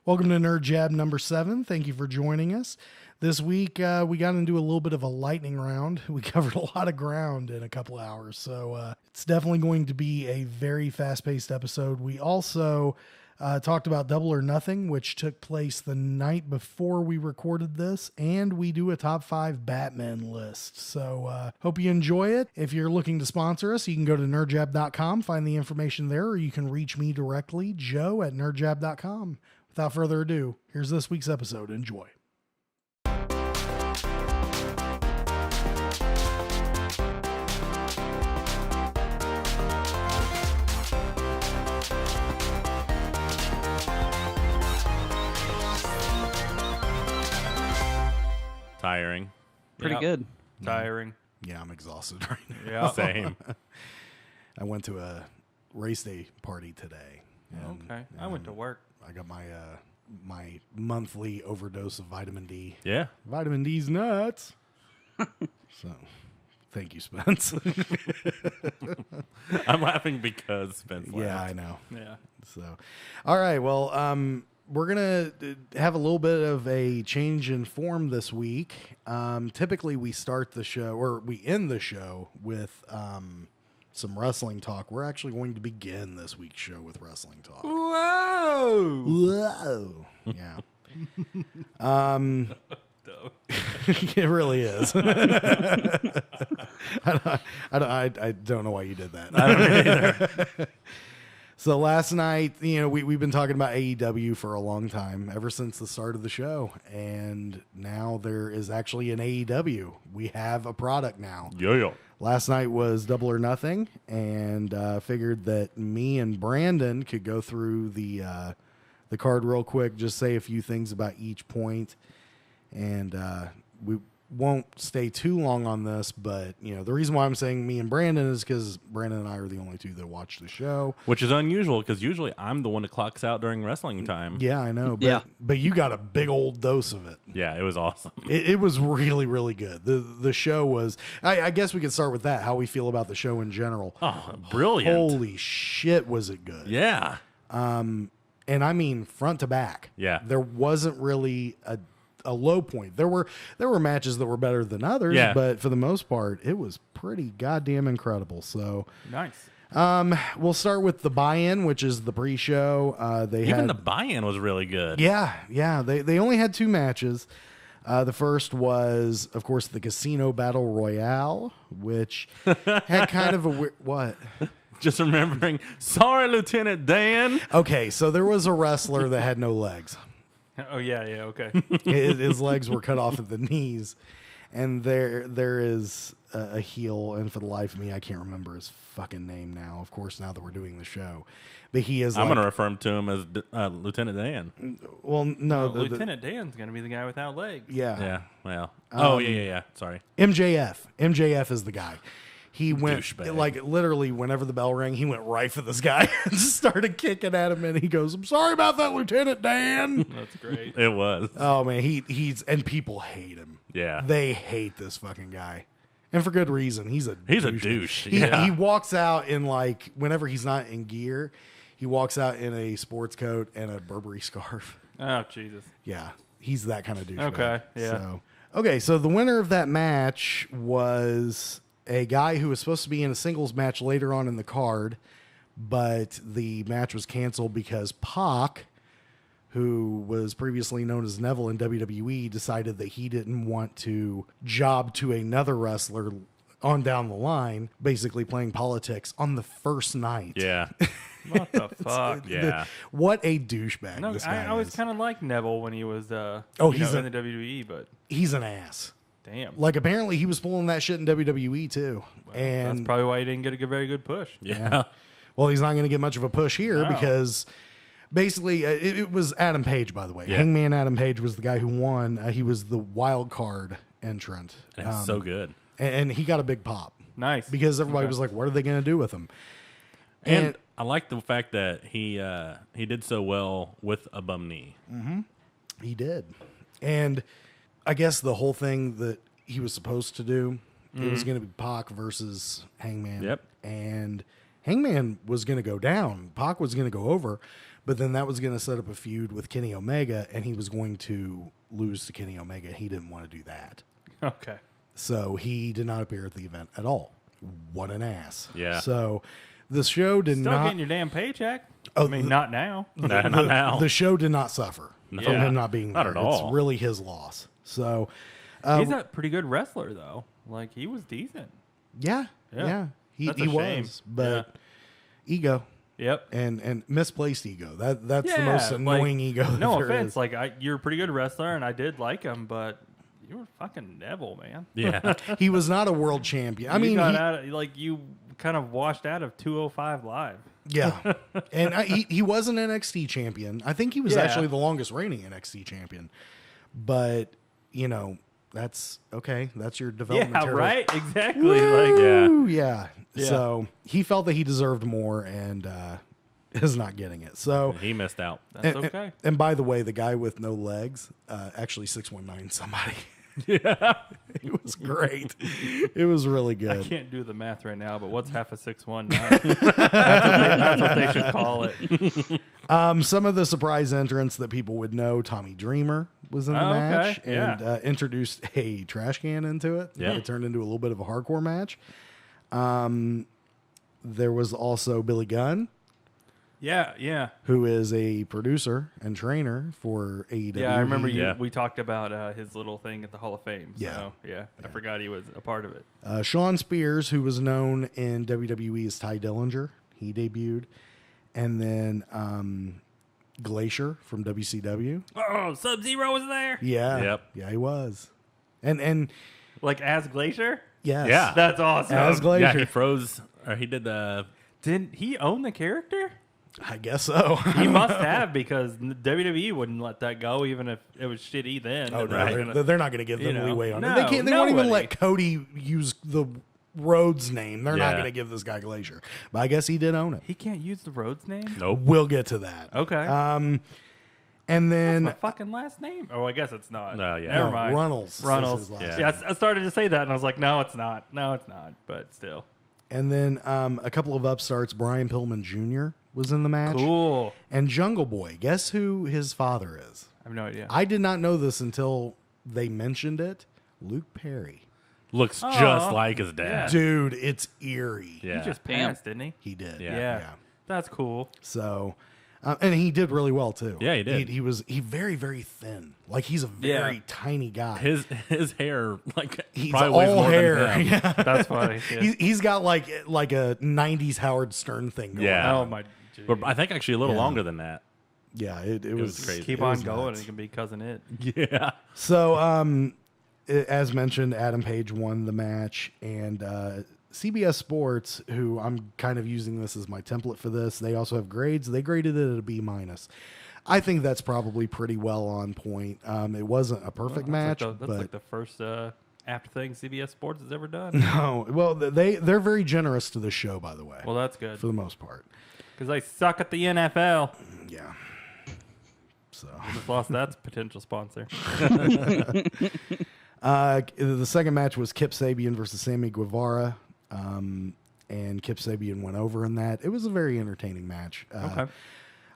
Welcome to NerdJab number 7. Thank you for joining us. This week, we got into a little bit of a lightning round. We covered a lot of ground in a couple hours, so it's definitely going to be a very fast-paced episode. We also talked about Double or Nothing, which took place the night before we recorded this, and we do a top 5 Batman list. So hope you enjoy it. If you're looking to sponsor us, you can go to nerdjab.com, find the information there, or you can reach me directly, Joe at nerdjab.com. Without further ado, here's this week's episode. Enjoy. Tiring. Pretty good. Tiring. Yeah, I'm exhausted right now. Yeah. Same. I went to a race day party today. Okay. I went to work. I got my my monthly overdose of vitamin D. Yeah. Vitamin D's nuts. So, thank you, Spence. I'm laughing because Spence laughed. Yeah, I know. Yeah. So, all right. Well, we're going to have a little bit of a change in form this week. Typically, we start the show, or we end the show with some wrestling talk. We're actually going to begin this week's show with wrestling talk. Whoa! Whoa. Yeah. It really is. I don't know why you did that. I don't either. So last night, we've been talking about AEW for a long time, ever since the start of the show. And now there is actually an AEW. We have a product now. Yo. Last night was Double or Nothing, and figured that me and Brandon could go through the card real quick, just say a few things about each point. And we won't stay too long on this, but the reason why I'm saying me and Brandon is because Brandon and I are the only two that watch the show, Which is unusual because usually I'm the one that clocks out during wrestling time. Yeah, I know. But, Yeah. but you got a big old dose of it. Yeah, it was awesome. It was really, really good. The show was. I guess we could start with that. How we feel about the show in general. Oh, brilliant. Holy shit, was it good? Yeah. And I mean front to back. Yeah. There wasn't really a low point. There were matches that were better than others, Yeah. but for the most part, it was pretty goddamn incredible. So, Nice. we'll start with the buy-in, which is the pre-show. Even the buy-in was really good. Yeah. They only had 2 matches. The first was, of course, the Casino Battle Royale, which had kind of a what? Just remembering, sorry, Lieutenant Dan. Okay, so there was a wrestler that had no legs. Oh, yeah, okay. His legs were cut off at the knees, and there is a heel, and for the life of me, I can't remember his fucking name now. Of course, now that we're doing the show, but he is. I'm going to refer to him as Lieutenant Dan. Well, no, Lieutenant Dan's going to be the guy without legs. Yeah. Yeah, well. Yeah. Sorry. MJF is the guy. He went, Douchebag. like, literally, whenever the bell rang, he went right for this guy and just started kicking at him, and he goes, "I'm sorry about that, Lieutenant Dan." That's great. It was. Oh, man, he's, and people hate him. Yeah. They hate this fucking guy. And for good reason. He's a douche. Yeah. He walks out in, like, whenever he's not in gear, he walks out in a sports coat and a Burberry scarf. Oh, Jesus. Yeah, he's that kind of douche. Okay, yeah. So the winner of that match was a guy who was supposed to be in a singles match later on in the card, but the match was canceled because Pac, who was previously known as Neville in WWE, decided that he didn't want to job to another wrestler on down the line, basically playing politics on the first night. Yeah. What the fuck? Yeah. What a douchebag No, this guy I was is. kind of like Neville when he was he's in the WWE, but He's an ass. damn. Like, apparently he was pulling that shit in WWE too. And That's probably why he didn't get a very good push. Yeah. well, he's not going to get much of a push here Wow. because basically it was Adam Page, by the way. Yeah. Hangman Adam Page was the guy who won. He was the wild card entrant. And it's so good. And he got a big pop Nice. because everybody Okay. was like, what are they going to do with him? And I like the fact that he did so well with a bum knee. He did. And I guess the whole thing that he was supposed to do, it was going to be Pac versus Hangman. Yep. And Hangman was going to go down. Pac was going to go over. but then that was going to set up a feud with Kenny Omega, and he was going to lose to Kenny Omega. He didn't want to do that. Okay. So he did not appear at the event at all. What an ass. Yeah. So the show did Still not... getting your damn paycheck. Oh, I mean, not now. Not now. The show did not suffer from Yeah. him not being there. Not at all. It's really his loss. So, He's a pretty good wrestler, though. Like, he was decent. yeah. Yeah. He That's a shame. was. But ego Yep. and misplaced ego. That's the Yeah, most annoying like, ego that No there offense. is. Like, you're a pretty good wrestler, and I did like him, but you were fucking devil, man. Yeah. He was not a world champion. I You mean, got out of, like, you kind of washed out of 205 Live. yeah. And he was an NXT champion. I think he was Yeah. actually the longest reigning NXT champion. But, that's okay. That's your development. Yeah, territory. right? Exactly. Like, Yeah. Ooh, yeah. Yeah. So he felt that he deserved more and is not getting it. So He missed out. that's okay. And by the way, the guy with no legs actually 619 somebody. Yeah. It was great. It was really I good. can't do the math right now, but what's half a 619? That's what they should call it. Some of the surprise entrants that people would know, Tommy Dreamer was in the Oh, okay. match Yeah. and introduced a trash can into it. Yeah. It turned into a little bit of a hardcore match. There was also Billy Gunn, Yeah. who is a producer and trainer for AEW. Yeah, I remember Yeah. we talked about his little thing at the Hall of Fame. Yeah. So, yeah. I forgot he was a part of it. Sean Spears, who was known in WWE as Ty Dillinger, he debuted. And then Glacier from WCW. Oh, Sub-Zero was there? Yeah. Yep. Yeah, he was. And Like, as Glacier? yes. Yeah. That's awesome. As Glacier. Yeah, he froze, or he did the. Didn't he own the character? I guess so. He must have, because WWE wouldn't let that go, even if it was shitty then. Oh, And no, they're gonna- they're not going to give them you know, leeway on it. no, They can't. They won't even nobody. let Cody use the Rhodes name. They're not Yeah. going to give this guy Glacier. But I guess he did own it. He can't use the Rhodes name? Nope. We'll get to that. Okay. And My then fucking last name? Oh, I guess it's not. No, yeah. Never no, mind. Runnels. is Runnels. his last Yeah. name. Yeah, I started to say that, and I was like, no, it's not. No, it's not. But still. And then a couple of upstarts. Brian Pillman Jr. was in the match. Cool. And Jungle Boy. Guess who his father is? I have no idea. I did not know this until they mentioned it. Luke Perry. Looks Aw. just like his dad. Yeah. Dude, it's eerie. Yeah. He just Damn. passed, didn't he? He did. Yeah. That's cool. So, and he did really well too. Yeah, he did. He was very, very thin. Like he's a very Yeah. tiny guy. His hair, like, He's probably weighs all more hair. than him. Yeah. That's funny. Yeah. He's got like a '90s Howard Stern thing going Yeah. on. Oh, my. But I think actually a little Yeah. longer than that. Yeah, it was crazy. Keep it on was going. nuts. It can be Cousin It. Yeah. So, as mentioned, Adam Page won the match, and CBS Sports, who I'm kind of using this as my template for this, they also have grades. They graded it at a B-. I think that's probably pretty well on point. It wasn't a perfect match, That's but like the first apt thing CBS Sports has ever done. no. Well, they're very generous to the show, by the way, Well, that's good. for the most part. Because they suck at the NFL. Yeah. So Just lost that potential sponsor. the second match was Kip Sabian versus Sammy Guevara, and Kip Sabian went over in that. It was a very entertaining match. Okay.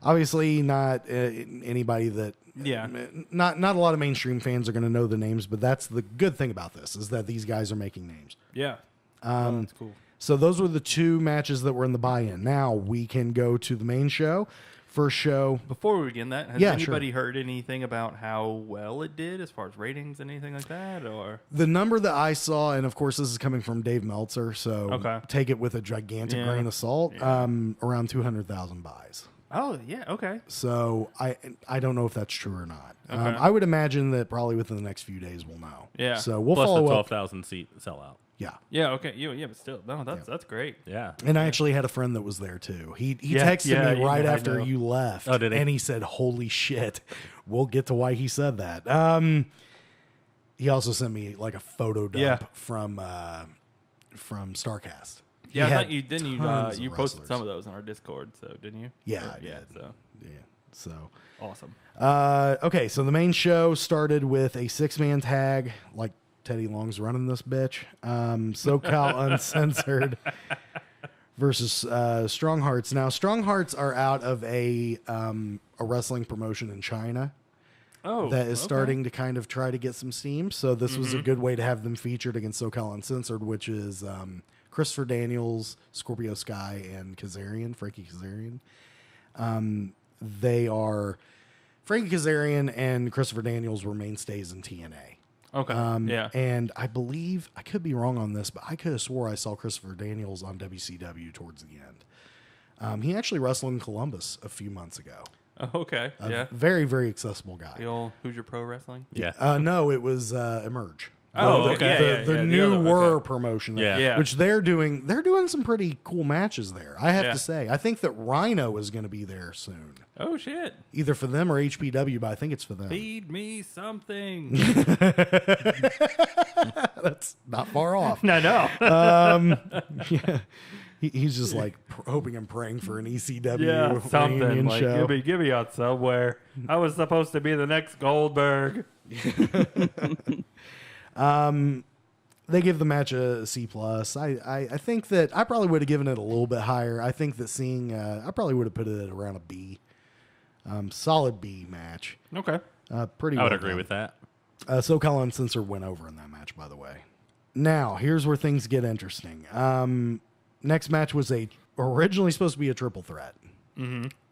Obviously, not anybody that Yeah. not a lot of mainstream fans are going to know the names, but that's the good thing about this is that these guys are making names. Yeah. That's cool. So those were the two matches that were in the buy-in. Now we can go to the main show. First show. Before we begin that, has Yeah, anybody heard anything about how well it did as far as ratings and anything like that? Or The number that I saw, and of course this is coming from Dave Meltzer, so Okay. take it with a gigantic Yeah. grain of salt. Around 200,000 buys. oh yeah, okay. So I don't know if that's true or not. Okay. I would imagine that probably within the next few days we'll know. Yeah. So we'll Plus the follow up. 12,000 seat sellout. Yeah. Yeah, okay. Yeah, but still, no, that's great. Yeah. And I actually had a friend that was there too. He Yeah, texted yeah, me right yeah, I after know. you left. Oh, did he? And he said, "Holy shit." We'll get to why he said that. He also sent me like a photo dump Yeah. from Starcast. Yeah, He I had thought you didn't. tons You of posted wrestlers. some of those on our Discord, so didn't you? Yeah, Or- I yeah. did. So Yeah. So awesome. okay, so the main show started with a 6-man tag, like Teddy Long's running this bitch. SoCal Uncensored versus Strong Hearts. Now, Strong Hearts are out of a wrestling promotion in China that is starting to kind of try to get some steam. So this was a good way to have them featured against SoCal Uncensored, which is Christopher Daniels, Scorpio Sky, and Frankie Kazarian. Frankie Kazarian and Christopher Daniels were mainstays in TNA. Okay. And I believe, I could be wrong on this, but I could have swore I saw Christopher Daniels on WCW towards the end. He actually wrestled in Columbus a few months ago. Oh, okay. Very, very accessible guy. The old Hoosier Pro Wrestling? Yeah. No, it was Emerge. Oh, okay. The new promotion. Yeah. Which they're doing some pretty cool matches there. I have to say. I think that Rhino is going to be there soon. Oh, shit. Either for them or HPW, but I think it's for them. Feed me something. That's not far off. No. Yeah. He's just like hoping and praying for an ECW Yeah, something. reunion Like, show. give me out somewhere. I was supposed to be the next Goldberg. They give the match a C+. I think that I probably would have given it a little bit higher. I think that I probably would have put it at around a B. Solid B match. Okay. Pretty. I would well agree done. with that. SoCal Uncensored went over in that match, by the way. Now, here's where things get interesting. Next match was originally supposed to be a triple threat.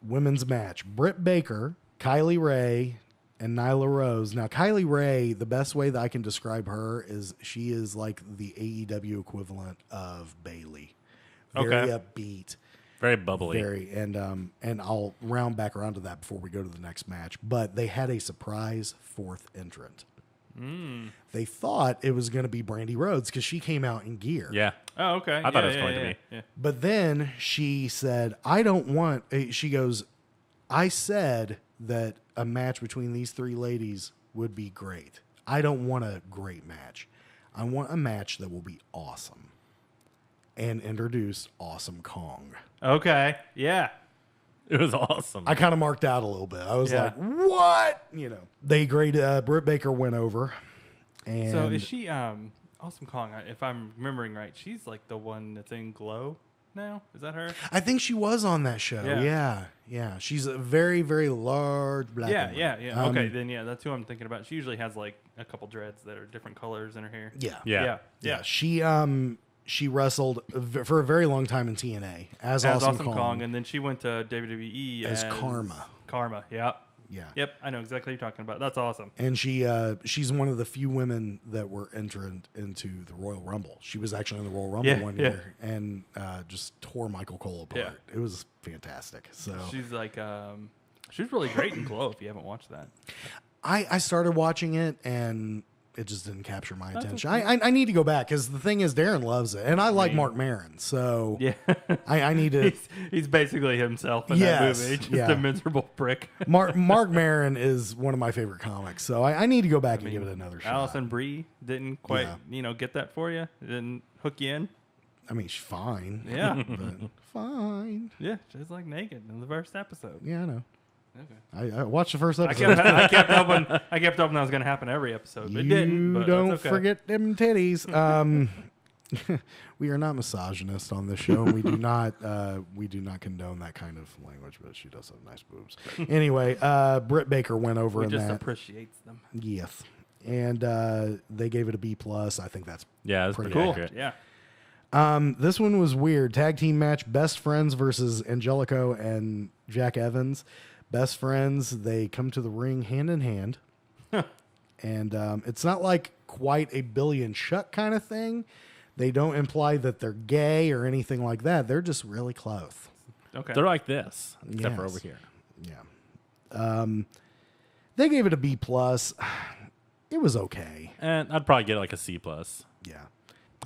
Women's match. Britt Baker, Kylie Ray, and Nyla Rose. Now, Kylie Ray, the best way that I can describe her is she is like the AEW equivalent of Bayley. Very upbeat. Very bubbly. And I'll round back around to that before we go to the next match. But they had a surprise fourth entrant. They thought it was going to be Brandy Rhodes because she came out in gear. Yeah. Oh, okay. I thought it was going to be. Yeah. But then she said, she goes, I said that a match between these three ladies would be great. I don't want a great match. I want a match that will be awesome. And introduced Awesome Kong. Okay. Yeah. It was awesome. I kind of marked out a little bit. I was like, what? They graded, Britt Baker went over. And So is she, Awesome Kong, if I'm remembering right, she's like the one that's in Glow now? Is that her? I think she was on that show. Yeah. She's a very, very large black woman. Yeah. Okay, then that's who I'm thinking about. She usually has like a couple dreads that are different colors in her hair. Yeah. She wrestled for a very long time in TNA as Awesome Kong, and then she went to WWE as Karma. Karma, yeah. Yeah. Yep, I know exactly what you're talking about. That's awesome. And she's one of the few women that were entered into the Royal Rumble. She was actually in the Royal Rumble one year and just tore Michael Cole apart. It was fantastic. So she's like, she's really great in Glow. If you haven't watched that, I started watching it and it just didn't capture my attention. I need to go back because the thing is, Darren loves it, and I like Mark Maron, so I need to. He's basically himself in that movie, just a miserable prick. Mark Maron is one of my favorite comics, so I need to go back and give it another shot. Allison Brie didn't quite, get that for you. It didn't hook you in. I mean, she's fine. Yeah, but fine. Yeah, she's like naked in the first episode. Yeah, I know. Okay. I watched the first episode. I kept hoping that was going to happen every episode, but it didn't. But don't that's okay. forget them titties. We are not misogynist on this show. We do not condone that kind of language. But she does have nice boobs. Anyway, Britt Baker went over in that. We just appreciates them. Yes, and they gave it a B+. I think that's that's pretty cool. accurate. Yeah. This one was weird. Tag team match: Best Friends versus Angelico and Jack Evans. Best friends, they come to the ring hand in hand. And it's not like quite a Billy and Chuck kind of thing. They don't imply that they're gay or anything like that. They're just really close. Okay. They're like this, except for over here. Yeah. They gave it a B+. It was okay. And I'd probably get like a C+. Yeah.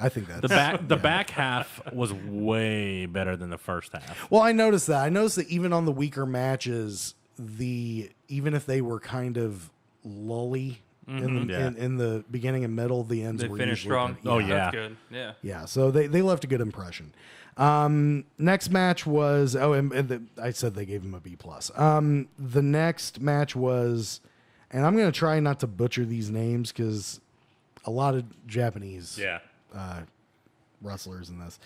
I think that's... The back half was way better than the first half. Well, I noticed that. Even on the weaker matches, even if they were kind of lully in the beginning and middle, the ends were finished usually strong. good. Oh, yeah. That's good. Yeah. Yeah, so they left a good impression. Next match was... I said they gave him a B+. The next match was... And I'm going to try not to butcher these names because a lot of Japanese... wrestlers in this.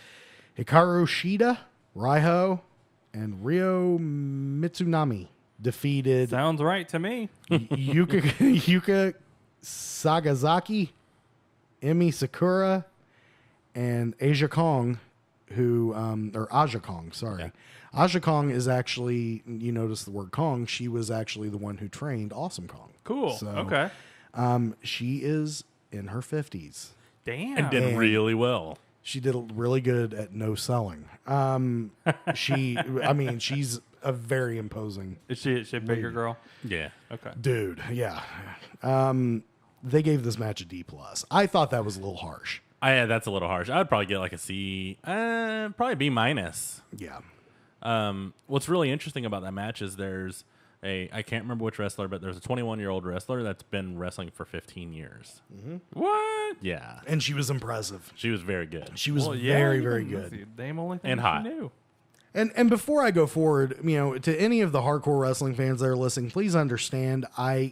Hikaru Shida, Raiho, and Ryo Mitsunami defeated Sounds right to me. Yuka Sagazaki, Emi Sakura, and Aja Kong, or Aja Kong, sorry. Yeah. Aja Kong is actually, you notice the word Kong, she was actually the one who trained Awesome Kong. Cool. So, Okay. She is in her 50s. Damn. And did really well. She did really good at no selling. She's a very imposing Is she a bigger girl? Yeah. Okay. dude. Yeah. They gave this match a D+. I thought that was a little harsh. That's a little harsh. I'd probably get like a C, probably B-. Yeah. What's really interesting about that match is I can't remember which wrestler, but there's a 21-year-old wrestler that's been wrestling for 15 years. Mm-hmm. What? Yeah. And she was impressive. She was very good. She was Well, yeah, very, you very can- good. that's the damn only thing And she hot. knew. And before I go forward, to any of the hardcore wrestling fans that are listening, please understand, I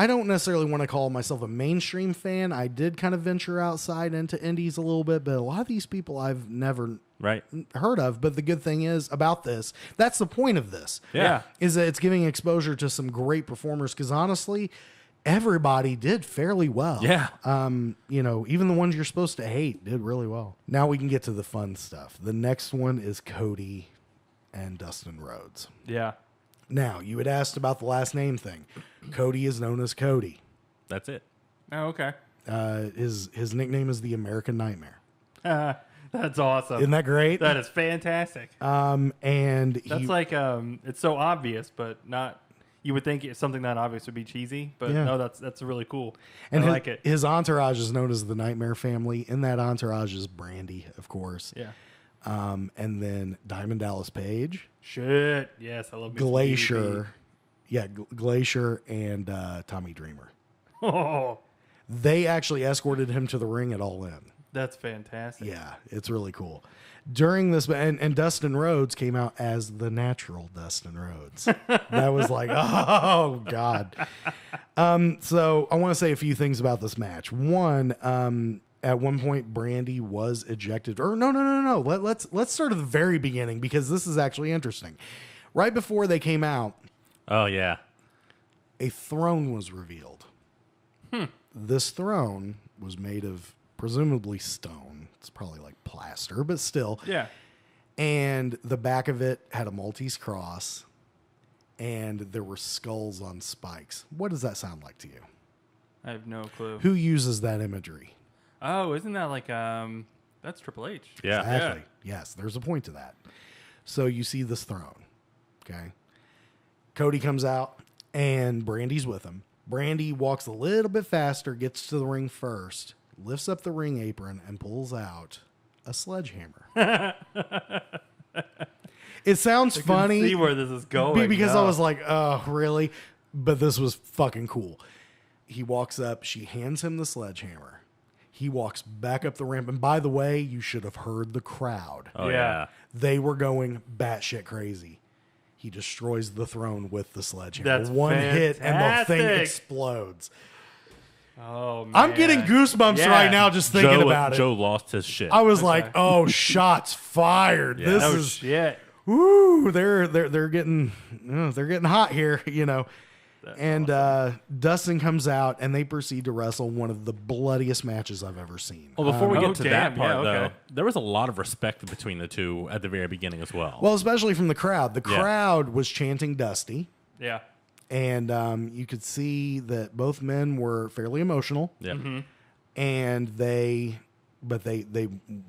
don't necessarily want to call myself a mainstream fan. I did kind of venture outside into indies a little bit, but a lot of these people I've never Right. heard of. But the good thing is about this, that's the point of this. Yeah. Is that it's giving exposure to some great performers, because honestly, everybody did fairly well. Yeah. Even the ones you're supposed to hate did really well. Now we can get to the fun stuff. The next one is Cody and Dustin Rhodes. Yeah. Now, you had asked about the last name thing. Cody is known as Cody. That's it. Oh, okay. His nickname is the American Nightmare. That's awesome. Isn't that great? That is fantastic. And That's like it's so obvious, but not. You would think something that obvious would be cheesy, but Yeah. no, that's really cool. and I his, like it. his entourage is known as the Nightmare Family. In that entourage is Brandy, of course. Yeah. And then Diamond Dallas Page, Shit. Yes, I love me some Glacier. Yeah, Glacier and Tommy Dreamer. DDP. Oh, They actually escorted him to the ring at All In. that's fantastic. Yeah, it's really cool. During this, and Dustin Rhodes came out as the natural Dustin Rhodes. That was like, oh, God. So I want to say a few things about this match. One, at one point, Brandy was ejected. Or no. Let's start at the very beginning, because this is actually interesting. Right before they came out, Oh, yeah. a throne was revealed. This throne was made of presumably stone. It's probably like plaster, but still. Yeah. And the back of it had a Maltese cross, and there were skulls on spikes. What does that sound like to you? I have no clue. Who uses that imagery? Oh, isn't that like that's Triple H? Yeah. Exactly. Yes, there's a point to that. So you see this throne. Okay. Cody comes out, and Brandy's with him. Brandy walks a little bit faster, gets to the ring first, lifts up the ring apron, and pulls out a sledgehammer. It sounds funny. See where this is going because no. I was like, oh, really? But this was fucking cool. He walks up. She hands him the sledgehammer. He walks back up the ramp. And by the way, you should have heard the crowd. Oh, Yeah. yeah. They were going batshit crazy. He destroys the throne with the sledgehammer. That's One hit and the thing fantastic. explodes. Oh, man. I'm getting goosebumps Yeah. right now just thinking Joe, about it. Joe lost his shit. I was like, oh, shots fired. Yeah. This Oh is shit. woo, they're getting hot here, And Dustin comes out, and they proceed to wrestle one of the bloodiest matches I've ever seen. Well, before we Oh, get to damn. that part, Yeah, though, okay. there was a lot of respect between the two at the very beginning as well. Well, especially from the crowd. The Yeah. crowd was chanting Dusty, Yeah. and you could see that both men were fairly emotional, yeah. and they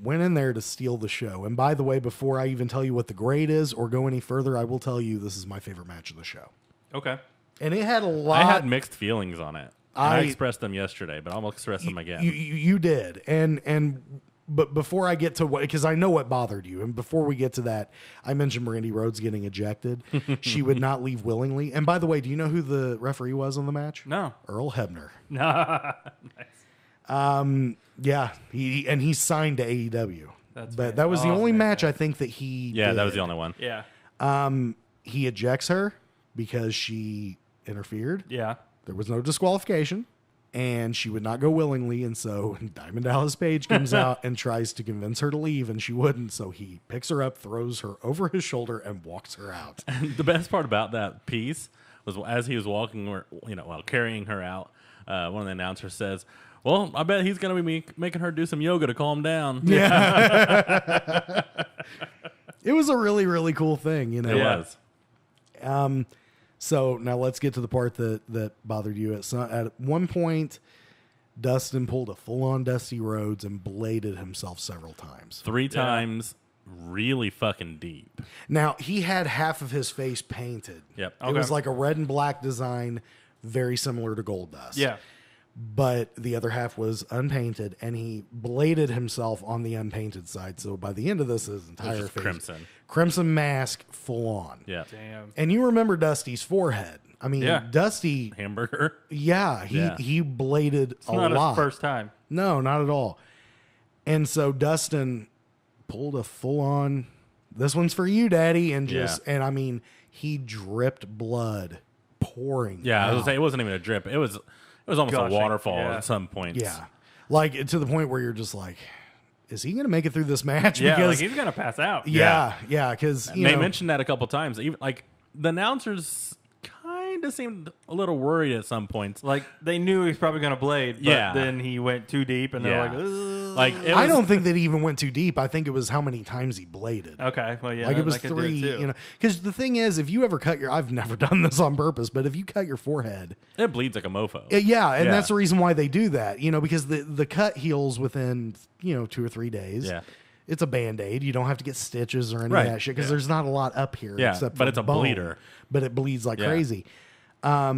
went in there to steal the show. And by the way, before I even tell you what the grade is or go any further, I will tell you this is my favorite match of the show. Okay. And it had a lot. I had mixed feelings on it. I I- expressed them yesterday, but I'll express them again. You did, but before I get to what, because I know what bothered you, and before we get to that, I mentioned Brandy Rhodes getting ejected. She would not leave willingly. And by the way, do you know who the referee was on the match? No. Earl Hebner. Nice. Yeah, he signed to AEW. That's But that was the oh, only man. match I think that he. yeah, that was did. the only one. Yeah. He ejects her because she interfered. Yeah. There was no disqualification, And she would not go willingly, and so Diamond Dallas Page comes out and tries to convince her to leave, and she wouldn't. So he picks her up, throws her over his shoulder, and walks her out. And the best part about that piece was as he was walking, or while carrying her out, one of the announcers says, "Well, I bet he's going to be making her do some yoga to calm down." Yeah, it was a really, really cool thing, It was. So now let's get to the part that bothered you. At one point, Dustin pulled a full-on Dusty Rhodes and bladed himself several times. 3 times, really fucking deep. Now, he had half of his face painted. Yep. It was like a red and black design, very similar to Goldust. Yeah. But the other half was unpainted, and he bladed himself on the unpainted side. So by the end of this, his entire face, crimson mask, full on. Yeah. Damn. And you remember Dusty's forehead? I mean, Dusty hamburger. Yeah, he bladed it's a not lot. his first time. No, not at all. And so Dustin pulled a full on. This one's for you, Daddy, and and I mean, he dripped blood pouring. Yeah, out. it wasn't even a drip. It was almost Gushing, a waterfall at some points. Yeah. Like to the point where you're just like, is he going to make it through this match? Yeah, because, like he's gonna pass out. Yeah, because they mentioned that a couple times. Even like the announcers kind of seemed a little worried at some points. Like they knew he was probably gonna blade, but then he went too deep, and they're like, ugh. I don't think that he even went too deep. I think it was how many times he bladed. Okay, well, yeah, like it was I could 3. do it too. Because the thing is, if you ever cut I've never done this on purpose, but if you cut your forehead, it bleeds like a mofo. And that's the reason why they do that. Because the cut heals within 2 or 3 days. Yeah. It's a Band-Aid. You don't have to get stitches or any of that shit because there's not a lot up here. Yeah, except but for it's a bone, bleeder. But it bleeds like crazy. Why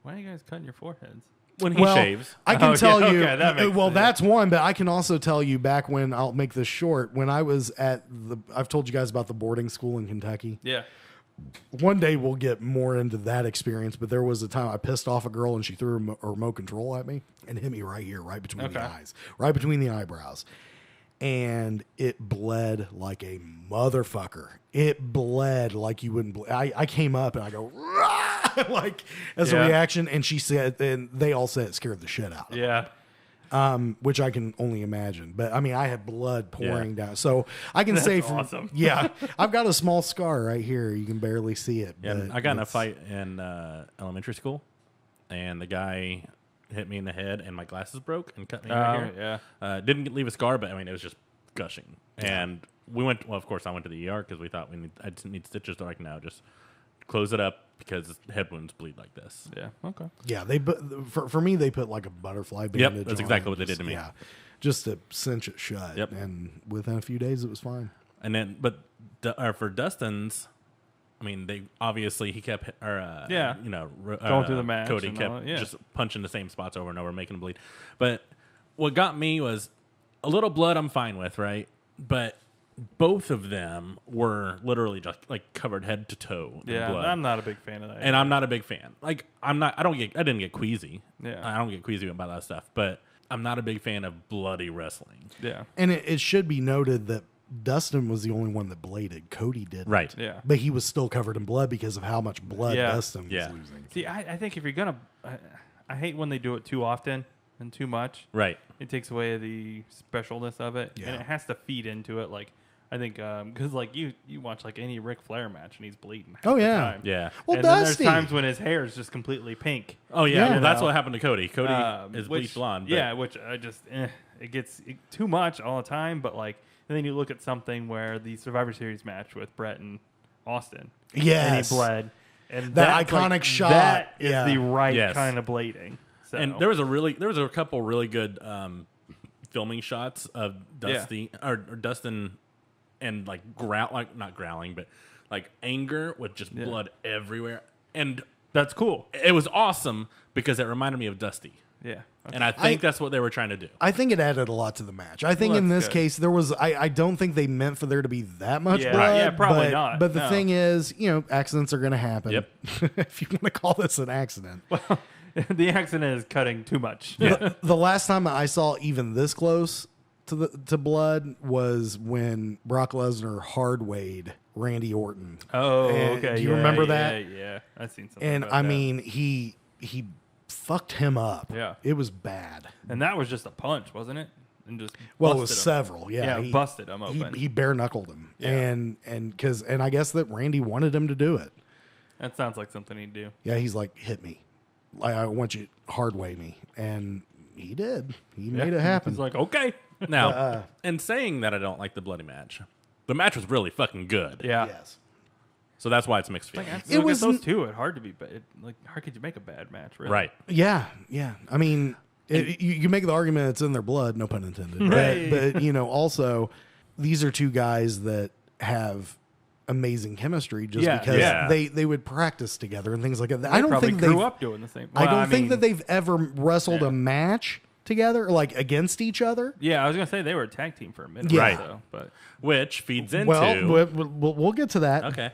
are you guys cutting your foreheads? When he shaves. I can tell you. Okay, that makes sense. That's one, but I can also tell you back when, I'll make this short, when I was I've told you guys about the boarding school in Kentucky. Yeah. One day we'll get more into that experience, but there was a time I pissed off a girl and she threw a remote control at me and hit me right here, right between the eyes, right between the eyebrows. And it bled like a motherfucker. It bled like you wouldn't. I came up and I go, "Rah!" like as a reaction, and she said, and they all said it scared the shit out of me. Which I can only imagine. But I mean, I had blood pouring down, so I can say, awesome. I've got a small scar right here. You can barely see it. Yeah, I got in a fight in elementary school, and the guy hit me in the head, and my glasses broke and cut me right here. Yeah. Didn't leave a scar, but I mean, it was just gushing. And we went. Well, of course, I went to the ER because we thought I didn't need stitches. They're like, no, just close it up because head wounds bleed like this. Yeah. Okay. Yeah, they for me they put like a butterfly bandage. Yep, that's on exactly it, what they did to me. Yeah, just to cinch it shut. Yep. And within a few days it was fine. And then, but for Dustin's, I mean, they obviously he kept going through the match. Cody and kept all that, yeah. just punching the same spots over and over, making him bleed. But what got me was a little blood. I'm fine with, right? But both of them were literally just like covered head to toe in blood. I'm not a big fan of that. And I'm not a big fan. Like I didn't get queasy. Yeah. I don't get queasy about that stuff. But I'm not a big fan of bloody wrestling. Yeah. And it should be noted that Dustin was the only one that bladed. Cody did. Right. Yeah. But he was still covered in blood because of how much blood Yeah. Dustin was Yeah. losing. See, I think if you're gonna, I hate when they do it too often and too much. Right. It takes away the specialness of it, Yeah. and it has to feed into it. Like I think, because like you watch like any Ric Flair match and he's bleeding. half Oh, the yeah. time. Yeah. Well, and then Dusty. there's times when his hair is just completely pink. Oh yeah. Yeah. Well, that's what happened to Cody. Cody is which- bleach blonde. But Yeah, which I just it gets too much all the time. But like, and then you look at something where the Survivor Series match with Brett and Austin, Yes. and he bled, and That that's, iconic like, shot. That is Yeah. the right Yes. kind of blading. So. And there was a couple really good filming shots of Dusty or Dustin and like not growling, but like anger with just blood everywhere. And that's cool. it was awesome because it reminded me of Dusty. Yeah. And I think that's what they were trying to do. I think it added a lot to the match. I think Well, in that's this good. case there was. I don't think they meant for there to be that much Yeah. blood. Yeah, probably but, not. But the No. thing is, accidents are going to happen. Yep. If you want to call this an accident. The accident is cutting too much. The last time I saw even this close to blood was when Brock Lesnar hard-weighed Randy Orton. Oh, And okay. do you remember that? Yeah. I've seen something. And about I that. mean, he fucked him up. Yeah. It was bad. And that was just a punch, wasn't it? And just Well, it was busted him. several. Yeah, He busted him open. He bare knuckled him, Yeah. and I guess that Randy wanted him to do it. That sounds like something he'd do. Yeah, he's like, hit me. I want you hard way me, and he did. He made it happen. He's like, okay. Now, in saying that I don't like the bloody match, the match was really fucking good. Yeah. Yes. So that's why it's mixed feelings. It was was those two. It's hard to be bad. Like, how could you make a bad match? Really? Right. Yeah. I mean, you make the argument it's in their blood, no pun intended. Right. But also, these are two guys that have amazing chemistry just because they would practice together and things like that. I don't probably think grew they've up doing the same. I don't think that they've ever wrestled a match together, like against each other. Yeah, I was gonna say they were a tag team for a minute. Yeah. Right. So, but Which feeds into. Well, we'll get to that. Okay.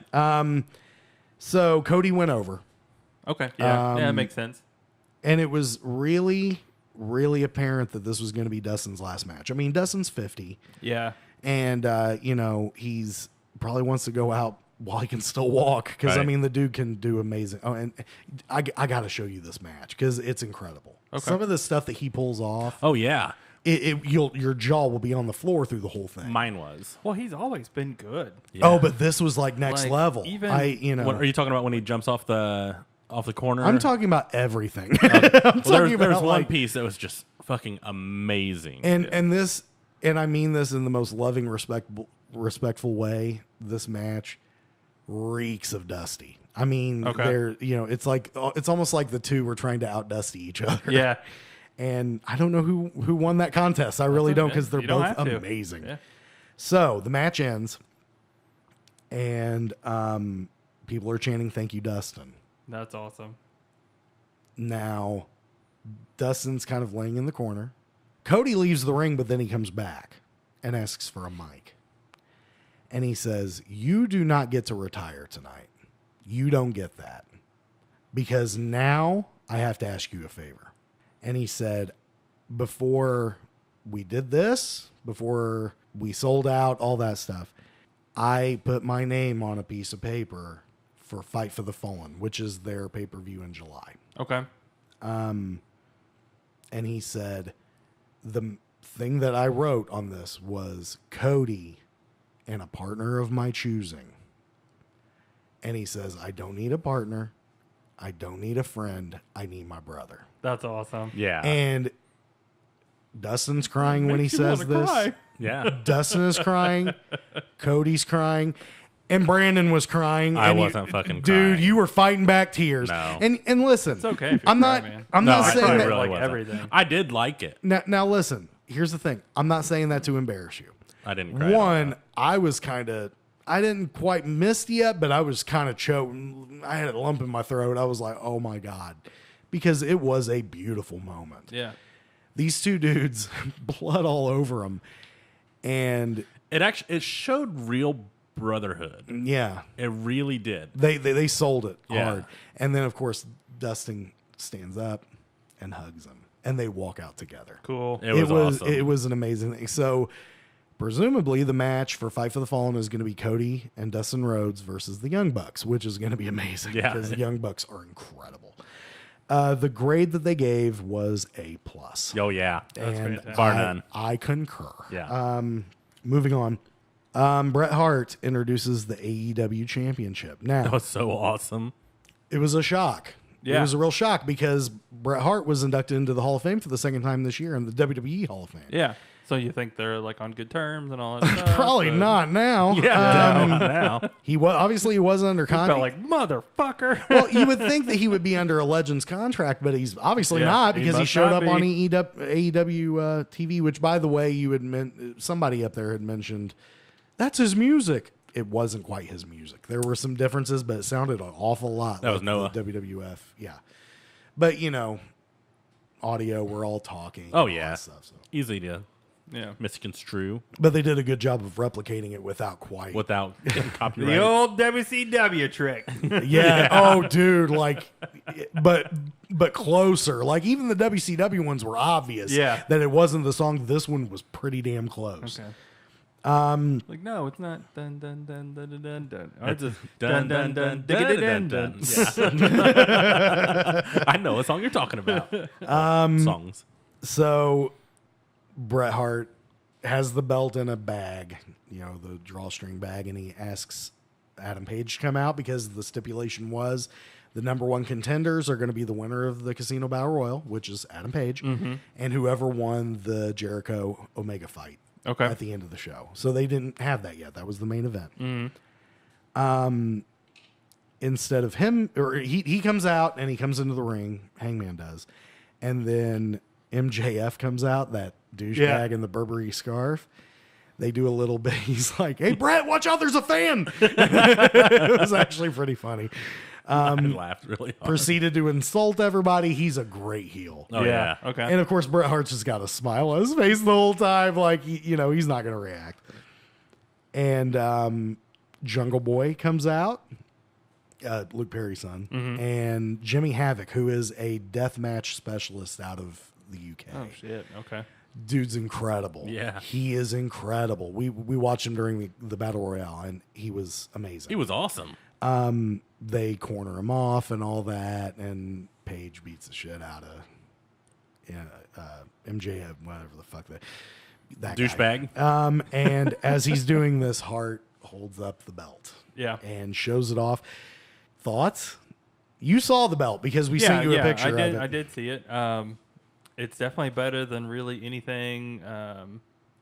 So Cody went over, okay. Yeah. Yeah, that makes sense. and it was really, really apparent that this was going to be Dustin's last match. I mean, Dustin's 50, Yeah. and he's probably wants to go out while he can still walk because I Right. mean the dude can do amazing. Oh, and I got to show you this match because it's incredible. Okay. Some of the stuff that he pulls off, Oh, yeah. your jaw will be on the floor through the whole thing. Mine was. Well, he's always been good. Yeah. Oh, but this was like next Like, level. even- What are you talking about when he jumps off the corner? I'm talking about everything. Well, I'm there talking was about one like, piece that was just fucking amazing. and this, and I mean this in the most loving, respectful way. This match reeks of Dusty. I mean, Okay. they're it's like it's almost like the two were trying to out Dusty each other. Yeah. And I don't know who won that contest. I really don't because they're You don't both have to. amazing. Yeah. So the match ends, and people are chanting "Thank you, Dustin." That's awesome. Now, Dustin's kind of laying in the corner. Cody leaves the ring, but then he comes back and asks for a mic. And he says, "You do not get to retire tonight. You don't get that. Because now I have to ask you a favor." And he said, before we did this, before we sold out, all that stuff, I put my name on a piece of paper for Fight for the Fallen, which is their pay-per-view in July. Okay. And he said, the thing that I wrote on this was Cody and a partner of my choosing. And he says, I don't need a partner. I don't need a friend. I need my brother. That's awesome. Yeah. And Dustin's crying when he Makes you says wanna this. cry. yeah. Dustin is crying. Cody's crying. And Brandon was crying. I and wasn't fucking Dude, crying. you were fighting back tears. No. And listen. It's okay if you I'm cry, not man. I'm No, not I saying probably that really like wasn't. everything. I did like it. now listen, here's the thing. I'm not saying that to embarrass you. I didn't cry. at all. One, I didn't quite miss yet, but I was kind of choking. I had a lump in my throat. I was like, oh my God. Because it was a beautiful moment. Yeah. These two dudes, blood all over them. And It showed real brotherhood. yeah, It really did. they sold it Yeah. hard. And then, of course, Dustin stands up and hugs him. And they walk out together. Cool. It was awesome. It was an amazing thing. So, presumably, the match for Fight for the Fallen is going to be Cody and Dustin Rhodes versus the Young Bucks, which is going to be amazing Yeah. because the Young Bucks are incredible. The grade that they gave was A+. Oh, yeah. fantastic. Bar none. I concur. Yeah. Moving on. Bret Hart introduces the AEW Championship. That Now, was so awesome. it was a shock. It Yeah. was a real shock because Bret Hart was inducted into the Hall of Fame for the second time this year in the WWE Hall of Fame. Yeah. So you think they're like on good terms and all that stuff? Probably but not now. Yeah. now. He was obviously he wasn't under he felt contract. like motherfucker. Well, you would think that he would be under a Legends contract, but he's obviously Yeah, not he because he must showed not up on be. AEW TV. Which, by the way, you had somebody up there had mentioned that's his music. It wasn't quite his music. There were some differences, but it sounded an awful lot. That was Noah. the WWF. Yeah, but audio. We're all talking. Oh, all yeah. that stuff, so. Easy to Yeah. misconstrue But they did a good job of replicating it without quite. without getting The copyrighted. old WCW trick. Yeah. Oh, dude. Like, but closer. Like even the WCW ones were obvious. Yeah. That it wasn't the song. This one was pretty damn close. Okay. Like, no, it's not dun dun dun dun dun dun dun. Or it's just dun dun dun dun dun dun. Yeah. I know what song you're talking about. Songs. So Bret Hart has the belt in a bag, the drawstring bag, and he asks Adam Page to come out because the stipulation was the number one contenders are going to be the winner of the Casino Battle Royal, which is Adam Page, and whoever won the Jericho Omega fight at the end of the show. So they didn't have that yet. That was the main event. Instead of him, or he comes out and he comes into the ring, Hangman does, and then MJF comes out, that douchebag in the Burberry scarf. They do a little bit. He's like, "Hey, Brett, watch out! There's a fan." It was actually pretty funny. I laughed really hard. Proceeded to insult everybody. He's a great heel. Oh yeah. Okay. And of course, Bret Hart's just got a smile on his face the whole time, like he's not going to react. And Jungle Boy comes out, Luke Perry's son, and Jimmy Havoc, who is a deathmatch specialist out of the UK. Oh shit. Okay. Dude's incredible. Yeah. He is incredible. We watched him during the Battle Royale, and he was amazing. He was awesome. They corner him off and all that, and Paige beats the shit out of MJF, whatever the fuck that Douchebag. guy. And as he's doing this, Hart holds up the belt. Yeah. And shows it off. Thoughts? You saw the belt because we sent you a picture of it. I did see it. It's definitely better than really anything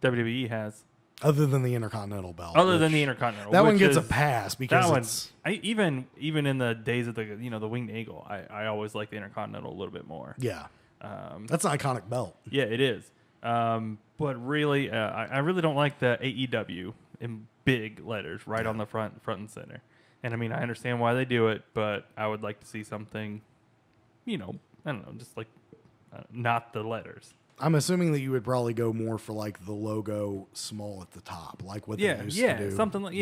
WWE has. Other than the Intercontinental belt. Other than the Intercontinental. That one gets a pass because even in the days of the the Winged Eagle, I always like the Intercontinental a little bit more. Yeah. That's an iconic belt. Yeah, it is. But really, I really don't like the AEW in big letters right on the front and center. And I mean, I understand why they do it, but I would like to see something, I don't know, just like not the letters. I'm assuming that you would probably go more for like the logo small at the top, like what they used to do. Something like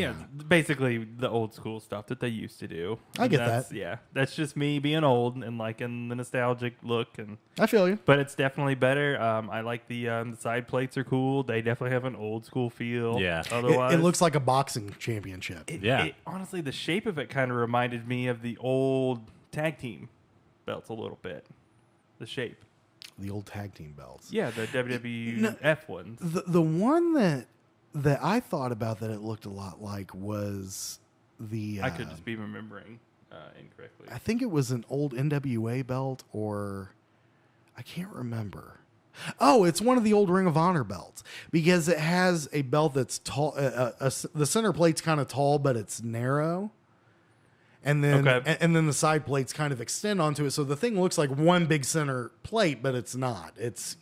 basically the old school stuff that they used to do. I get that. Yeah, that's just me being old and liking the nostalgic look, and I feel you. But it's definitely better. I like the side plates are cool. They definitely have an old school feel. Yeah, otherwise it looks like a boxing championship. Honestly, the shape of it kind of reminded me of the old tag team belts a little bit. The shape. The old tag team belts. Yeah, the WWF ones. The one that I thought about that it looked a lot like was the... I could just be remembering incorrectly. I think it was an old NWA belt, or... I can't remember. Oh, it's one of the old Ring of Honor belts, because it has a belt that's tall. The center plate's kind of tall, but it's narrow. And then and then the side plates kind of extend onto it. So the thing looks like one big center plate, but it's not. It's,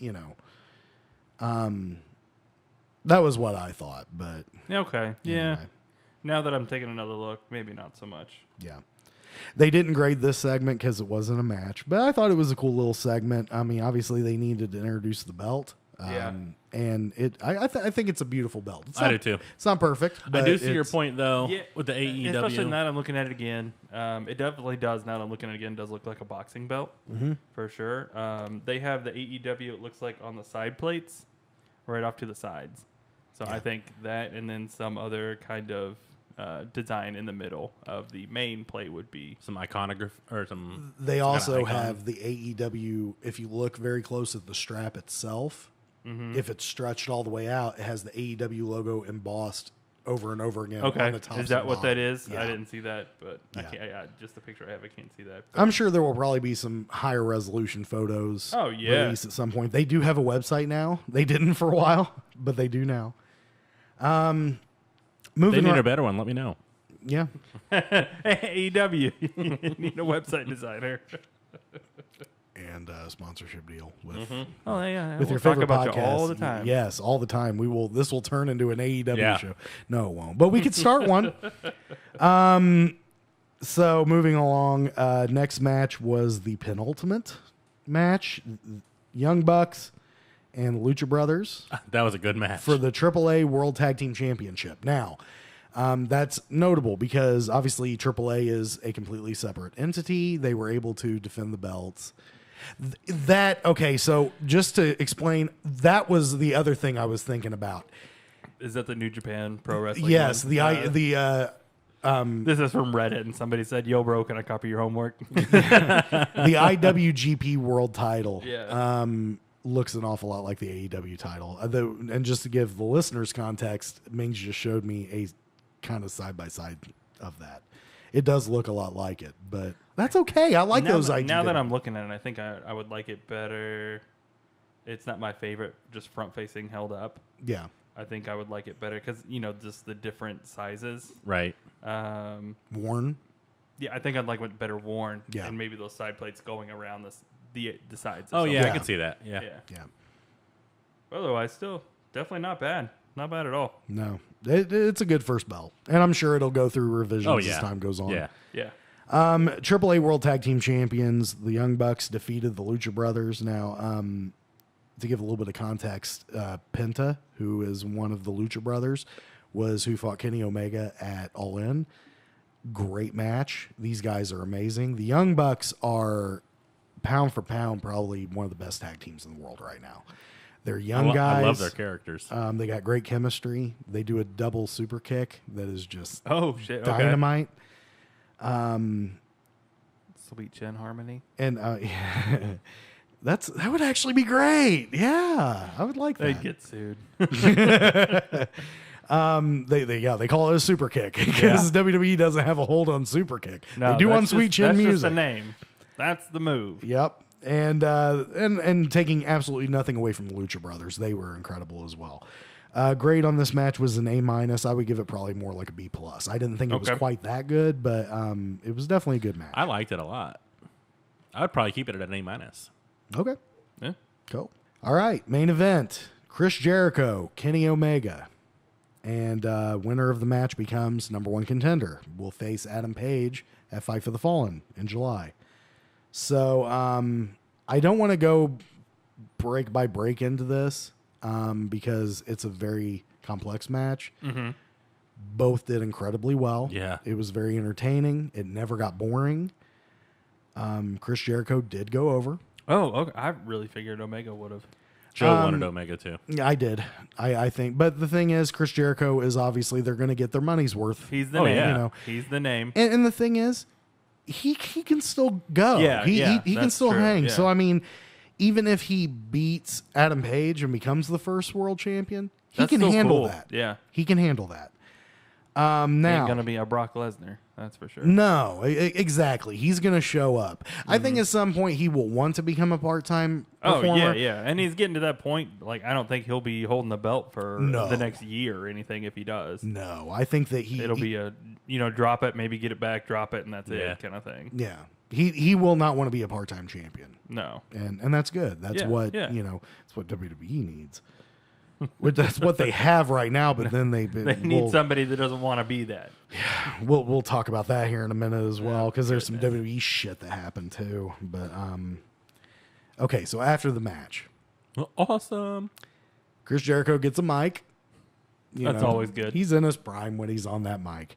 that was what I thought. But okay. Yeah. Anyway. Now that I'm taking another look, maybe not so much. Yeah. They didn't grade this segment because it wasn't a match, but I thought it was a cool little segment. I mean, obviously they needed to introduce the belt. And I think it's a beautiful belt. I do too. It's not perfect. I do see your point though with the AEW. Especially now that I'm looking at it again. It definitely does. Now that I'm looking at it again, does look like a boxing belt for sure. They have the AEW. It looks like on the side plates, right off to the sides. So I think that, and then some other kind of design in the middle of the main plate would be some iconography or some. They also have the AEW. If you look very close at the strap itself. If it's stretched all the way out, it has the AEW logo embossed over and over again on the top. Is that what that is? Yeah. I didn't see that, but I can't, just the picture I have, I can't see that. I'm sure there will probably be some higher resolution photos released at some point. They do have a website now. They didn't for a while, but they do now. They need a better one. Let me know. Yeah. AEW, you need a website designer. And a sponsorship deal with with your favorite about podcast you all the time. Yes, all the time. This will turn into an AEW show. No, it won't. But we could start one. So moving along, next match was the penultimate match, Young Bucks and Lucha Brothers. That was a good match for the AAA World Tag Team Championship. Now, that's notable because obviously AAA is a completely separate entity. They were able to defend the belts. So just to explain, that was the other thing I was thinking about. Is that the New Japan Pro Wrestling? Yes, one? This is from Reddit, and somebody said, "Yo, bro, can I copy your homework?" the IWGP World Title. Yeah. Looks an awful lot like the AEW title. And just to give the listeners context, Mings just showed me a kind of side-by-side of that. It does look a lot like it, but that's okay. I like those ideas. Now that I'm looking at it, I think I would like it better. It's not my favorite, just front-facing held up. Yeah. I think I would like it better because, just the different sizes. Right. Worn? Yeah, I think I'd like it better worn. Yeah. And maybe those side plates going around the sides. Oh, yeah, Yeah. I can see that. Yeah. Otherwise, still definitely not bad. Not bad at all. No. It's a good first belt. And I'm sure it'll go through revisions as time goes on. Yeah. Yeah. AAA World Tag Team Champions, the Young Bucks defeated the Lucha Brothers. Now, to give a little bit of context, Penta, who is one of the Lucha Brothers, was who fought Kenny Omega at All In. Great match. These guys are amazing. The Young Bucks are, pound for pound, probably one of the best tag teams in the world right now. They're young guys. I love their characters. They got great chemistry. They do a double super kick that is just dynamite. Sweet chin harmony. And that would actually be great. Yeah, I would like that. They'd get sued. They call it a super kick because WWE doesn't have a hold on super kick. No, they do on Sweet Chin music. That's just the name. That's the move. Yep. And taking absolutely nothing away from the Lucha Brothers, they were incredible as well. Grade on this match was an A-. I would give it probably more like a B+. I didn't think it was quite that good, but it was definitely a good match. I liked it a lot. I would probably keep it at an A-. Okay. Yeah. Cool. All right. Main event. Chris Jericho, Kenny Omega. And winner of the match becomes number one contender. Will face Adam Page at Fight for the Fallen in July. So I don't want to go break by break into this because it's a very complex match. Mm-hmm. Both did incredibly well. Yeah. It was very entertaining. It never got boring. Chris Jericho did go over. Oh, okay. I really figured Omega would have. Joe wanted Omega too. Yeah, I did. I think. But the thing is, Chris Jericho is obviously they're going to get their money's worth. He's the name. Yeah. He's the name. And the thing is, he can still go. Yeah, he can still hang. Yeah. So, I mean, even if he beats Adam Page and becomes the first world champion, he can handle that. Yeah. He can handle that. Now, ain't going to be a Brock Lesnar. That's for sure. No, exactly. He's going to show up. Mm-hmm. I think at some point he will want to become a part-time performer. Oh, yeah. And he's getting to that point. Like, I don't think he'll be holding the belt for the next year or anything if he does. No, I think that it'll be a, drop it, maybe get it back, drop it, and that's it kind of thing. Yeah. He will not want to be a part-time champion. No. And that's good. That's what, that's what WWE needs. That's what they have right now, but then they need somebody that doesn't want to be that. Yeah, we'll talk about that here in a minute as well, because there's some WWE shit that happened too. But okay, so after the match, awesome. Chris Jericho gets a mic. That's always good. He's in his prime when he's on that mic,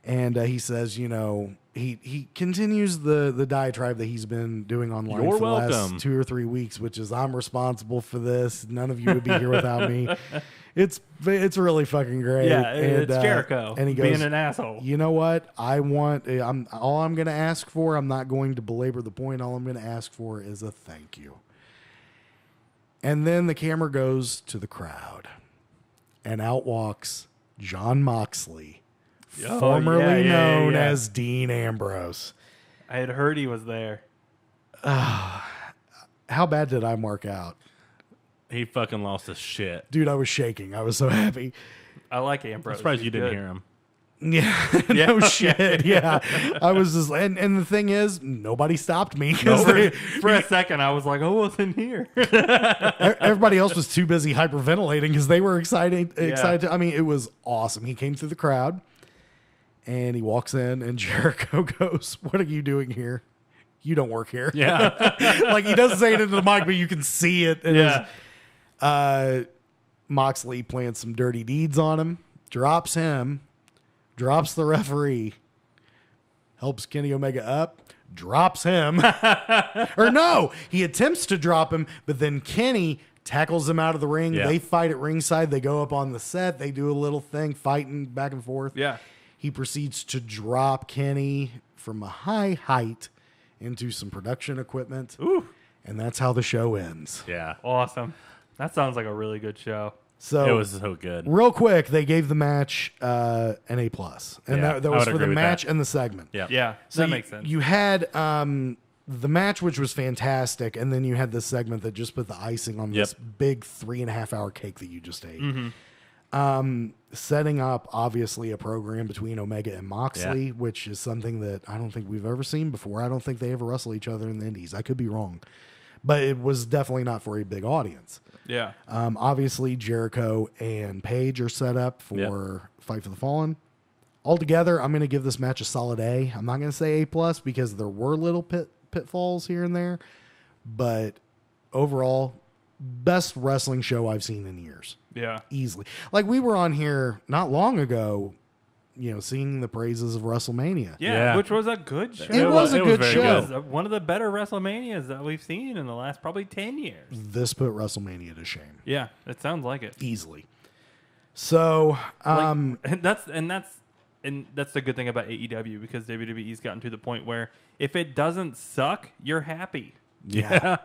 and he says, he continues the diatribe that he's been doing online for the last 2 or 3 weeks, which is I'm responsible for this. None of you would be here without me. It's really fucking great. Yeah, it's Jericho and he goes, being an asshole. You know what? All I'm going to ask for, I'm not going to belabor the point. All I'm going to ask for is a thank you. And then the camera goes to the crowd, and out walks Jon Moxley. Formerly known as Dean Ambrose. I had heard he was there. How bad did I mark out? He fucking lost his shit. Dude, I was shaking. I was so happy. I like Ambrose. I'm surprised you didn't hear him. Yeah, no shit. Yeah, I was just, and the thing is, nobody stopped me for a second. I was like, I wasn't here. Everybody else was too busy hyperventilating because they were excited. I mean, it was awesome. He came through the crowd, and he walks in, and Jericho goes, "What are you doing here? You don't work here." Yeah, like he doesn't say it into the mic, but you can see it. And Moxley plants some dirty deeds on him, drops him. Drops the referee, helps Kenny Omega up, drops him. Or no, he attempts to drop him, but then Kenny tackles him out of the ring. Yeah. They fight at ringside. They go up on the set. They do a little thing, fighting back and forth. Yeah. He proceeds to drop Kenny from a high height into some production equipment. Ooh. And that's how the show ends. Yeah. Awesome. That sounds like a really good show. So It was so good. real quick, they gave the match an A+. And Yeah, that I was would for the agree with match that. and the segment. Yeah. Yeah. So that makes sense. You had the match, which was fantastic, and then you had this segment that just put the icing on this big 3.5 hour cake that you just ate. Setting up, obviously, a program between Omega and Moxley, which is something that I don't think we've ever seen before. I don't think they ever wrestle each other in the Indies. I could be wrong. But it was definitely not for a big audience. Yeah. Obviously, Jericho and Paige are set up for Fight for the Fallen. Altogether, I'm going to give this match a solid A. I'm not going to say A+ because there were little pitfalls here and there. But overall, best wrestling show I've seen in years. Yeah. Easily. Like, we were on here not long ago, singing the praises of WrestleMania. Yeah, which was a good show. It was a good very show. It was one of the better WrestleManias that we've seen in the last probably 10 years. This put WrestleMania to shame. Yeah, it sounds like it. Easily. So, And that's the good thing about AEW, because WWE's gotten to the point where if it doesn't suck, you're happy. yeah.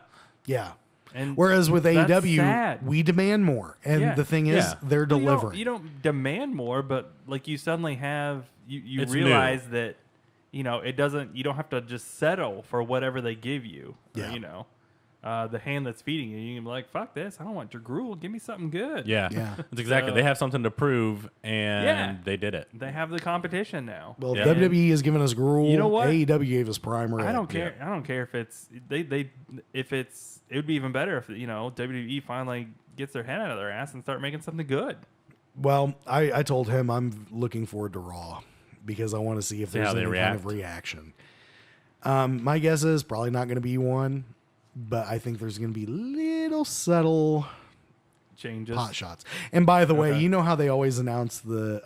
Yeah. And Whereas with that's AEW, sad. we demand more. And the thing is, they're Well, delivering. You don't demand more, but like you suddenly have you It's realize that it doesn't. You don't have to just settle for whatever they give you. Yeah. Or, the hand that's feeding you. You can be like, fuck this. I don't want your gruel. Give me something good. Yeah. Yeah. That's exactly. So- They have something to prove, and Yeah. they did it. They have the competition now. Well, Yeah. WWE has given us gruel. You know what? AEW gave us primer. I don't care. I don't care if it's it would be even better if WWE finally gets their head out of their ass and start making something good. Well, I told him I'm looking forward to Raw because I want to see if there's how they any kind of reaction. My guess is probably not going to be one, but I think there's going to be little subtle Changes. pot shots. And by the way, Okay. you know how they always announce the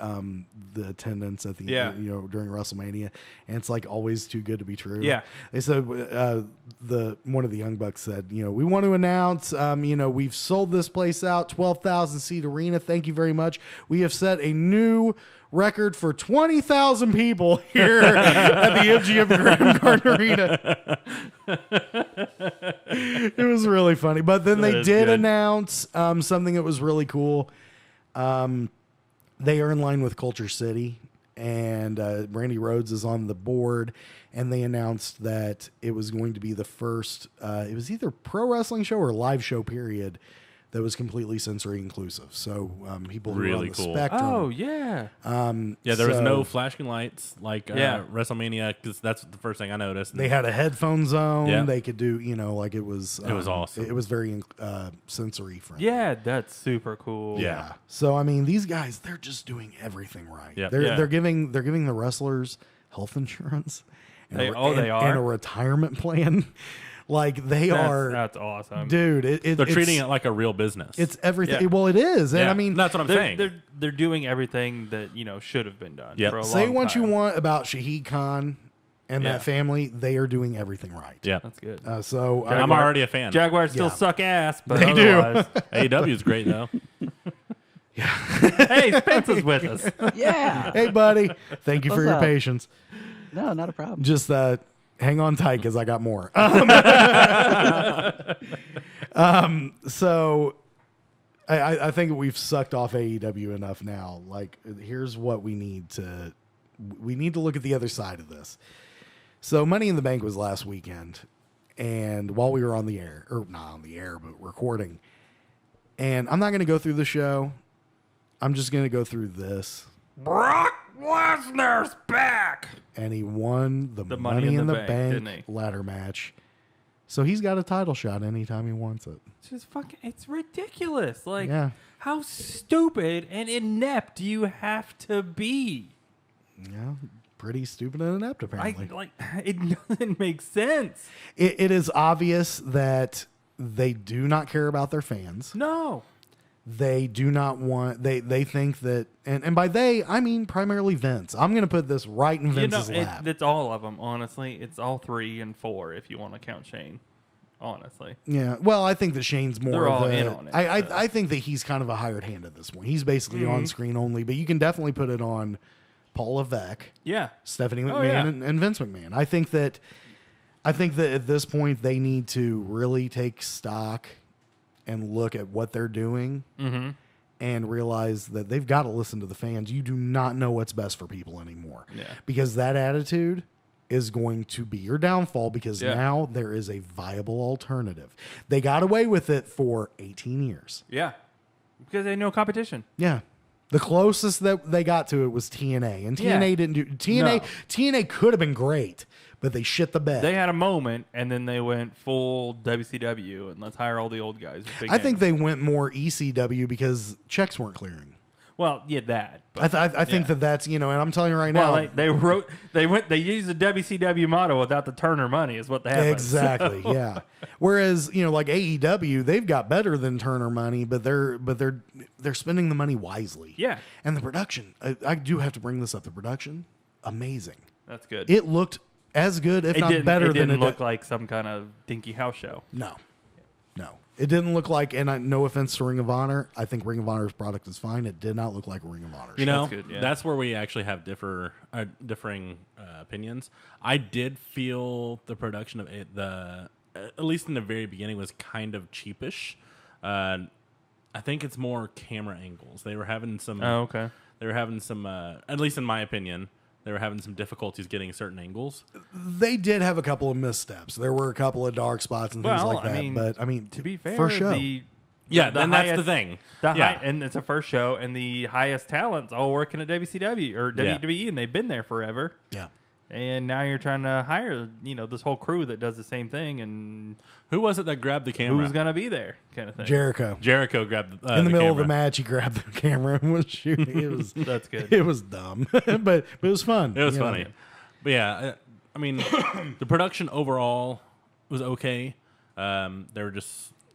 attendance at the Yeah. during WrestleMania, and it's like always too good to be true. Yeah. They said one of the Young Bucks said, we want to announce, we've sold this place out, 12,000 seat arena. Thank you very much. We have set a new record for 20,000 people here at the MGM Grand Garden Arena. It was really funny. But then they did announce something that was really cool. They are in line with Culture City, and Brandy Rhodes is on the board, and they announced that it was going to be the first, it was either pro wrestling show or live show period that was completely sensory inclusive. So people who are on Really the cool. spectrum. Oh yeah. Yeah, there was no flashing lights like Yeah. WrestleMania, because that's the first thing I noticed. They had a headphone zone. Yeah. They could do, like it was. It was awesome. It was very sensory friendly. Yeah, that's super cool. Yeah. So I mean, these guys, they're just doing everything right. Yep. They're giving the wrestlers health insurance. And They are? and a retirement plan. Like That's awesome, dude. They're treating it like a real business. It's everything. Yeah. Well, it is, and Yeah. I mean, that's what I'm saying. They're doing everything that should have been done. Yep. For a say long what time. you want about Shahid Khan and Yeah. that family. They are doing everything right. Yeah. That's good. So I'm already a fan. Jaguars still Yeah. suck ass, but They do. otherwise, AEW is great though. hey, Spence is with us. Yeah. hey, buddy, thank you for What's your up? patience. No, not a problem. Just hang on tight because I got more. So I think we've sucked off AEW enough now. Like, here's what we need to look at the other side of this. So Money in the Bank was last weekend, and while we were on the air, or not on the air, but recording, and I'm not going to go through the show. I'm just going to go through this. Brock Lesnar's back. And he won the Money in the Bank didn't he? ladder match. So he's got a title shot anytime he wants it. It's just it's ridiculous. Like, Yeah. how stupid and inept do you have to be? Yeah, pretty stupid and inept, apparently. It doesn't make sense. It is obvious that they do not care about their fans. No. They do not want, they think that, and by they, I mean primarily Vince. I'm going to put this right in Vince's lap. It's all of them, honestly. It's all 3 and 4 if you want to count Shane. honestly. Yeah. Well, I think that Shane's more They're of all a, in on it, I think that he's kind of a hired hand at this point. He's basically on screen only, but you can definitely put it on Paul Levesque, Yeah. Stephanie McMahon, Oh, yeah. and Vince McMahon. I think that at this point they need to really take stock and look at what they're doing and realize that they've got to listen to the fans. You do not know what's best for people anymore. Yeah. Because that attitude is going to be your downfall because Yeah. now there is a viable alternative. They got away with it for 18 years. Yeah. Because they had no competition. Yeah. The closest that they got to it was TNA, and TNA Yeah. didn't do TNA. No. TNA could have been great, but they shit the bed. They had a moment, and then they went full WCW, and let's hire all the old guys. with big I think names. they went more ECW because checks weren't clearing. Well, yeah, that. But, I think that's and I'm telling you right now. well, they used the WCW motto without the Turner money is what they have. Exactly, yeah. Whereas like AEW, they've got better than Turner money, but they're spending the money wisely. Yeah. And the production, I do have to bring this up. The production, amazing. That's good. It looked as good, if not better it than didn't it look like some kind of dinky house show. No. It didn't look like, and no offense to Ring of Honor, I think Ring of Honor's product is fine. It did not look like a Ring of Honor. You know, That's good, yeah. that's where we actually have differing opinions. I did feel the production of it, at least in the very beginning, was kind of cheapish. I think it's more camera angles. They were having some. Oh, okay. They were having some, at least in my opinion, they were having some difficulties getting certain angles. They did have a couple of missteps. There were a couple of dark spots and things like that. But I mean, to be fair, for show. Yeah, then that's the thing. And it's a first show, and the highest talents all working at WCW or WWE, and they've been there forever. Yeah. And now you're trying to hire, this whole crew that does the same thing, and Who was it that grabbed the camera? who's gonna be there, kind of thing. Jericho. Jericho grabbed In the middle camera. of the match, he grabbed the camera and was shooting. It was That's good. It was dumb, but it was fun. It was you know. funny. But yeah, I mean, the production overall was okay. There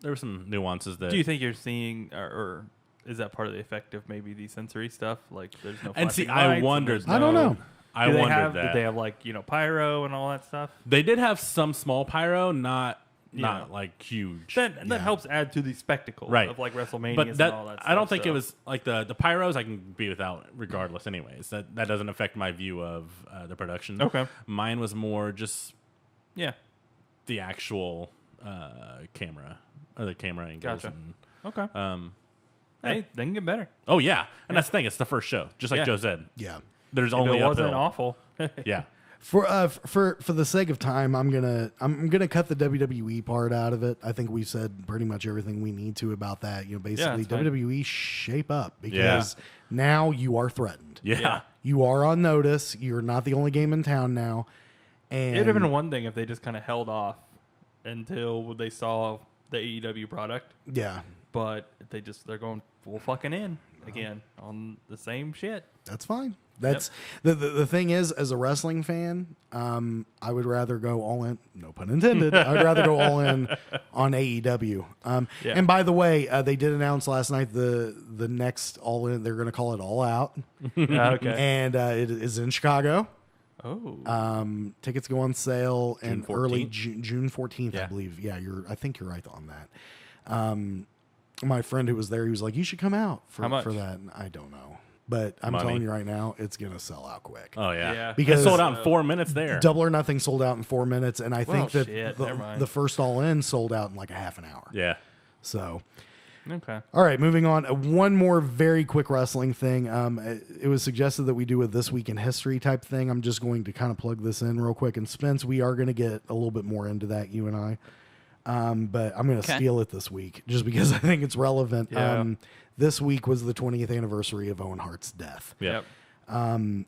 were some nuances that. Do you think you're seeing, or is that part of the effect of maybe the sensory stuff? Like, there's no. And see, flashing lights I and wondered. there's I don't no- know. I Do they wondered have, that. Did they have like pyro and all that stuff? They did have some small pyro, not Yeah. like huge. That helps add to the spectacle Right. of like WrestleMania But and that, all that stuff. I don't think so. it was like the pyros I can be without regardless anyways. That doesn't affect my view of the production. Okay. Mine was more just Yeah. the actual camera or the camera angles. Gotcha. And, Okay. Hey, they can get better. oh yeah. And that's the thing, it's the first show. Just like Yeah. Joe said. Yeah. There's If only it wasn't uphill. awful. Yeah. For the sake of time, I'm gonna cut the WWE part out of it. I think we said pretty much everything we need to about that. Basically, that's fine. WWE shape up because now you are threatened. Yeah. Yeah. You are on notice. You're not the only game in town now. And It'd have been one thing if they just kind of held off until they saw the AEW product, yeah, but they're going full fucking in again on the same shit. that's fine. That's the thing is, as a wrestling fan, I would rather go all in. No pun intended. I'd rather go all in on AEW. Yeah. And by the way, they did announce last night the next all in. They're going to call it All Out, Okay. and it is in Chicago. Oh. Tickets go on sale in June 14th? early June 14th, I Yeah. believe. Yeah, I think you're right on that. My friend who was there, he was like, "You should come out for How much? for that." And I don't know, but I'm Money. telling you right now, it's gonna sell out quick. Oh yeah. Yeah. Because- it sold out in 4 minutes there. Double or Nothing sold out in 4 minutes, and I think that shit, never mind. the first All In sold out in like a half an hour. Yeah. So, Okay. all right, moving on. One more very quick wrestling thing. It was suggested that we do a This Week in History type thing. I'm just going to kind of plug this in real quick. And Spence, we are going to get a little bit more into that, you and I. But I'm going to steal it this week just because I think it's relevant. Yeah. This week was the 20th anniversary of Owen Hart's death. Yeah. Yep.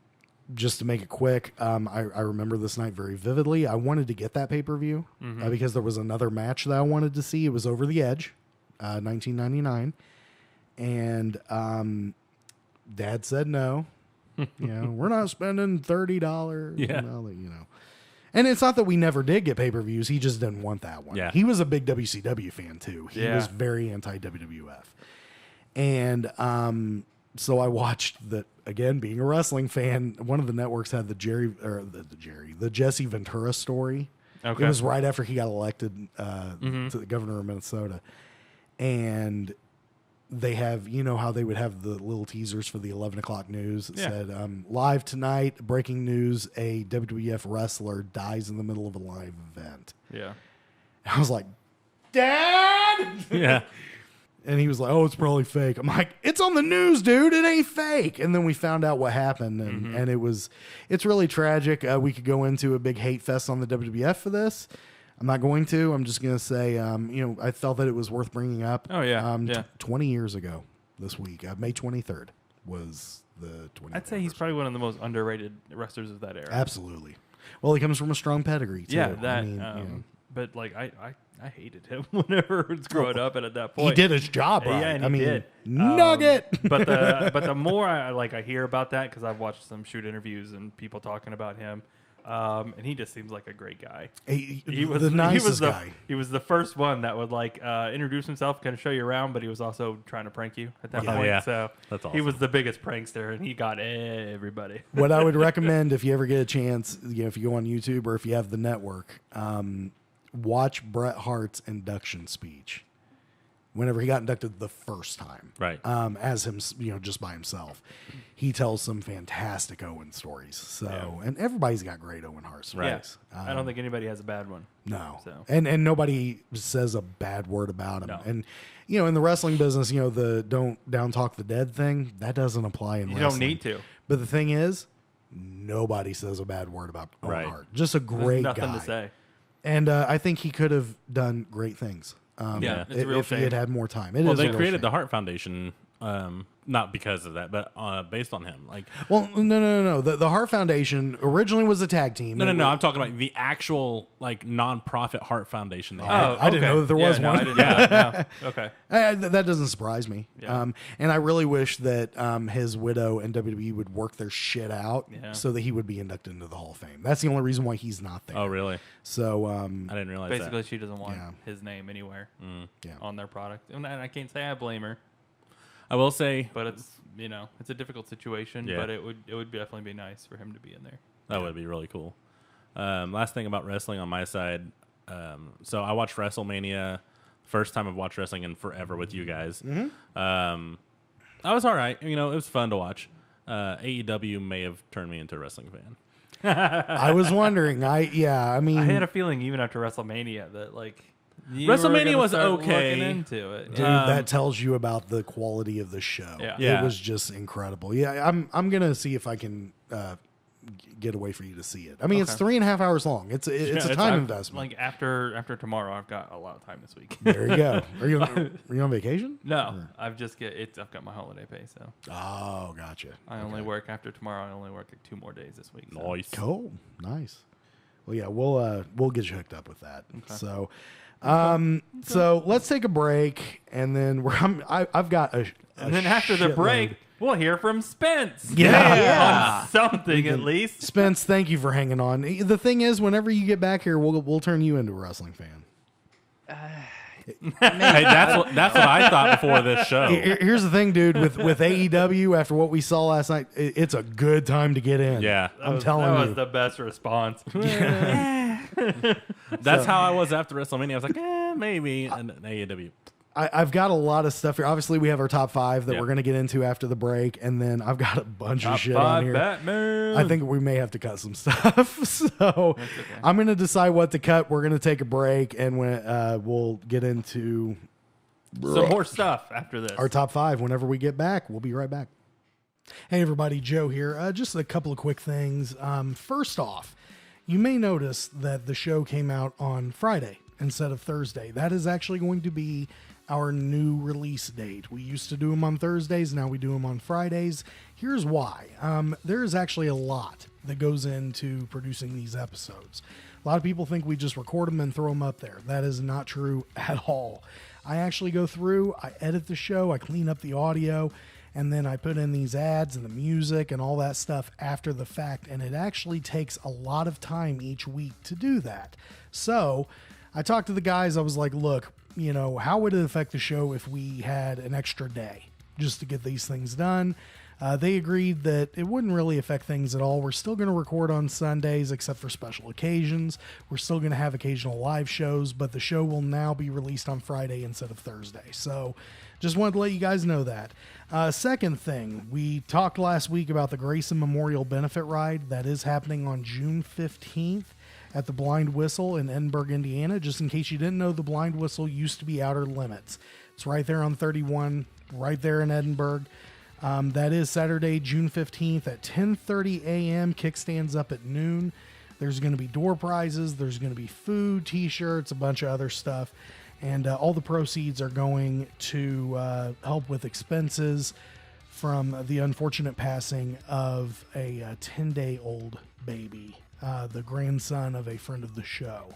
Just to make it quick, I remember this night very vividly. I wanted to get that pay-per-view because there was another match that I wanted to see. It was Over the Edge, 1999. And Dad said no. We're not spending $30. Yeah. And it's not that we never did get pay-per-views. He just didn't want that one. Yeah. He was a big WCW fan, too. He Yeah. was very anti-WWF. And so I watched that, again, being a wrestling fan, one of the networks had the Jesse Ventura story. Okay. It was right after he got elected to the governor of Minnesota. And they have, you know how they would have the little teasers for the 11 o'clock news. It said, live tonight, breaking news, a WWF wrestler dies in the middle of a live event. Yeah. And I was like, Dad! Yeah. And he was like, oh, it's probably fake. I'm like, it's on the news, dude. It ain't fake. And then we found out what happened. And it's really tragic. We could go into a big hate fest on the WWF for this. I'm not going to. I'm just going to say, I felt that it was worth bringing up. Oh, yeah. 20 years ago this week, May 23rd was the 20th. I'd say he's probably one of the most underrated wrestlers of that era. Absolutely. Well, he comes from a strong pedigree, too. Yeah, that. But like I hated him whenever I was growing up, and at that point he did his job right. Yeah, and he did. Nugget. But the more I hear about that, because I've watched some shoot interviews and people talking about him, and he just seems like a great guy. He was the nicest guy. He was the first one that would introduce himself, kind of show you around, but he was also trying to prank you at that point. Yeah. So That's awesome. He was the biggest prankster, and he got everybody. What I would recommend if you ever get a chance, if you go on YouTube or if you have the network, watch Bret Hart's induction speech whenever he got inducted the first time, Right. As him, just by himself. He tells some fantastic Owen stories. So, and everybody's got great Owen Hart stories. Yeah. I don't think anybody has a bad one. No. So. And nobody says a bad word about him. No. And, in the wrestling business, the don't down talk the dead thing, that doesn't apply in You wrestling. don't need to. But the thing is, nobody says a bad word about Owen Right. Hart. Just a great There's nothing guy. to say. And I think he could have done great things. Yeah, it's a real if he shame. had had more time. Well, is a they real created shame. the Hart Foundation, not because of that, but based on him. Well, no. The Hart Foundation originally was a tag team. No. I'm talking about the actual non-profit Hart Foundation. They Oh, had. I didn't know that there was no, one. I didn't know. No. Okay. That doesn't surprise me. Yeah. And I really wish that his widow and WWE would work their shit out so that he would be inducted into the Hall of Fame. That's the only reason why he's not there. Oh, really? So I didn't realize Basically, that. she doesn't want Yeah. his name anywhere Yeah. on their product, and I can't say I blame her. I will say But it's it's a difficult situation. Yeah. But it would definitely be nice for him to be in there. that would be really cool. Last thing about wrestling on my side. So I watched WrestleMania. First time I've watched wrestling in forever with you guys. I was all right. It was fun to watch. AEW may have turned me into a wrestling fan. I was wondering. I had a feeling even after WrestleMania that you WrestleMania were gonna was start okay. looking into it. Dude, that tells you about the quality of the show. Yeah. It was just incredible. Yeah, I'm gonna see if I can get a way for you to see it. I mean, it's 3.5 hours long. It's a time investment. After tomorrow, I've got a lot of time this week. There you go. Are you on vacation? No, I've got my holiday pay, so Oh, gotcha. I only work after tomorrow. I only work 2 more days this week. So. Nice. Cool. Nice. Well, yeah, we'll get you hooked up with that. Okay. So, so let's take a break, and then I've got a And then after the shitload. break, we'll hear from Spence. Yeah. On something at least. Spence, thank you for hanging on. The thing is, whenever you get back here, we'll turn you into a wrestling fan. Hey, that's what I thought before this show. Here's the thing, dude. With AEW, after what we saw last night, it's a good time to get in. Yeah. I'm telling that you. was the best response. That's how I was after WrestleMania. I was like, maybe. And AEW. I've got a lot of stuff here. Obviously, we have our top 5 that Yeah. we're going to get into after the break, and then I've got a bunch of Top shit 5 on here. Batman. I think we may have to cut some stuff. So I'm going to decide what to cut. We're going to take a break, and we'll get into some more stuff after this. our top 5 whenever we get back. We'll be right back. Hey, everybody. Joe here. Just a couple of quick things. First off, you may notice that the show came out on Friday instead of Thursday. That is actually going to be our new release date. We used to do them on Thursdays. Now we do them on Fridays. Here's why. There is actually a lot that goes into producing these episodes. A lot of people think we just record them and throw them up there. That is not true at all. I actually go through, I edit the show, I clean up the audio, and then I put in these ads and the music and all that stuff after the fact. And it actually takes a lot of time each week to do that. So I talked to the guys. I was like, look, how would it affect the show if we had an extra day just to get these things done? They agreed that it wouldn't really affect things at all. We're still going to record on Sundays except for special occasions. We're still going to have occasional live shows, but the show will now be released on Friday instead of Thursday. So just wanted to let you guys know that. Second thing, we talked last week about the Grayson Memorial Benefit Ride. That is happening on June 15th at the Blind Whistle in Edinburgh, Indiana. Just in case you didn't know, the Blind Whistle used to be Outer Limits. It's right there on 31, right there in Edinburgh. That is Saturday, June 15th at 10:30 a.m. Kickstands up at noon. There's going to be door prizes. There's going to be food, T-shirts, a bunch of other stuff. And all the proceeds are going to help with expenses from the unfortunate passing of a 10-day-old baby, the grandson of a friend of the show.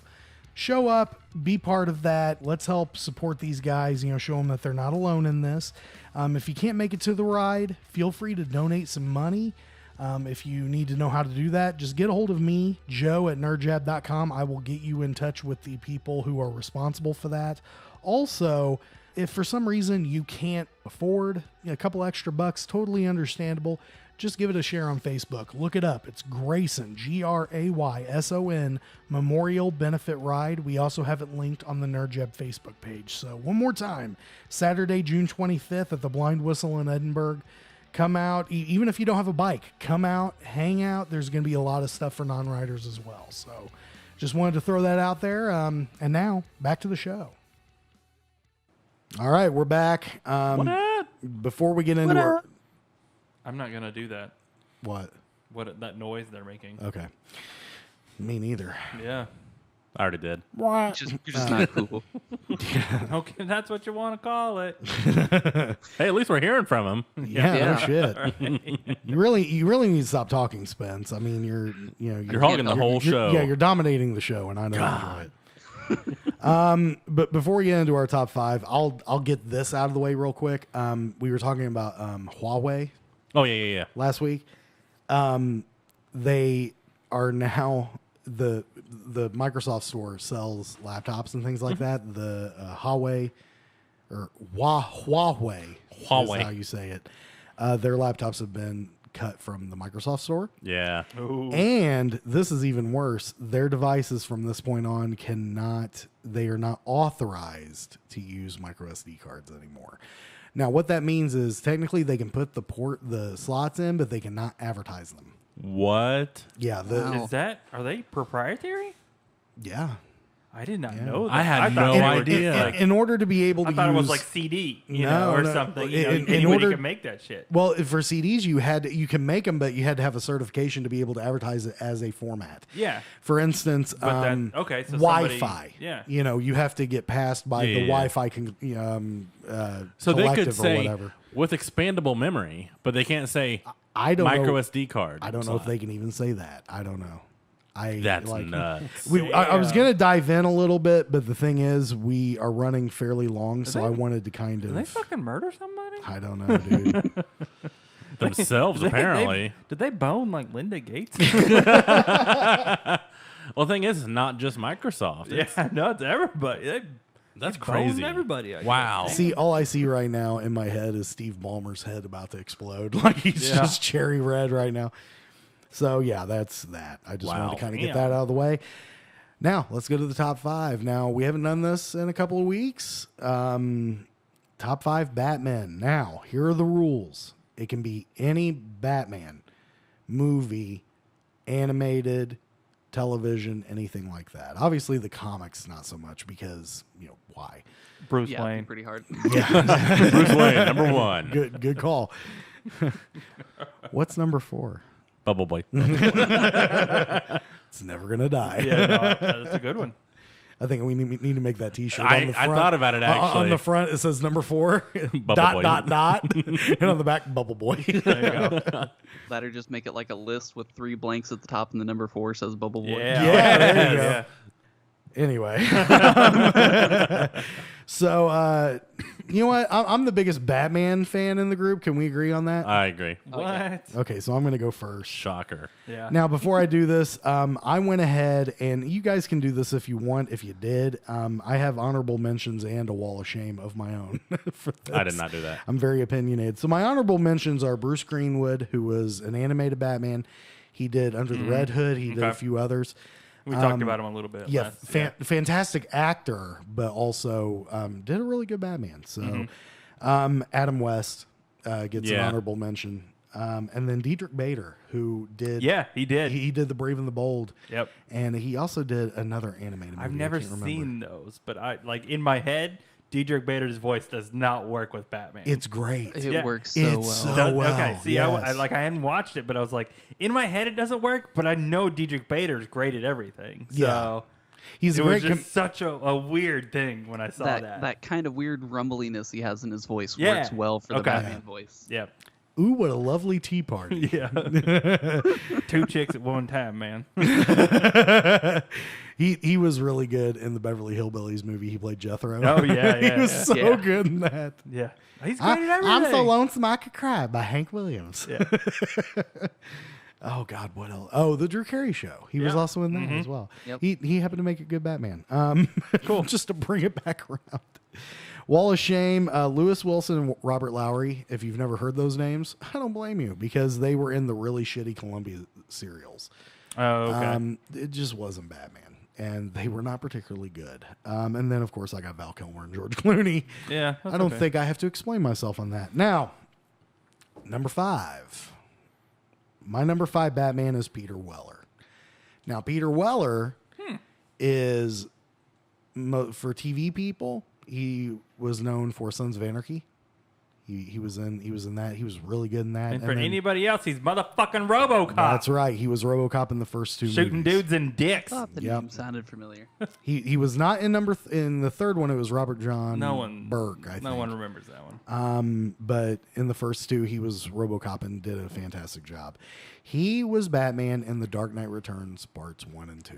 Show up, be part of that. Let's help support these guys, show them that they're not alone in this. If you can't make it to the ride, feel free to donate some money. If you need to know how to do that, just get a hold of me, Joe at NerdJab.com. I will get you in touch with the people who are responsible for that. Also, if for some reason you can't afford a couple extra bucks, totally understandable. Just give it a share on Facebook. Look it up. It's Grayson, Grayson Memorial Benefit Ride. We also have it linked on the NerdJab Facebook page. So one more time, Saturday, June 25th at the Blind Whistle in Edinburgh. Come out, even if you don't have a bike, come out, hang out. There's going to be a lot of stuff for non-riders as well. So just wanted to throw that out there. And now back to the show. All right, we're back. What up? Before we get into our... I'm not going to do that. What? That noise they're making. Okay. Me neither. Yeah. I already did. You're just not cool. Okay, that's what you want to call it. Hey, at least we're hearing from him. Yeah, no shit. You really need to stop talking, Spence. I mean, you're hogging the whole show. Yeah, you're dominating the show, and I don't enjoy it. But before we get into our top five, I'll get this out of the way real quick. We were talking about Huawei. Oh yeah. Last week, they are now the Microsoft store sells laptops and things like that. The Huawei or Huawei is how you say it. Their laptops have been cut from the Microsoft store. Yeah. Ooh. And this is even worse. Their devices from this point on they are not authorized to use micro SD cards anymore. Now, what that means is technically they can put the slots in, but they cannot advertise them. What? Yeah. Are they proprietary? Yeah. I did not know that. I had no idea. In order to be able to I thought use, it was like CD, or something. Anybody can make that shit. Well, for CDs, you can make them, but you had to have a certification to be able to advertise it as a format. Yeah. For instance, so Wi-Fi. Yeah. You have to get passed by the Wi-Fi So they could or say whatever. with expandable memory, but they can't say I don't micro know, SD card. I don't know if they can even say that. I don't know. That's nuts. I was going to dive in a little bit, but the thing is, we are running fairly long, so I wanted to kind of... Did they fucking murder somebody? I don't know, dude. Themselves, apparently. Did they bone like Linda Gates? Well, the thing is, it's not just Microsoft. It's everybody. That's crazy. Everybody. Wow. See, all I see right now in my head is Steve Ballmer's head about to explode. Like he's just cherry red right now. So, yeah, that's that. I just wanted to kind of get that out of the way. Now, let's go to the top five. Now, we haven't done this in a couple of weeks. Top five Batman. Now, here are the rules. It can be any Batman movie, animated, television, anything like that. Obviously, the comics, not so much because, why? Bruce Wayne. Pretty hard. Yeah. Bruce Wayne, number one. Good call. What's number 4? Bubble Boy. It's never gonna die. Yeah, no, that's a good one. I think we need to make that T-shirt. I on the front, thought about it, actually. On the front, it says number 4, Bubble Boy. dot, and on the back, Bubble Boy. There you go. That or just make it like a list with 3 blanks at the top, and the number 4 says Bubble Boy. Yeah, there you go. Anyway, so You know what? I'm the biggest Batman fan in the group. Can we agree on that? I agree. What? Okay, so I'm going to go first. Shocker. Yeah. Now, before I do this, I went ahead, and you guys can do this if you want, if you did. I have honorable mentions and a wall of shame of my own for this. I did not do that. I'm very opinionated. So my honorable mentions are Bruce Greenwood, who was an animated Batman. He did Under the Red Hood. He did a few others. We talked about him a little bit. Yeah, fantastic actor, but also did a really good Batman. So Adam West gets an honorable mention. And then Diedrich Bader, who did... Yeah, he did. He did The Brave and the Bold. Yep. And he also did another animated movie. I've never seen those, but in my head, Diedrich Bader's voice does not work with Batman. It's great. It works so well. So well. Okay, see, yes. I hadn't watched it, but I was like, in my head it doesn't work, but I know Diedrich Bader's great at everything. So Yeah. He's it a was great... just such a weird thing when I saw that. That kind of weird rumbliness he has in his voice works well for the Batman voice. Yeah. Ooh, what a lovely tea party. Yeah. 2 chicks at one time, man. He was really good in the Beverly Hillbillies movie. He played Jethro. Oh, yeah, He was so good in that. Yeah. He's great at everything. I'm so lonesome I could cry by Hank Williams. Yeah. Oh, God, what else? Oh, the Drew Carey Show. He was also in that as well. Yep. He happened to make a good Batman. Cool. Just to bring it back around. Wall of Shame, Lewis Wilson and Robert Lowry. If you've never heard those names, I don't blame you because they were in the really shitty Columbia serials. Oh, okay. It just wasn't Batman, and they were not particularly good. And then, of course, I got Val Kilmer and George Clooney. Yeah. I don't think I have to explain myself on that. Now, number 5. My number 5 Batman is Peter Weller. Now, Peter Weller is, for TV people, he was known for Sons of Anarchy. He was in that. He was really good in that. And for anybody else, he's motherfucking RoboCop. That's right. He was RoboCop in the first 2 shooting movies. dudes in dicks. I thought the name sounded familiar. He was not in in the third one. It was Robert John Burke. I think. No one remembers that one. But in the first 2, he was RoboCop and did a fantastic job. He was Batman in The Dark Knight Returns parts 1 and 2.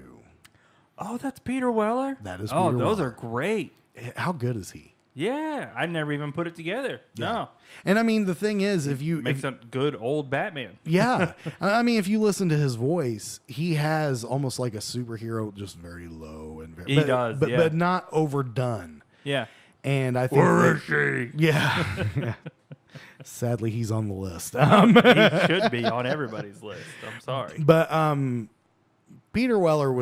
Oh, that's Peter Weller? That is Oh, Peter those Weller. are great. How good is he? Yeah, I never even put it together. Yeah. No. And I mean, the thing is, Makes a good old Batman. yeah, I mean, if you listen to his voice, he has almost like a superhero, just very low and very. But not overdone. Yeah. And I think Where is she? Yeah. Sadly, he's on the list. He should be on everybody's list. I'm sorry. But Peter Weller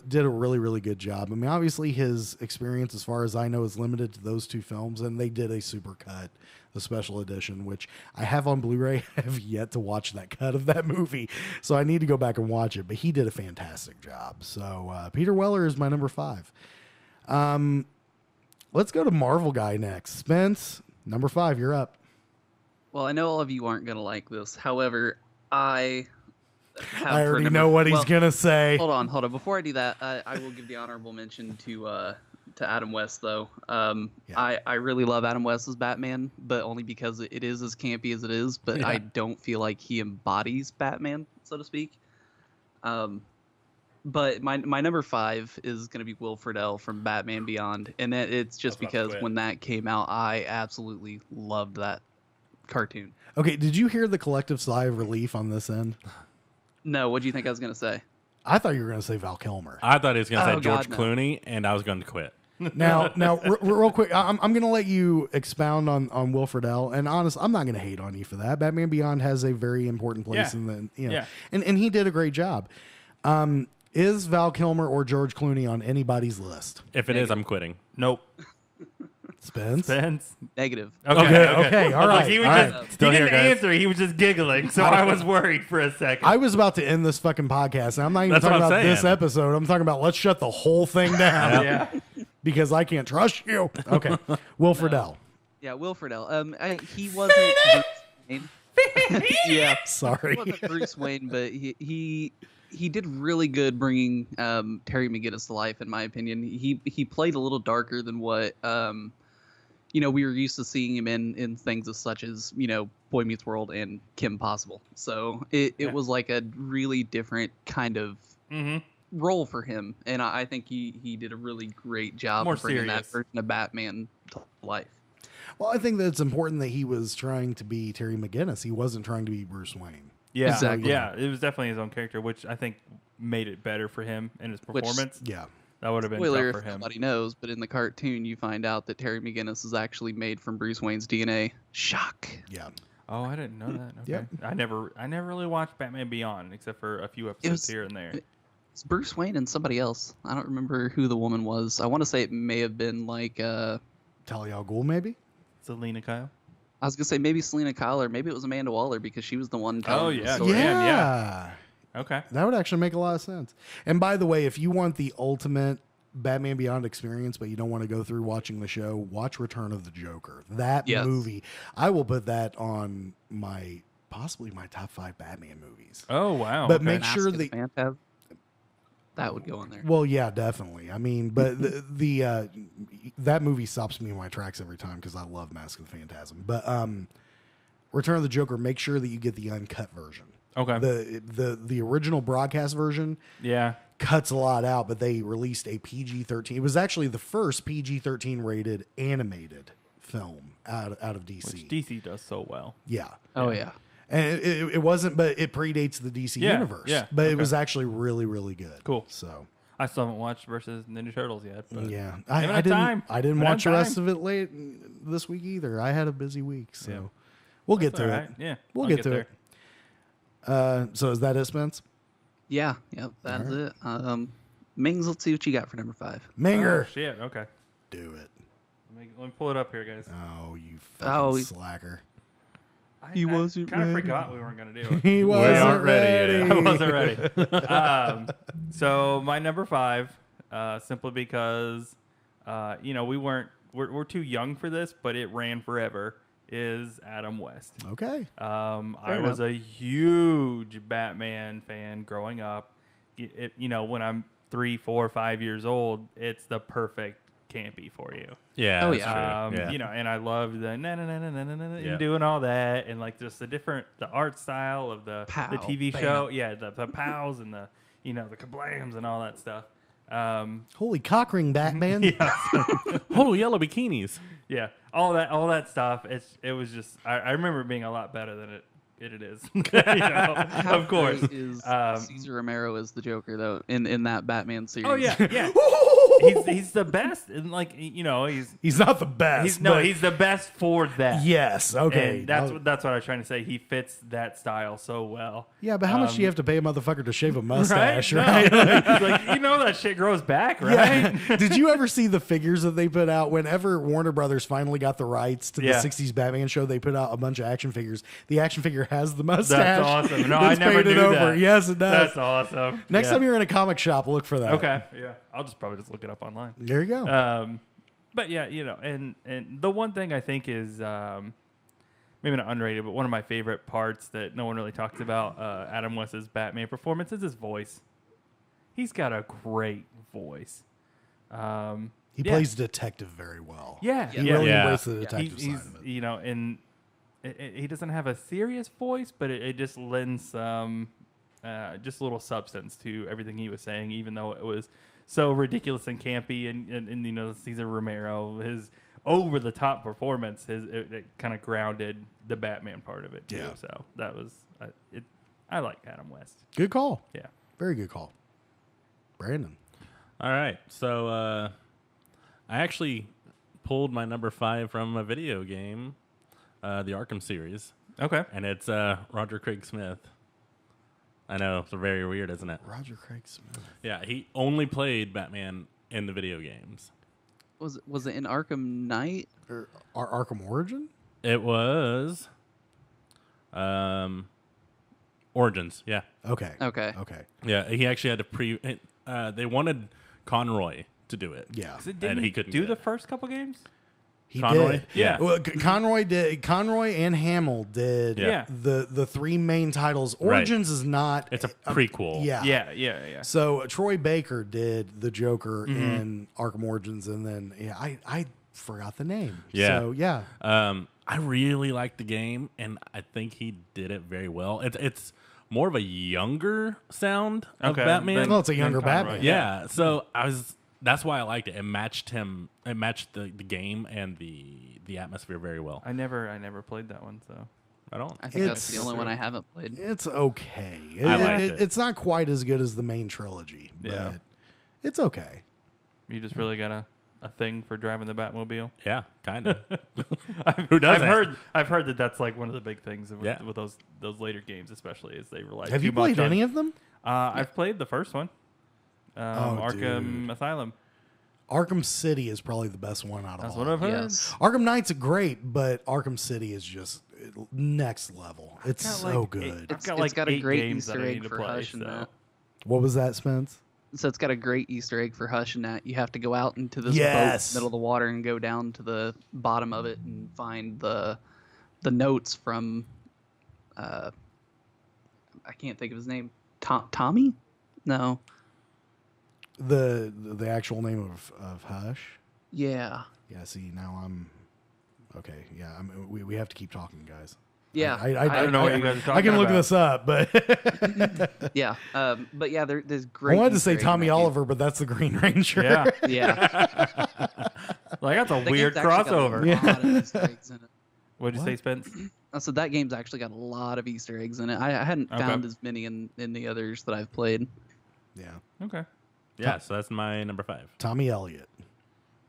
did a really, really good job. I mean, obviously his experience, as far as I know, is limited to those 2 films, and they did a super cut, the special edition, which I have on Blu-ray. I have yet to watch that cut of that movie, so I need to go back and watch it. But he did a fantastic job. So Peter Weller is my number 5. Let's go to Marvel guy next. Spence, number 5, you're up. Well, I know all of you aren't going to like this. However, I already know what he's going to say. Hold on. Before I do that, I will give the honorable mention to Adam West, though. I really love Adam West as Batman, but only because it is as campy as it is, but I don't feel like he embodies Batman, so to speak. But my number 5 is going to be Will Friedle from Batman Beyond, and it's just because when that came out, I absolutely loved that cartoon. Okay, did you hear the collective sigh of relief on this end? No, what do you think I was going to say? I thought you were going to say Val Kilmer. I thought he was going to say George God, no. Clooney, and I was going to quit. Now, real quick, I'm going to let you expound on Will Friedle. And honest, I'm not going to hate on you for that. Batman Beyond has a very important place in the, and he did a great job. Is Val Kilmer or George Clooney on anybody's list? If it is, I'm quitting. Nope. Spence? Negative. Okay, all right. He was all didn't answer. He was just giggling, so I was worried for a second. I was about to end this fucking podcast, and I'm not even That's what talking I'm about saying. this episode. I'm talking about let's shut the whole thing down. Yeah. Because I can't trust you. Okay. Will Friedle. Yeah, Will Friedle. He wasn't Bruce Wayne. Yeah. Sorry. He wasn't Bruce Wayne, but he did really good bringing Terry McGinnis to life, in my opinion. He played a little darker than what we were used to seeing him in things such as Boy Meets World and Kim Possible. So it was like a really different kind of role for him, and I think he did a really great job More of bringing serious. that version of Batman to life. Well, I think that it's important that he was trying to be Terry McGinnis. He wasn't trying to be Bruce Wayne. Yeah, Exactly. Yeah, it was definitely his own character, which I think made it better for him and his performance. Yeah. That would have been Spoiler tough if for him. nobody knows, but in the cartoon, you find out that Terry McGinnis is actually made from Bruce Wayne's DNA. Shock. Yeah. Oh, I didn't know that. Okay. Yep. I never really watched Batman Beyond except for a few episodes here and there. It's Bruce Wayne and somebody else. I don't remember who the woman was. I want to say it may have been like Talia al Ghul, maybe? Selena Kyle. I was gonna say maybe Selena Kyle or maybe it was Amanda Waller because she was the one telling the yeah. story. Yeah. Okay. That would actually make a lot of sense. And by the way, if you want the ultimate Batman Beyond experience, but you don't want to go through watching the show, watch Return of the Joker. That movie, I will put that on possibly my top 5 Batman movies. Oh wow. But okay. make Mask sure of the that Phantasm, that would go on there. Well, yeah, definitely. I mean, but the that movie stops me in my tracks every time because I love Mask of the Phantasm. But Return of the Joker, make sure that you get the uncut version. Okay. The original broadcast version cuts a lot out, but they released a PG-13. It was actually the first PG-13 rated animated film out of DC. Which DC does so well. Yeah. Oh yeah. And it wasn't, but it predates the DC universe. Yeah. But it was actually really, really good. Cool. So I still haven't watched versus Ninja Turtles yet. But yeah, haven't I had didn't. time. I didn't Haven't watch the had rest time. of it late this week either. I had a busy week, so Yeah. we'll get That's to all it. right. Yeah. We'll I'll get to there. it. So is that it, Spence? Yeah. Yep. That's it. Mings, let's see what you got for number 5. Minger, Oh, shit. Okay. do it. Let me pull it up here, guys. Oh, you fucking slacker. He wasn't kind of ready. forgot we weren't going to do it. He wasn't aren't ready ready. yet. I wasn't ready. So my number 5, simply because, we're too young for this, but it ran forever, is Adam West. Okay. I was a huge Batman fan growing up. When I'm 3, 4, 5 years old, it's the perfect campy for you. Yeah. Oh, that's yeah. true. Yeah. And I love the Yeah. and doing all that, and like just the art style of the Pow, TV bam. show. Yeah, the pows and the the kablams and all that stuff. Holy cock ring, Batman. Oh, yellow bikinis. Yeah, all that stuff. It was just I remember it being a lot better than it is. How Of course. great is Cesar Romero as the Joker though in that Batman series? Oh yeah. He's the best, and He's not the best. but he's the best for that. yes. Okay. And that's what I was trying to say. He fits that style so well. Yeah, but how much do you have to pay a motherfucker to shave a mustache, No. right? Like that shit grows back, right? Yeah. Did you ever see the figures that they put out? Whenever Warner Brothers finally got the rights to the Yeah. 60s Batman show, they put out a bunch of action figures. The action figure has the mustache. That's awesome. No, I that's never painted knew over. that. Yes, it does. That's awesome. Next Yeah. time you're in a comic shop, look for that. Okay. Yeah. I'll probably just look it up online. There you go. But yeah, and the one thing I think is maybe not underrated, but one of my favorite parts that no one really talks about Adam West's Batman performance is his voice. He's got a great voice. He plays detective very well. Yeah, He really Yeah. embraces the detective he's side of it. and he doesn't have a serious voice, but it just lends some just a little substance to everything he was saying, even though it was so ridiculous and campy. And Cesar Romero, his over the top performance, it kind of grounded the Batman part of it too. Yeah. So that was it. I like Adam West. Good call. Yeah. Very good call. Brandon. All right. So I actually pulled my number 5 from a video game, the Arkham series, Okay. and it's Roger Craig Smith. I know, it's very weird, isn't it? Roger Craig Smith. Yeah, he only played Batman in the video games. Was it in Arkham Knight? Or Arkham Origin? It was Origins, yeah. Okay. Okay. Okay. Yeah, he actually had to they wanted Conroy to do it. Yeah. Didn't he couldn't do get the it. first couple games? He Conroy? did. Yeah. Well, Conroy and Hamill did Yeah. the 3 main titles. Origins is not. It's a prequel. Yeah. Yeah. So Troy Baker did the Joker in Arkham Origins, and then I forgot the name. Yeah. So yeah. I really liked the game, and I think he did it very well. It's more of a younger sound of Okay, Batman. Well, it's a younger Conroy. Batman. yeah. So that's why I liked it. It matched him. It matched the game and the atmosphere very well. I never played that one, so I don't. I think that's the only one I haven't played. It's okay. I liked it. It's not quite as good as the main trilogy, but Yeah. it's okay. you just really got a thing for driving the Batmobile. Yeah, kind of. Who doesn't? I've heard that that's like one of the big things with, Yeah. with those later games, especially is they rely. Have too you much played on, any of them? I've played the first one, Arkham dude. Asylum. Arkham City is probably the best one out of That's all. what I've heard. Yes. Arkham Knight's great, but Arkham City is just next level. It's got so like good. I've got It's like got a 8 great games that Easter I egg need to for play. Hush and So. that. What was that, Spence? So it's got a great Easter egg for Hush and that. You have to go out into this boat in Yes. the middle of the water and go down to the bottom of it and find the notes from I can't think of his name. Tommy? No. The actual name of Hush? Yeah. Yeah, see, now I'm... Okay, yeah, we have to keep talking, guys. Yeah. I don't know what you guys are talking I can look about. this up, but... Yeah. But yeah, there's I great. wanted to Easter say egg in Tommy that game. Oliver, but that's the Green Ranger. Yeah, Yeah. like that's a That weird game's actually got crossover. a lot of Easter eggs in it. What'd you say, Spence? So that game's actually got a lot of Easter eggs in it. I hadn't Okay. found as many in the others that I've played. Yeah. Okay. Yeah, so that's my number 5. Tommy Elliott.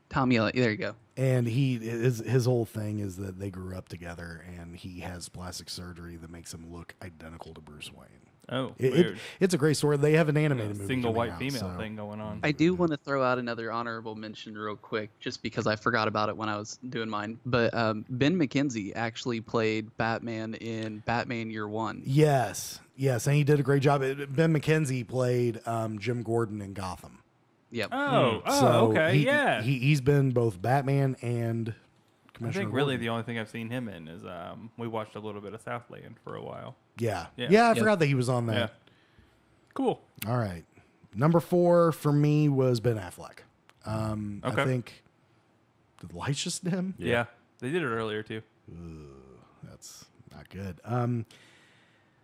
Tommy Elliott, there you go. And his whole thing is that they grew up together, and he has plastic surgery that makes him look identical to Bruce Wayne. Oh, weird. It's a great story. They have an animated movie. Single coming white out, female so- thing going on. I do want to throw out another honorable mention real quick, just because I forgot about it when I was doing mine. But Ben McKenzie actually played Batman in Batman Year One. Yes, and he did a great job. Ben McKenzie played Jim Gordon in Gotham. Yep. Oh, So okay, yeah. He's been both Batman and I Commissioner think really Gordon. the only thing I've seen him in is we watched a little bit of Southland for a while. Yeah. Yeah. I forgot that he was on that. Yeah. Cool. All right. Number 4 for me was Ben Affleck. Okay. I think did the lights just dim? Yeah. They did it earlier too. That's not good.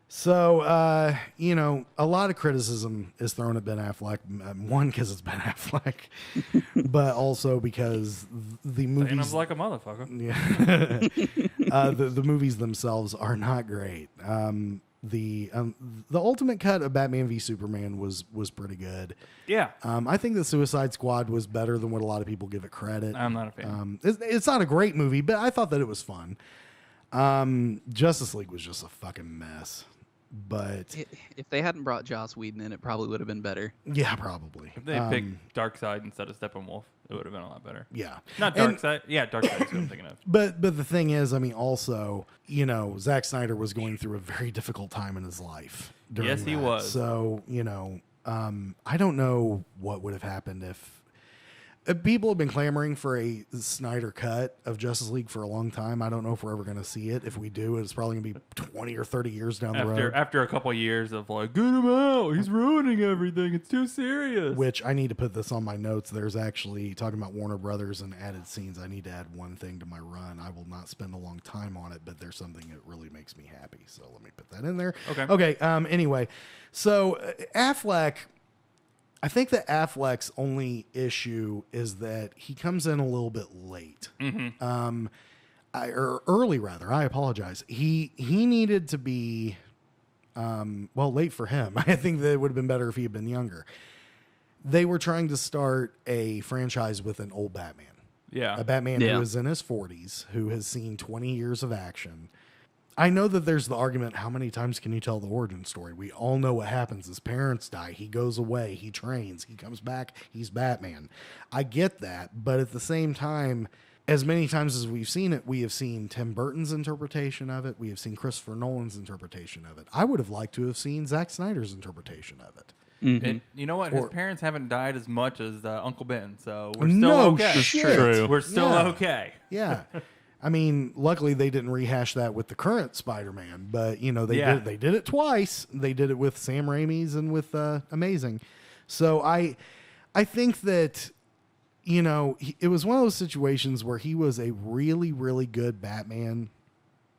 So, a lot of criticism is thrown at Ben Affleck. One, because it's Ben Affleck, but also because the And movies, I'm like a motherfucker. yeah, the movies themselves are not great. The ultimate cut of Batman v Superman was pretty good. Yeah. I think the Suicide Squad was better than what a lot of people give it credit. I'm not a fan. It's not a great movie, but I thought that it was fun. Justice League was just a fucking mess. But If they hadn't brought Joss Whedon in, it probably would have been better. yeah, probably. If they picked Darkseid instead of Steppenwolf, it would have been a lot better. Yeah, Not And- Darkseid. Yeah, Darkseid is what I'm thinking of. But the thing is, I mean, also, Zack Snyder was going through a very difficult time in his life. During Yes, he that. was. So I don't know what would have happened if people have been clamoring for a Snyder cut of Justice League for a long time. I don't know if we're ever going to see it. If we do, it's probably going to be 20 or 30 years down the road. After a couple of years of like, get him out, he's ruining everything. It's too serious. Which I need to put this on my notes. There's actually talking about Warner Brothers and added scenes. I need to add one thing to my run. I will not spend a long time on it, but there's something that really makes me happy. So let me put that in there. Okay. Anyway, so Affleck, I think that Affleck's only issue is that he comes in a little bit late. Or early rather. I apologize. He needed to be, late for him. I think that it would have been better if he had been younger. They were trying to start a franchise with an old Batman. Yeah. A Batman Yeah. who is in his 40s, who has seen 20 years of action. I know that there's the argument, how many times can you tell the origin story? We all know what happens. His parents die. He goes away. He trains. He comes back. He's Batman. I get that. But at the same time, as many times as we've seen it, we have seen Tim Burton's interpretation of it. We have seen Christopher Nolan's interpretation of it. I would have liked to have seen Zack Snyder's interpretation of it. And you know what? His Or- parents haven't died as much as Uncle Ben, so we're still No okay. shit. True. We're still Yeah. okay. Yeah. I mean, luckily they didn't rehash that with the current Spider-Man, but Yeah. they did it twice. They did it with Sam Raimi's and with Amazing. So I think that it was one of those situations where he was a really, really good Batman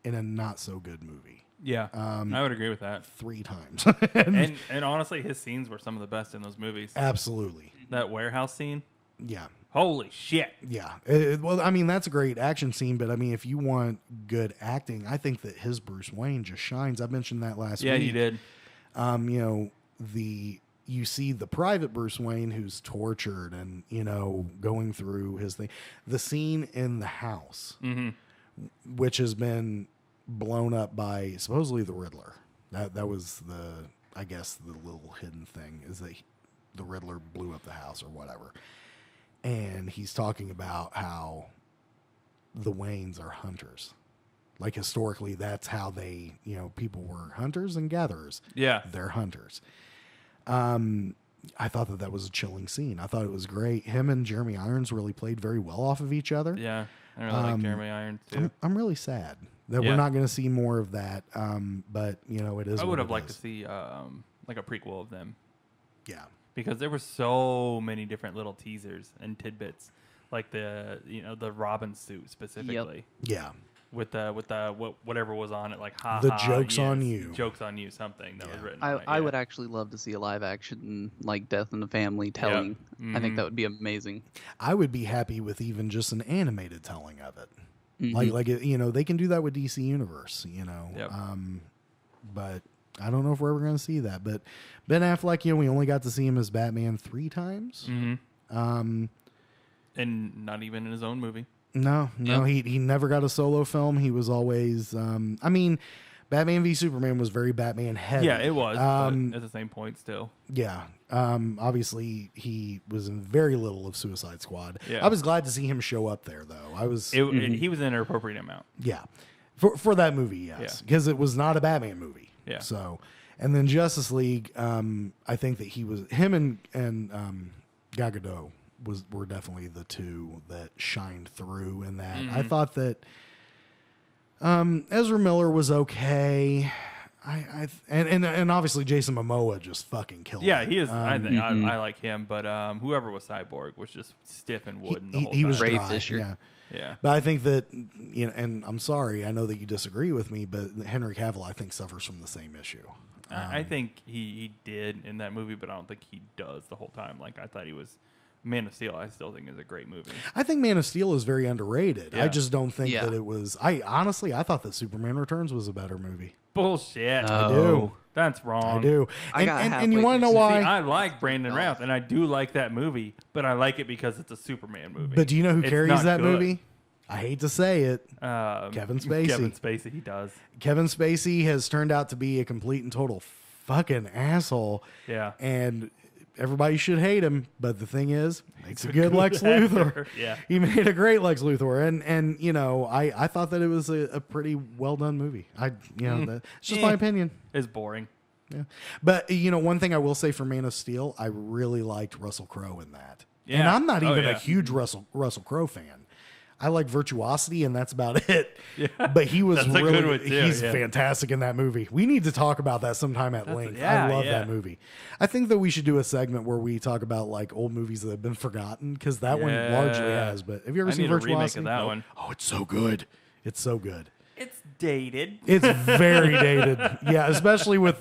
in a not so good movie Yeah, I would agree with that. 3 times. And honestly, his scenes were some of the best in those movies. Absolutely. That warehouse scene, Yeah. Holy shit. Yeah. Well, I mean, that's a great action scene, but I mean, if you want good acting, I think that his Bruce Wayne just shines. I mentioned that last week. Yeah, you did. You know, you see the private Bruce Wayne who's tortured and, you know, going through his thing. The scene in the house, which has been blown up by supposedly the Riddler. That was I guess the little hidden thing is that the Riddler blew up the house or whatever. And he's talking about how the Waynes are hunters. Like historically, that's how they, you know, people were hunters and gatherers. Yeah. They're hunters. I thought that was a chilling scene. I thought it was great. Him and Jeremy Irons really played very well off of each other. Yeah. I really like Jeremy Irons too. I'm really sad that we're not going to see more of that. But, you know, it is. I would have liked to see like a prequel of them. Yeah. Because there were so many different little teasers and tidbits, like the Robin suit specifically. Yeah. With whatever was on it, like the joke's on you. Jokes on you, something that was written. I would actually love to see a live action like Death in the Family telling. I think that would be amazing. I would be happy with even just an animated telling of it. Like you know, they can do that with DC Universe, you know. Yep. But I don't know if we're ever going to see that. But Ben Affleck, you know, we only got to see him as Batman 3 times. And not even in his own movie. No, he never got a solo film. He was always, I mean, Batman v Superman was very Batman heavy. Yeah, it was. But at the same point, still. Yeah. Obviously, he was in very little of Suicide Squad. Yeah. I was glad to see him show up there, though. He was in an appropriate amount. Yeah. For that movie, yes. Because it was not a Batman movie. Yeah. So, and then Justice League, I think that him and Gal Gadot were definitely the two that shined through in that. I thought that Ezra Miller was okay. And obviously Jason Momoa just fucking killed it. Yeah, he is. I think I like him, but whoever was Cyborg was just stiff and wooden the whole time. He was Ray dry, Fisher. Yeah. But I think that, you know, and I'm sorry, I know that you disagree with me, but Henry Cavill, I think, suffers from the same issue. I think he did in that movie, but I don't think he does the whole time. Like, I thought he was. Man of Steel, I still think is a great movie. I think Man of Steel is very underrated. Yeah. I just don't think that it was. I thought that Superman Returns was a better movie. Bullshit. I do. That's wrong. I do. And you want to know See, why? I like Brandon Routh, and I do like that movie, but I like it because it's a Superman movie. But do you know who It's carries not that good. movie? I hate to say it. Kevin Spacey, he does. Kevin Spacey has turned out to be a complete and total fucking asshole. Yeah. And everybody should hate him, but the thing is, makes a good Lex Luthor. Yeah. He made a great Lex Luthor, and you know, I thought that it was a pretty well done movie. It's just my opinion. It's boring. Yeah, but you know, one thing I will say for Man of Steel, I really liked Russell Crowe in that. Yeah. And I'm not even yeah. a huge Russell Crowe fan. I like Virtuosity, and that's about it. Yeah. But he was That's a really good one, too, he's yeah. fantastic in that movie. We need to talk about that sometime at length. I love that movie. I think that we should do a segment where we talk about like old movies that have been forgotten, because that one largely has. But have you ever seen need a Virtuosity? remake of that one. Oh, it's so good. It's so good. It's dated. It's very dated. Yeah, especially with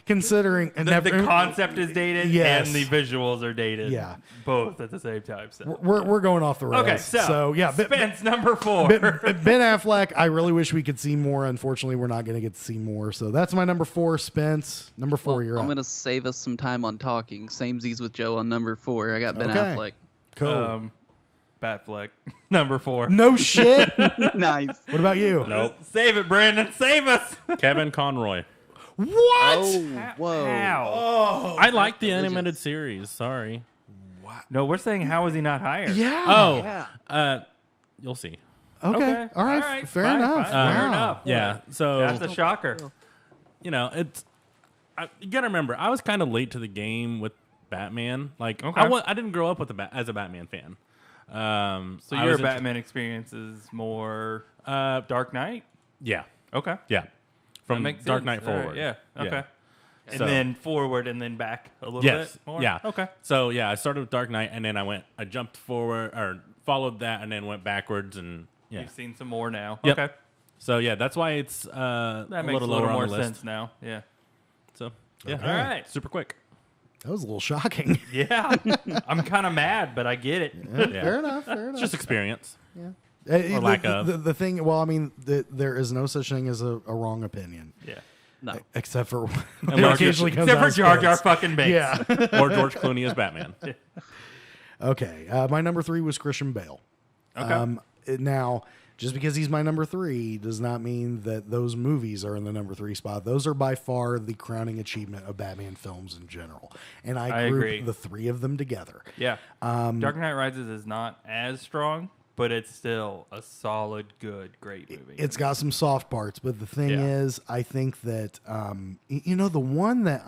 considering The concept is dated, Yes. and the visuals are dated. Yeah. Both at the same time. So. We're going off the rails. Okay, so yeah, Spence number 4. Ben Affleck, I really wish we could see more. Unfortunately, we're not going to get to see more. So that's my number 4, Spence. Number 4, you're I'm up. going to save us some time on talking. Samesies with Joe on number 4. I got Ben Okay. Affleck. Cool. Batfleck number 4. No shit. Nice. What about you? Nope. Save it, Brandon. Save us. Kevin Conroy. What? Oh, whoa. How? Oh, I like the animated series. Sorry. No, we're saying how is he not higher? yeah. Oh, Yeah. you'll see. Okay. All right. Fair Fine, enough. fine. Fair Wow. enough. Yeah. So That's a shocker. you know, you gotta remember, I was kind of late to the game with Batman. Like, Okay. I didn't grow up with as a Batman fan. So I your was Batman experience is more Dark Knight? Yeah, Okay. yeah. From Makes Dark sense. Knight All right, forward. Yeah. Okay. And So- then forward and then back a little Yes. bit more? Yeah. Okay. So yeah, I started with Dark Knight, and then I jumped forward or followed that, and then went backwards, and yeah. You've seen some more now. Yep. Okay. So yeah, that's why it's That a makes little a little lower more on the list. sense now. Yeah. So yeah, Okay. All right. super quick. That was a little shocking. Yeah, I'm kind of mad, but I get it. Yeah. Fair enough. Fair enough. It's just experience. Or lack of. The thing, well, I mean, there is no such thing as a wrong opinion. Yeah. No. Except for And Mark- occasionally comes Except out for as Jar Jar Vince. fucking Binks. Yeah. Or George Clooney as Batman. Okay. My number 3 was Christian Bale. Okay. Now, just because he's my number 3 does not mean that those movies are in the number 3 spot. Those are by far the crowning achievement of Batman films in general. And I group agree. the 3 of them together. Yeah. Dark Knight Rises is not as strong, but it's still a solid, good, great movie. It's got some soft parts, but the thing Yeah. is, I think that, the one that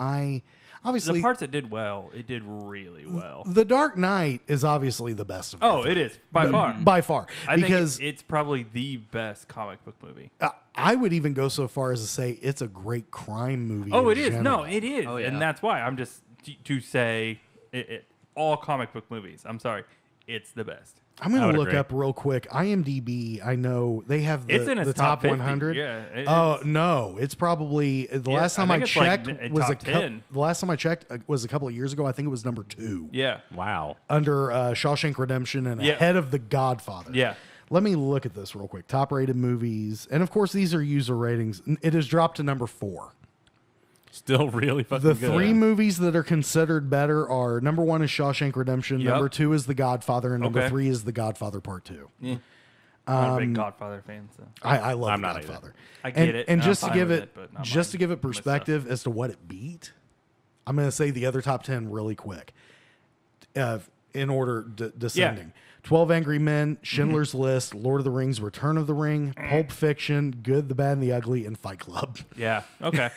obviously, the parts that did well, it did really well. The Dark Knight is obviously the best of Oh, the it is by far. by far. I Because think it's probably the best comic book movie. I would even go so far as to say it's a great crime movie. Oh, in it is. general. No, it is, Oh, yeah. and that's why I'm just to say all comic book movies. I'm sorry, it's the best. I'm going I to would look agree. up real quick. IMDb, I know they have It's in the its top top 50. 100. Yeah, Oh no, it's probably the last time I I think it's like checked in was top 10. the last time I checked was a couple of years ago. I think it was number 2 Yeah, Wow. under Shawshank Redemption and Yeah. ahead of The Godfather. yeah. Let me look at this real quick. Top rated movies, and of course these are user ratings. It has dropped to number 4. Still really fucking The good. 3 movies that are considered better are number 1 is Shawshank Redemption, Yep. number 2 is The Godfather, and number Okay. 3 is The Godfather Part 2. Not a big Godfather fan, so I love I'm The not either. Godfather. I get it, And and I'm just to fine give with it, it, but not just to mine. give it My stuff. perspective as to what it beat, I'm going to say the other top 10 really quick, in order descending. 12 Angry Men, Schindler's List, Lord of the Rings, Return of the Ring, Pulp Fiction, Good, the Bad, and the Ugly, and Fight Club. Yeah. Okay.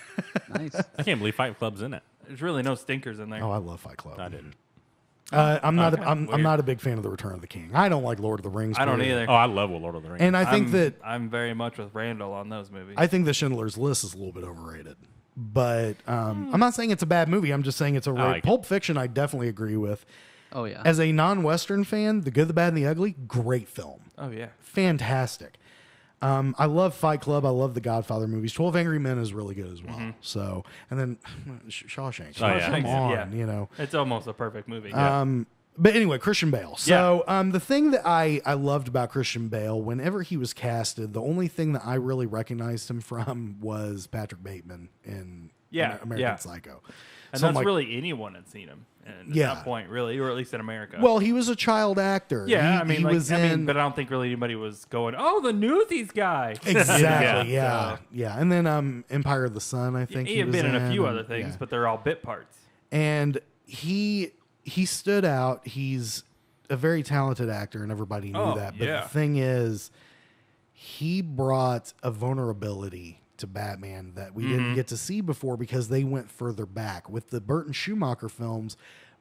Nice. I can't believe Fight Club's in it. There's really no stinkers in there. Oh, I love Fight Club. I didn't. I'm not. Okay, I'm weird. not a big fan of the Return of the King. I don't like Lord of the Rings. I don't period. either. Oh, I love Lord of the Rings. And I think that I'm very much with Randall on those movies. I think the Schindler's List is a little bit overrated. But I'm not saying it's a bad movie. I'm just saying it's overrated. like it. Pulp Fiction, I definitely agree with. Oh yeah. As a non-Western fan, The Good, the Bad, and the Ugly, great film. oh yeah. Fantastic. I love Fight Club. I love the Godfather movies. 12 Angry Men is really good as well. So, and then Shawshank. Oh, yeah. Come on, Yeah. you know. It's almost a perfect movie. But anyway, Christian Bale. So the thing that I loved about Christian Bale, whenever he was casted, the only thing that I really recognized him from was Patrick Bateman in American Psycho. And So I'm that's like, really anyone had seen him. And at Yeah. that point, really, or at least in America. well, he was a child actor. yeah, he was in. but I don't think really anybody was going, "Oh, the Newsies guy." Exactly. Yeah. So- Yeah. And then Empire of the Sun, I think he had was been in a few and- other things, yeah. but they're all bit parts. And he stood out. He's a very talented actor, and everybody knew Oh, that. But yeah. the thing is, he brought a vulnerability to Batman that we Mm-hmm. didn't get to see before because they went further back. With the Burton Schumacher films,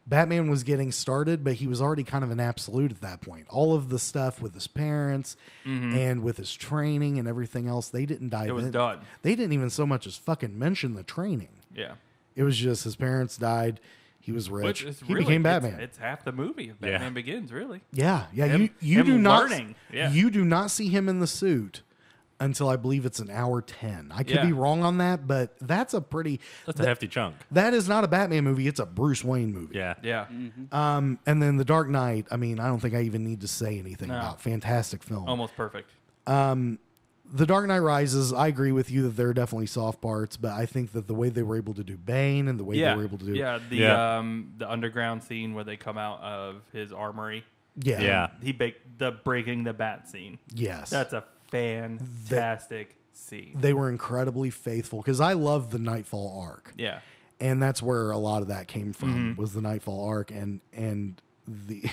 Batman was getting started, but he was already kind of an absolute at that point. All of the stuff with his parents and with his training and everything else, they didn't dive in. Mm-hmm. It was done. They didn't even so much as fucking mention the training. Yeah. It was just his parents died. He was rich. Which is He really, became Batman. It's half the movie of Yeah. Batman Begins, really. Yeah. Him- You him do not learning. Yeah. you do not see him in the suit until I believe it's an hour 10. I could Yeah. be wrong on that, but that's a pretty That's a hefty chunk. that is not a Batman movie, it's a Bruce Wayne movie. Yeah. Yeah. And then The Dark Knight, I mean, I don't think I even need to say anything No. about. Fantastic film. Almost perfect. The Dark Knight Rises, I agree with you that there are definitely soft parts, but I think that the way they were able to do Bane and the way Yeah. they were able to do The underground scene where they come out of his armory. yeah. Yeah. He baked the breaking the bat scene. Yes. That's a fantastic scene. They were incredibly faithful because I love the Nightfall arc. Yeah. And that's where a lot of that came from was the Nightfall arc and the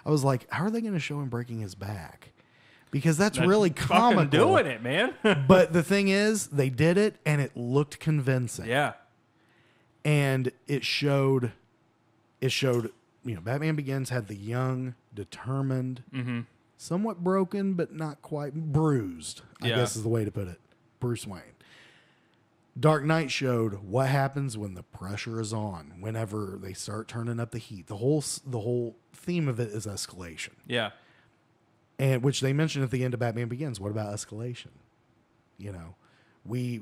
I was like, how are they going to show him breaking his back? Because that's really Fucking comical. doing it, man. But the thing is, they did it and it looked convincing. yeah. And it showed Batman Begins had the young, determined, somewhat broken but not quite bruised, I Yeah. guess is the way to put it, Bruce Wayne. Dark Knight showed what happens when the pressure is on, whenever they start turning up the heat. The whole theme of it is escalation. Yeah. And which they mentioned at the end of Batman Begins. What about escalation? You know, we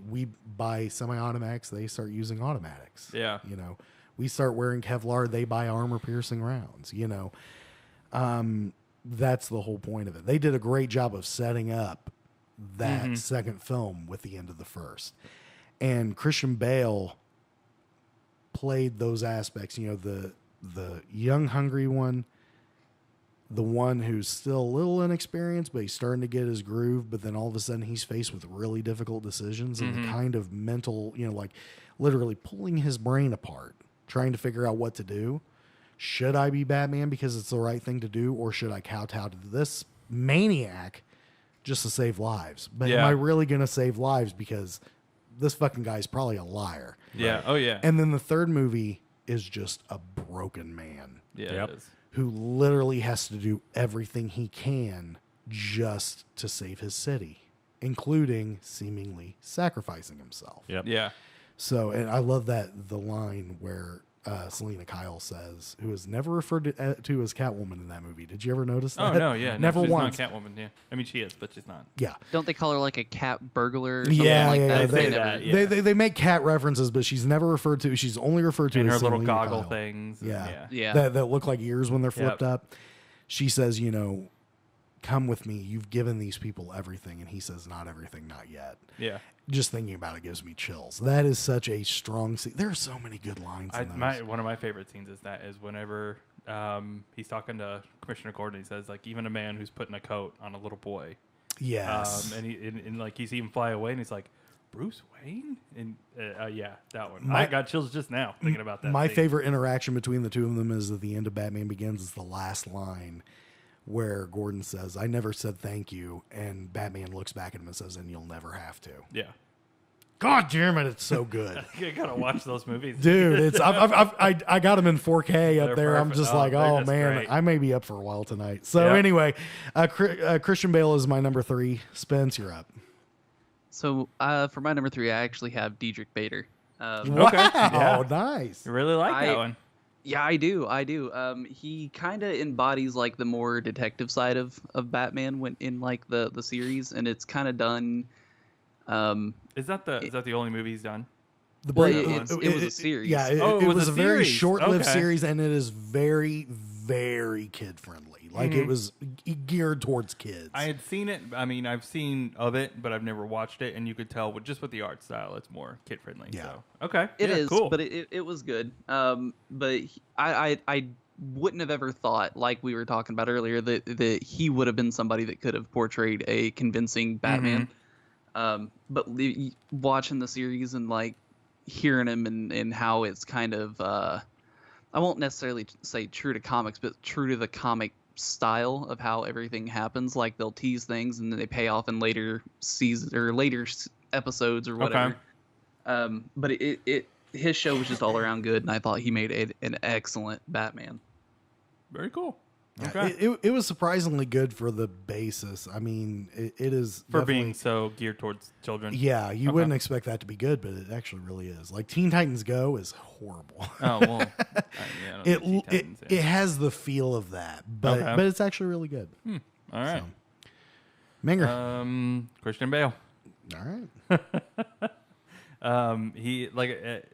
buy semi-automatics, they start using automatics. Yeah. You know, We start wearing Kevlar, they buy armor-piercing rounds, you know. That's the whole point of it. They did a great job of setting up that second film with the end of the first. And Christian Bale played those aspects, you know, the young, hungry one, the one who's still a little inexperienced, but he's starting to get his groove, but then all of a sudden he's faced with really difficult decisions and the kind of mental, you know, like literally pulling his brain apart, trying to figure out what to do. Should I be Batman because it's the right thing to do, or should I kowtow to this maniac just to save lives? But am I really going to save lives because this fucking guy's probably a liar? Yeah. Right. Oh, yeah. And then the third movie is just a broken man. Yeah, it is. Who literally has to do everything he can just to save his city, including seemingly sacrificing himself. Yep. Yeah. So, and I love that the line where Selena Kyle says, who is never referred to as Catwoman in that movie. Did you ever notice that? Oh, no, yeah. Never she's once. Not Catwoman, yeah. I mean, she is, but she's not. Yeah. Don't they call her like a cat burglar or something Yeah, that? They say that, yeah. They make cat references, but she's never referred to. She's only referred to And her as little Selena goggle Kyle. things. Yeah. That look like ears when they're flipped up. She says, you know, come with me. You've given these people everything. And he says, not everything, not yet. Yeah. Just thinking about it gives me chills. That is such a strong scene. There are so many good lines in those. One of my favorite scenes is whenever he's talking to Commissioner Gordon, he says, like, even a man who's putting a coat on a little boy. Yes. And like, you see him fly away, and he's like, Bruce Wayne? And yeah, that one. I got chills just now thinking about that. My favorite interaction between the two of them is at the end of Batman Begins is the last line where Gordon says, I never said thank you. And Batman looks back at him and says, and you'll never have to. Yeah. God damn it, it's so good. You gotta watch those movies. Dude, it's I got them in 4K up They're there. I'm perfect. just Oh, like, they're oh just man, great. I may be up for a while tonight. So anyway, Christian Bale is my number 3. Spence, you're up. So for my number 3, I actually have Diedrich Bader. Wow, Yeah. nice. You really like that one. Yeah, I do. He kind of embodies like the more detective side of Batman when in like the series, and it's kind of done. Is that the only movie he's done? The Well, break- it was a series. Yeah, it Oh, it was was a a very series. short-lived Okay. series, and it is very, very kid-friendly. Like it was geared towards kids. I had seen it. I mean, I've seen of it, but I've never watched it. And you could tell with the art style, it's more kid friendly. Yeah. So, okay. It is, cool. but it was good. But I wouldn't have ever thought, like we were talking about earlier, that he would have been somebody that could have portrayed a convincing Batman. But watching the series and like hearing him and how it's kind of, I won't necessarily say true to comics, but true to the comic style of how everything happens. Like they'll tease things and then they pay off in later seasons or later episodes or whatever. But his show was just all around good, and I thought he made an excellent Batman. Very cool. Yeah, Okay. it was surprisingly good for the basis. I mean, it is For definitely- being so geared towards children. Yeah, you wouldn't expect that to be good, but it actually really is. Like Teen Titans Go is horrible. Oh well. I don't know Teen Titans, It has the feel of that, but Okay. but it's actually really good. All right. Minger. Christian Bale. All right. He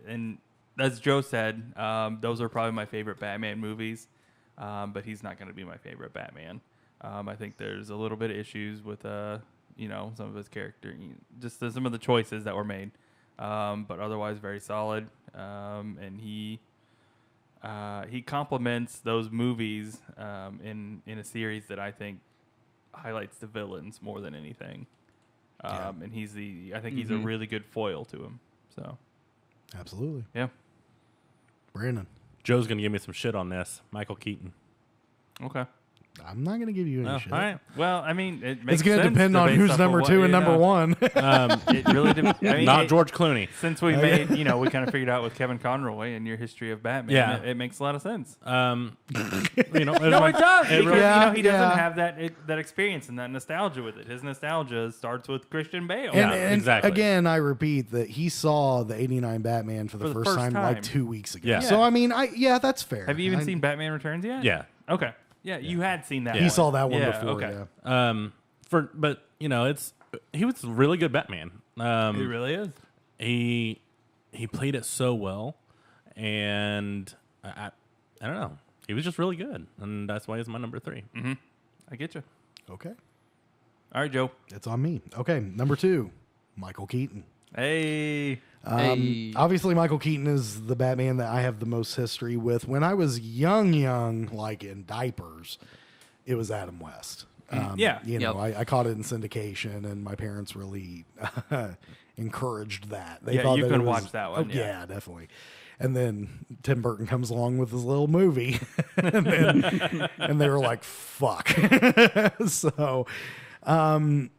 and as Joe said, those are probably my favorite Batman movies. But he's not going to be my favorite Batman. I think there's a little bit of issues with some of his character, just some of the choices that were made. But otherwise very solid. And he complements those movies in a series that I think highlights the villains more than anything. And I think he's a really good foil to him. So Absolutely. yeah. Brandon. Joe's going to give me some shit on this. Michael Keaton. Okay. I'm not going to give you any Oh, shit. all right. Well, I mean, it makes It's going to sense depend on based who's off number of 2 and number 1. It really depends. Not George Clooney. Since we made, we kind of figured out with Kevin Conroy and your history of Batman, Yeah. it makes a lot of sense. No, No, it does. Because, really- he doesn't have that experience and that nostalgia with it. His nostalgia starts with Christian Bale. And exactly. again, I repeat that he saw the 89 Batman for the first time like 2 weeks ago. Yeah. So, I mean, that's fair. Have you even seen Batman Returns yet? Yeah. Okay. Yeah, you had seen that. He one. saw that one Yeah, before, okay. yeah. But he was a really good Batman. He really is. He played it so well, and I don't know. He was just really good, and that's why he's my number 3. Mm-hmm. I get you. Okay. All right, Joe. It's on me. Okay, number 2, Michael Keaton. Hey. Obviously, Michael Keaton is the Batman that I have the most history with. When I was young, like in diapers, it was Adam West. I caught it in syndication, and my parents really encouraged that. They thought you that can watch that one. Yeah, definitely. And then Tim Burton comes along with his little movie, and they were like, "Fuck." So, I've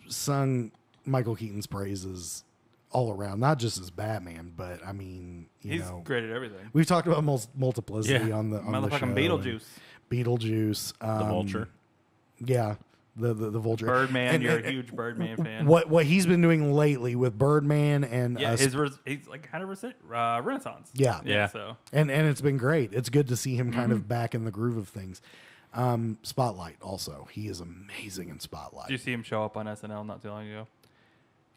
sung Michael Keaton's praises all around, not just as Batman, but I mean, he's great at everything. We've talked about multiplicity on the show. Motherfucking Beetlejuice. The Vulture. Yeah. The Vulture. Birdman, you're a huge Birdman fan. What he's been doing lately with Birdman and he's like kind of Renaissance. Yeah. So and it's been great. It's good to see him kind of back in the groove of things. Spotlight also, he is amazing in Spotlight. Did you see him show up on SNL not too long ago?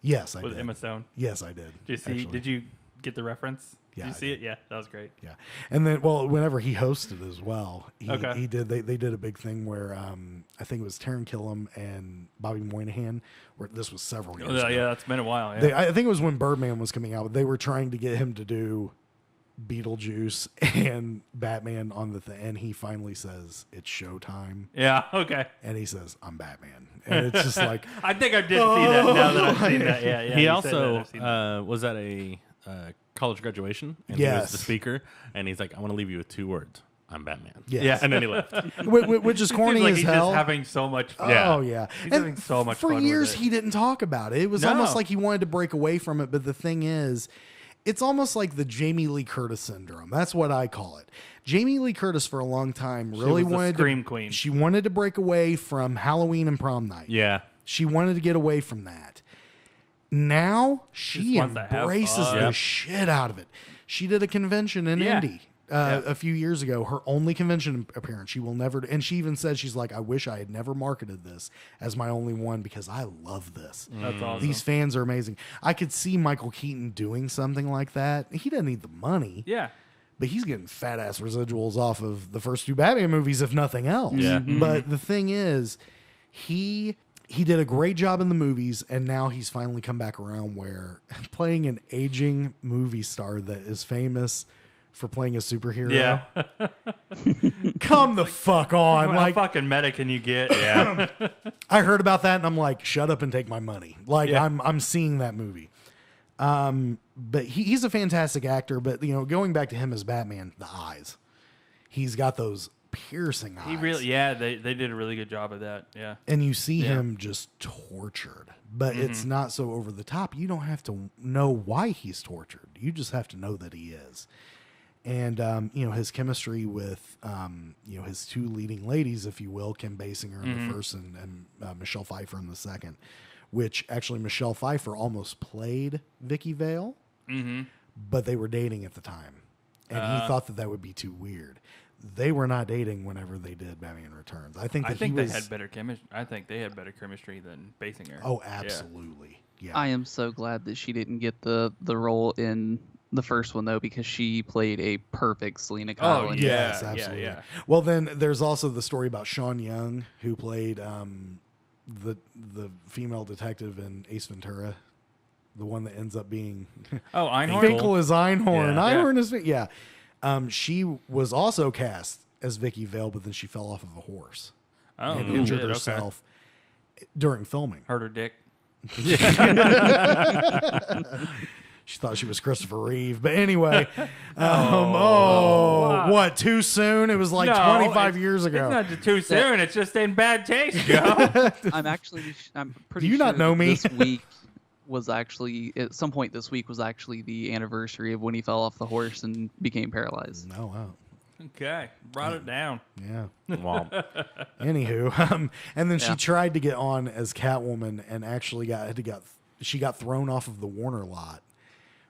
Yes, I with did. Emma Stone. Yes, I did. Did you see? Actually. Did you get the reference? Yeah, Did you see it? Yeah, that was great. Yeah, and then whenever he hosted as well, Okay. he did. They did a big thing where I think it was Taron Killam and Bobby Moynihan. Where this was several years ago. Yeah, that's been a while. Yeah. I think it was when Birdman was coming out. They were trying to get him to do Beetlejuice and Batman on the thing, and he finally says it's showtime. Yeah. Okay. And he says I'm Batman, and it's just like I think I did see that. Now that I've seen that, yeah. He also was at a college graduation, and he was the speaker, and he's like, "I want to leave you with 2 words: I'm Batman." Yes. Yeah, and then he left. Which is corny like as he's hell. just having so much fun. Oh yeah, He's and having so much for fun with years it. he didn't talk about it. It was almost like he wanted to break away from it. But the thing is, it's almost like the Jamie Lee Curtis syndrome. That's what I call it. Jamie Lee Curtis for a long time really was the wanted scream queen. She wanted to break away from Halloween and prom night. Yeah. She wanted to get away from that. Now she wants to have embraces fun. the Yep. shit out of it. She did a convention in Indy a few years ago. Her only convention appearance. She will never. And she even said, she's like, I wish I had never marketed this as my only one because I love this. That's awesome. These fans are amazing. I could see Michael Keaton doing something like that. He doesn't need the money. Yeah. But he's getting fat ass residuals off of the first 2 Batman movies, if nothing else. Yeah. But the thing is, he did a great job in the movies, and now he's finally come back around where playing an aging movie star that is famous for playing a superhero. Yeah. Come the fuck on. How Like, fucking meta can you get? Yeah. I heard about that and I'm like, shut up and take my money. Like, Yeah. I'm seeing that movie. But he's a fantastic actor, but going back to him as Batman, the eyes. He's got those piercing eyes. He really, they did a really good job of that. Yeah. And you see him just tortured, but it's not so over the top. You don't have to know why he's tortured. You just have to know that he is. And, his chemistry with, his 2 leading ladies, if you will, Kim Basinger in the first and Michelle Pfeiffer in the second, which actually Michelle Pfeiffer almost played Vicky Vale, but they were dating at the time. And he thought that would be too weird. They were not dating whenever they did Batman Returns. I think they had better chemistry. I think they had better chemistry than Basinger. Oh, absolutely. Yeah. I am so glad that she didn't get the role in the first one though, because she played a perfect Selena Kyle. Oh, in Yes, Yeah, absolutely. yeah. Well, then there's also the story about Sean Young, who played the female detective in Ace Ventura, the one that ends up being Oh, Einhorn. Finkel is Einhorn. Yeah. Einhorn is yeah. She was also cast as Vicky Vale, but then she fell off of a horse Oh, and no injured shit, okay. herself during filming. Hurt her dick. She thought she was Christopher Reeve, but anyway. What? Too soon? It was like 25 years ago. It's not too soon. It's just in bad taste, Joe. I'm pretty Do you sure not know that me? this week was actually, at some point this week was actually the anniversary of when he fell off the horse and became paralyzed. No, wow. Okay, brought it down. Yeah. Wow. Anywho, and then she Yeah. tried to get on as Catwoman and actually she got thrown off of the Warner lot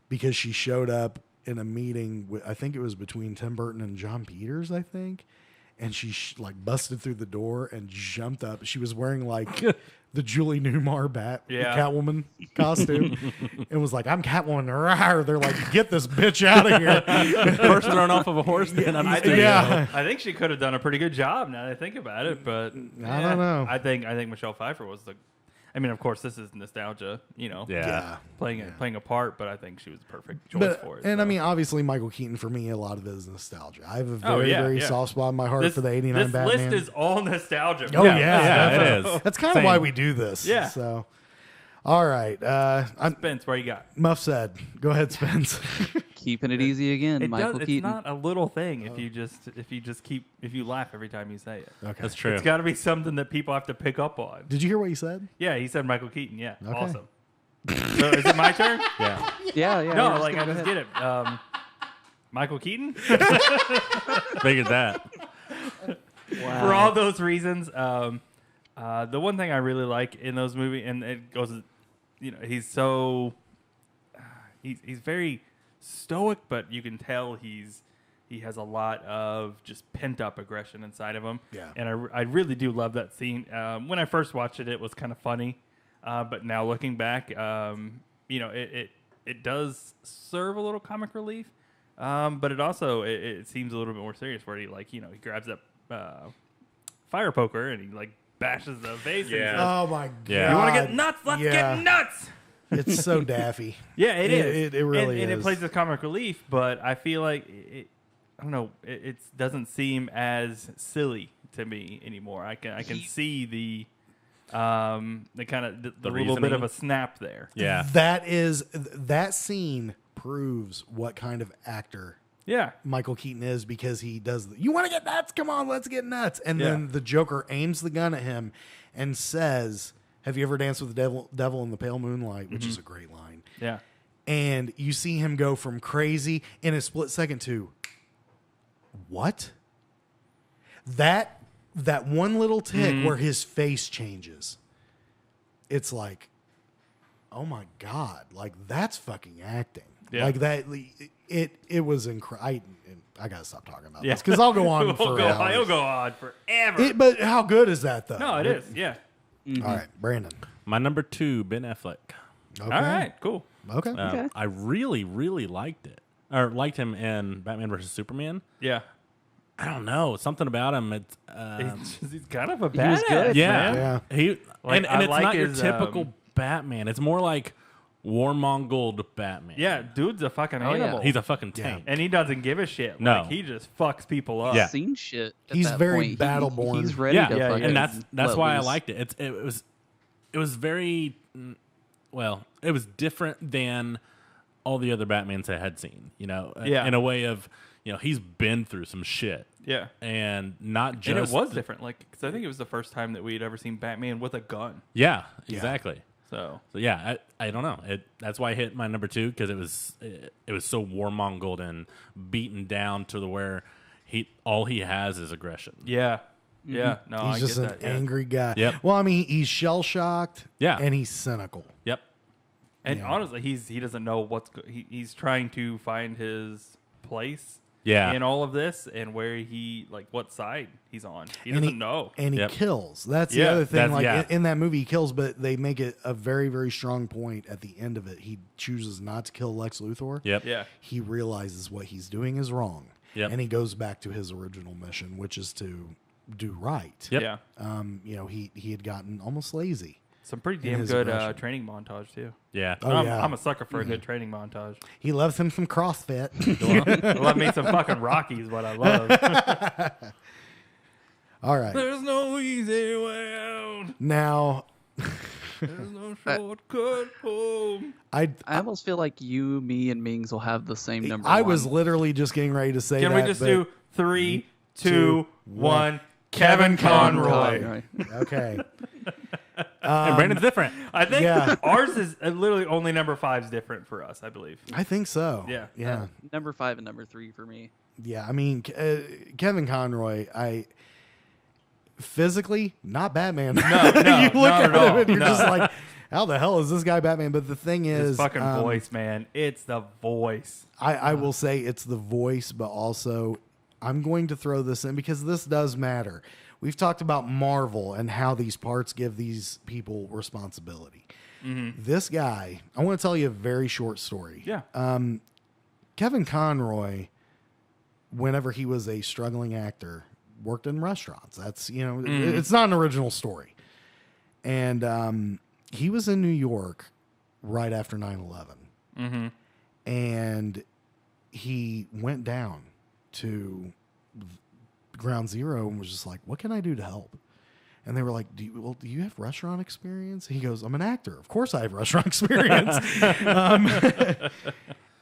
because she showed up in a meeting with, I think it was between Tim Burton and John Peters, I think. and she like busted through the door and jumped up. She was wearing like the Julie Newmar Catwoman costume, and was like, "I'm Catwoman." Rawr. They're like, "Get this bitch out of here!" First thrown off of a horse, then I'm I think she could have done a pretty good job now that I think about it, but I don't know. I think Michelle Pfeiffer was the. I mean, of course, this is nostalgia, playing a part, but I think she was the perfect choice for it. And I mean, obviously, Michael Keaton for me, a lot of it is nostalgia. I have a very soft spot in my heart for the '89 Batman. This list is all nostalgia. Oh yeah, it is. That's kind of why we do this. Yeah. So, all right, Spence, what you got? Muff said, "Go ahead, Spence." Keeping it easy again, Michael Keaton. It's not a little thing if you laugh every time you say it. Okay, That's true. It's got to be something that people have to pick up on. Did you hear what he said? Yeah, he said Michael Keaton. Yeah, Okay. awesome. So is it my turn? Yeah. Yeah. No, like I just get it. Michael Keaton. Figured that. Wow. For all those reasons, the one thing I really like in those movies, and it goes, he's so he's very stoic, but you can tell he has a lot of just pent up aggression inside of him. Yeah. And I really do love that scene. When I first watched it, it was kind of funny, but now looking back, it does serve a little comic relief, but it also it seems a little bit more serious where he he grabs that fire poker and he like bashes the face. Yeah. Oh my god! Yeah. You want to get nuts? Let's get nuts. It's so daffy. Yeah, it is. It really and is. it plays the comic relief, but I feel like I don't know. It doesn't seem as silly to me anymore. I can see the kind of the little bit of a snap there. Yeah. That scene proves what kind of actor Yeah. Michael Keaton is, because he does you want to get nuts? Come on, let's get nuts. And then the Joker aims the gun at him and says, "Have you ever danced with the devil in the pale moonlight?" Which is a great line. Yeah. And you see him go from crazy in a split second to what? That one little tick where his face changes. It's like, oh my God, like that's fucking acting. Yeah. Like that, it was incredible. I gotta stop talking about this because I'll go on for hours. He'll go on forever. But how good is that though? No, it is. Yeah. Mm-hmm. All right, Brandon. My number 2, Ben Affleck. Okay. All right. Cool. Okay. Okay. I really, really liked it. Or liked him in Batman vs. Superman. Yeah. I don't know. Something about him. It's, He's kind of a He was badass. good. yeah. Yeah. He, Like, and I it's like not your his, typical Batman. It's more like warmongled Batman. Yeah, dude's a fucking Oh, yeah. animal. He's a fucking tank. and he doesn't give a shit. No. Like, he just fucks people up. Yeah. Seen shit. At He's that very point. battle-born. He's ready Yeah, to yeah, fucking and that's let why I loose. liked it. It was very it was different than all the other Batmans I had seen. Yeah. in a way of he's been through some shit. Yeah. And not just And it was different, because I think it was the first time that we had ever seen Batman with a gun. Yeah, exactly. So yeah, I don't know. That's why I hit my number 2, because it was so warmongled and beaten down to the where all he has is aggression. yeah, yeah. No, I He's just get an that. Yeah. angry guy. Yep. Well, I mean, he's shell shocked. Yeah. And he's cynical. Yep. And honestly, he doesn't know he's trying to find his place. Yeah. In all of this, and where what side he's on, he doesn't know. And he Yep. kills. That's the Yeah, other thing. that's- In that movie, he kills, but they make it a very, very strong point at the end of it. He chooses not to kill Lex Luthor. Yep. Yeah, He realizes what he's doing is wrong. Yep. And he goes back to his original mission, which is to do right. Yep. yeah. He had gotten almost lazy. Some pretty In damn his good aggression. training montage too. Yeah. Oh, I'm, yeah. I'm a sucker for a good training montage. He loves him some CrossFit. I love me some fucking Rockies. What I love. All right. There's no easy way out. Now, There's no shortcut home. I almost feel like you, me, and Mings will have the same number. I was literally just getting ready to say Can that. we just but- do 3, 2, 1? Kevin Kevin Conroy. Conroy. Okay. And Brandon's different. I think Yeah. ours is literally only number 5's different for us, I believe. I think so. Yeah. Yeah. Number 5 and number 3 for me. Yeah. I mean, Kevin Conroy, physically, not Batman. No, you look not at at all. him and you're No. just like, how the hell is this guy Batman? But the thing is, His fucking voice, man. It's the voice. I will say it's the voice, but also I'm going to throw this in because this does matter. We've talked about Marvel and how these parts give these people responsibility. This guy, I want to tell you a very short story. Yeah. Kevin Conroy, whenever he was a struggling actor, worked in restaurants. That's, it's not an original story. And he was in New York right after 9/11. And he went down to Ground Zero and was just like, what can I do to help? And they were like, do you have restaurant experience? He goes, I'm an actor. Of course I have restaurant experience.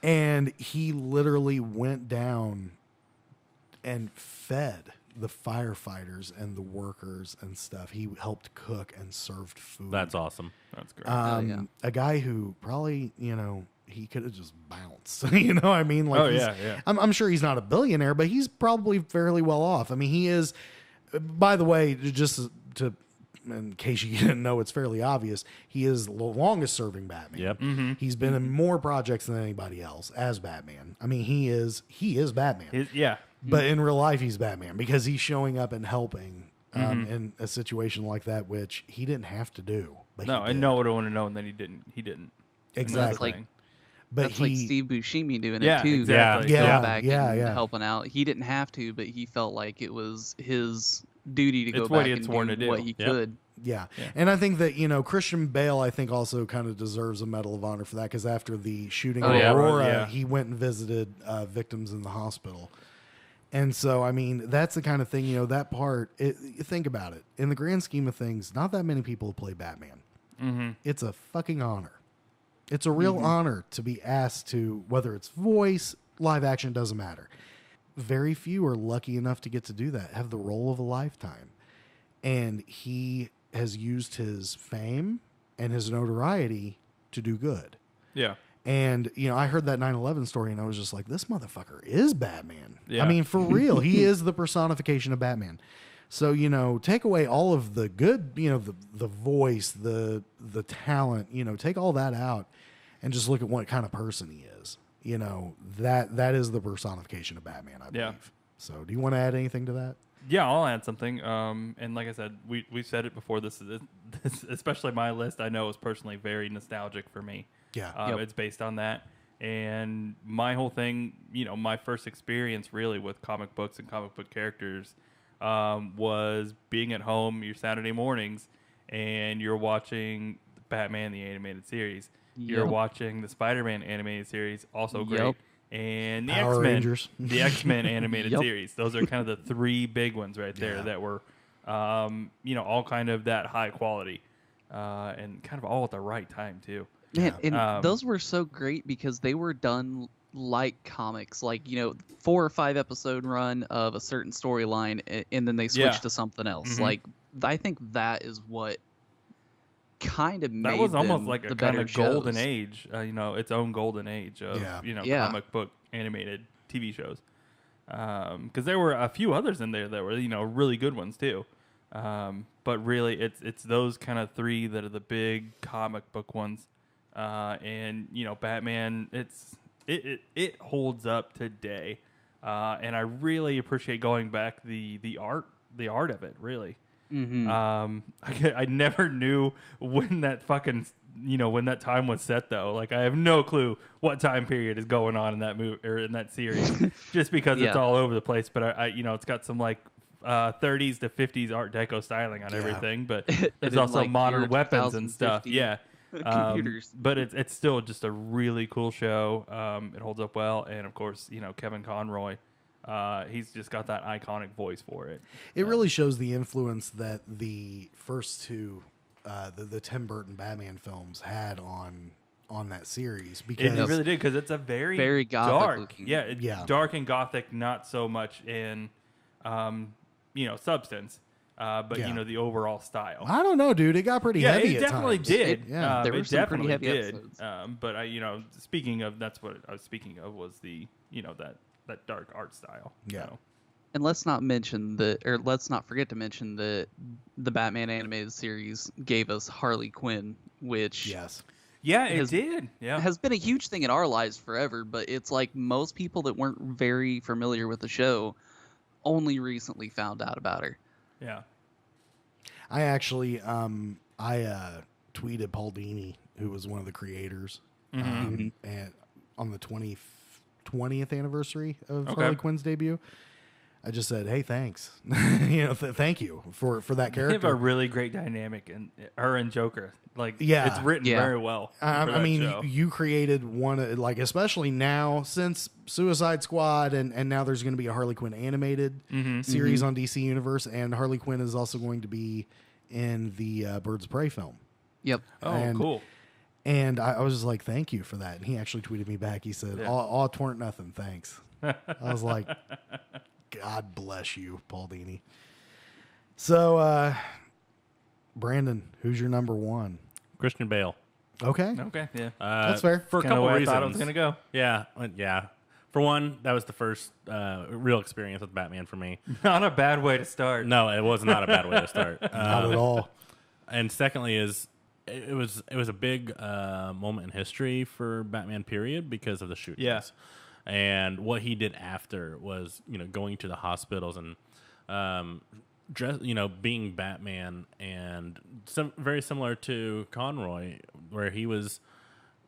And he literally went down and fed the firefighters and the workers and stuff. He helped cook and served food. That's awesome. That's great. A guy who probably, he could have just bounced. You know what I mean? Like, I'm sure he's not a billionaire, but he's probably fairly well off. I mean, he is, by the way, just to, in case you didn't know, it's fairly obvious, he is the longest serving Batman. Yep. He's been in more projects than anybody else as Batman. I mean, he is Batman. But in real life, he's Batman because he's showing up and helping in a situation like that, which he didn't have to do. But no one would have known that he didn't. Exactly. That's like Steve Buscemi doing Yeah, it too. exactly. Going back and helping out. He didn't have to, but he felt like it was his duty to go back and do what he could. Yeah. And I think that, Christian Bale, I think also kind of deserves a Medal of Honor for that because after the shooting of Aurora, he went and visited victims in the hospital. And so, I mean, that's the kind of thing, that part, think about it. In the grand scheme of things, not that many people play Batman. It's a fucking honor. It's a real honor to be asked to, whether it's voice, live action, doesn't matter. Very few are lucky enough to get to do that, have the role of a lifetime. And he has used his fame and his notoriety to do good. Yeah. And, I heard that 9/11 story and I was just like, this motherfucker is Batman. Yeah. I mean, for real, he is the personification of Batman. So, take away all of the good, the voice, the talent, take all that out and just look at what kind of person he is. That is the personification of Batman, I believe. Yeah. So do you want to add anything to that? Yeah, I'll add something. And like I said, we said it before. This especially my list, I know is personally very nostalgic for me. Yeah. It's based on that. And my whole thing, my first experience really with comic books and comic book characters was being at home your Saturday mornings and you're watching Batman, the animated series. You're watching the Spider-Man animated series, also great. And the Power X-Men, Rangers. the X-Men animated series. Those are kind of the three big ones right there that were, all kind of that high quality and kind of all at the right time too. Man, and those were so great because they were done like comics, like 4 or 5 episode run of a certain storyline, and then they switched to something else. Like I think that is what kind of made that was almost like the a kind better of golden shows. age, its own golden age of comic book animated TV shows. Because there were a few others in there that were really good ones too. But really, it's those kind of 3 that are the big comic book ones. And Batman, it holds up today, and I really appreciate going back the art of it really. I never knew when that fucking when that time was set though. Like I have no clue what time period is going on in that movie or in that series, just because it's all over the place. But I it's got some like 30s to 50s Art Deco styling on everything, but it's also like modern weapons and stuff. Yeah. Computers. But it's still just a really cool show. It holds up well, and of course, Kevin Conroy, he's just got that iconic voice for it. It really shows the influence that the first 2, the Tim Burton Batman films had on that series. Because it really did, because it's a very gothic dark, looking. It's dark and gothic, not so much in, substance. But the overall style. I don't know, dude. It got pretty heavy. It definitely at times. did. There were some pretty heavy did. episodes. But speaking of, that's what I was speaking of was the that dark art style. Yeah. And let's not forget to mention that the Batman animated series gave us Harley Quinn, which it did. Yeah, has been a huge thing in our lives forever. But it's like most people that weren't very familiar with the show only recently found out about her. Yeah. I actually tweeted Paul Dini, who was one of the creators, and on the 20th anniversary of Harley Quinn's debut. I just said, "Hey, thanks, thank you for that character." They have a really great dynamic, and her and Joker, Yeah. it's written very well. I mean, show. you created one, especially now since Suicide Squad, and now there's going to be a Harley Quinn animated series on DC Universe, and Harley Quinn is also going to be in the Birds of Prey film. Yep. Oh, cool. And I was just like, "Thank you for that." And he actually tweeted me back. He said, "All twernt nothing, thanks." I was like, God bless you, Paul Dini. So, Brandon, who's your number one? Christian Bale. Okay. Okay, yeah. That's fair. For a Kinda couple where reasons. I thought it was going to go. Yeah. For one, that was the first real experience with Batman for me. Not a bad way to start. No, it was not a bad way to start. Not at all. And secondly, it was a big moment in history for Batman period because of the shootings. Yeah. And what he did after was, going to the hospitals and being Batman, and very similar to Conroy, where he was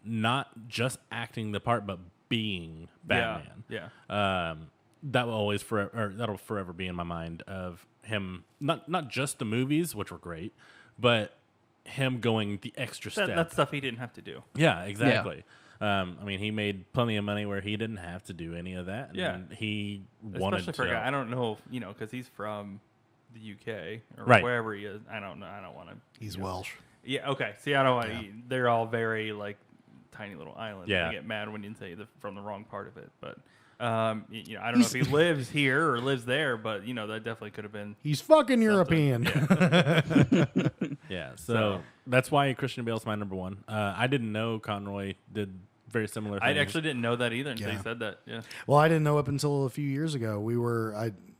not just acting the part but being Batman. Yeah. That will always that'll forever be in my mind of him. Not just the movies, which were great, but him going the extra step. That's stuff he didn't have to do. Yeah, exactly. Yeah. He made plenty of money where he didn't have to do any of that. And he wanted Especially to. for a guy, I don't know, because he's from the UK or wherever he is. I don't know. I don't want to. He's Welsh. Yeah. Okay. See, I don't want to. They're all very tiny little islands. Yeah. I get mad when you say from the wrong part of it, but. I don't know if he lives here or lives there, but that definitely could have been. He's fucking European. Yeah, so that's why Christian Bale's my number one. I didn't know Conroy did very similar things. I actually didn't know that either until you said that. Yeah. Well, I didn't know up until a few years ago.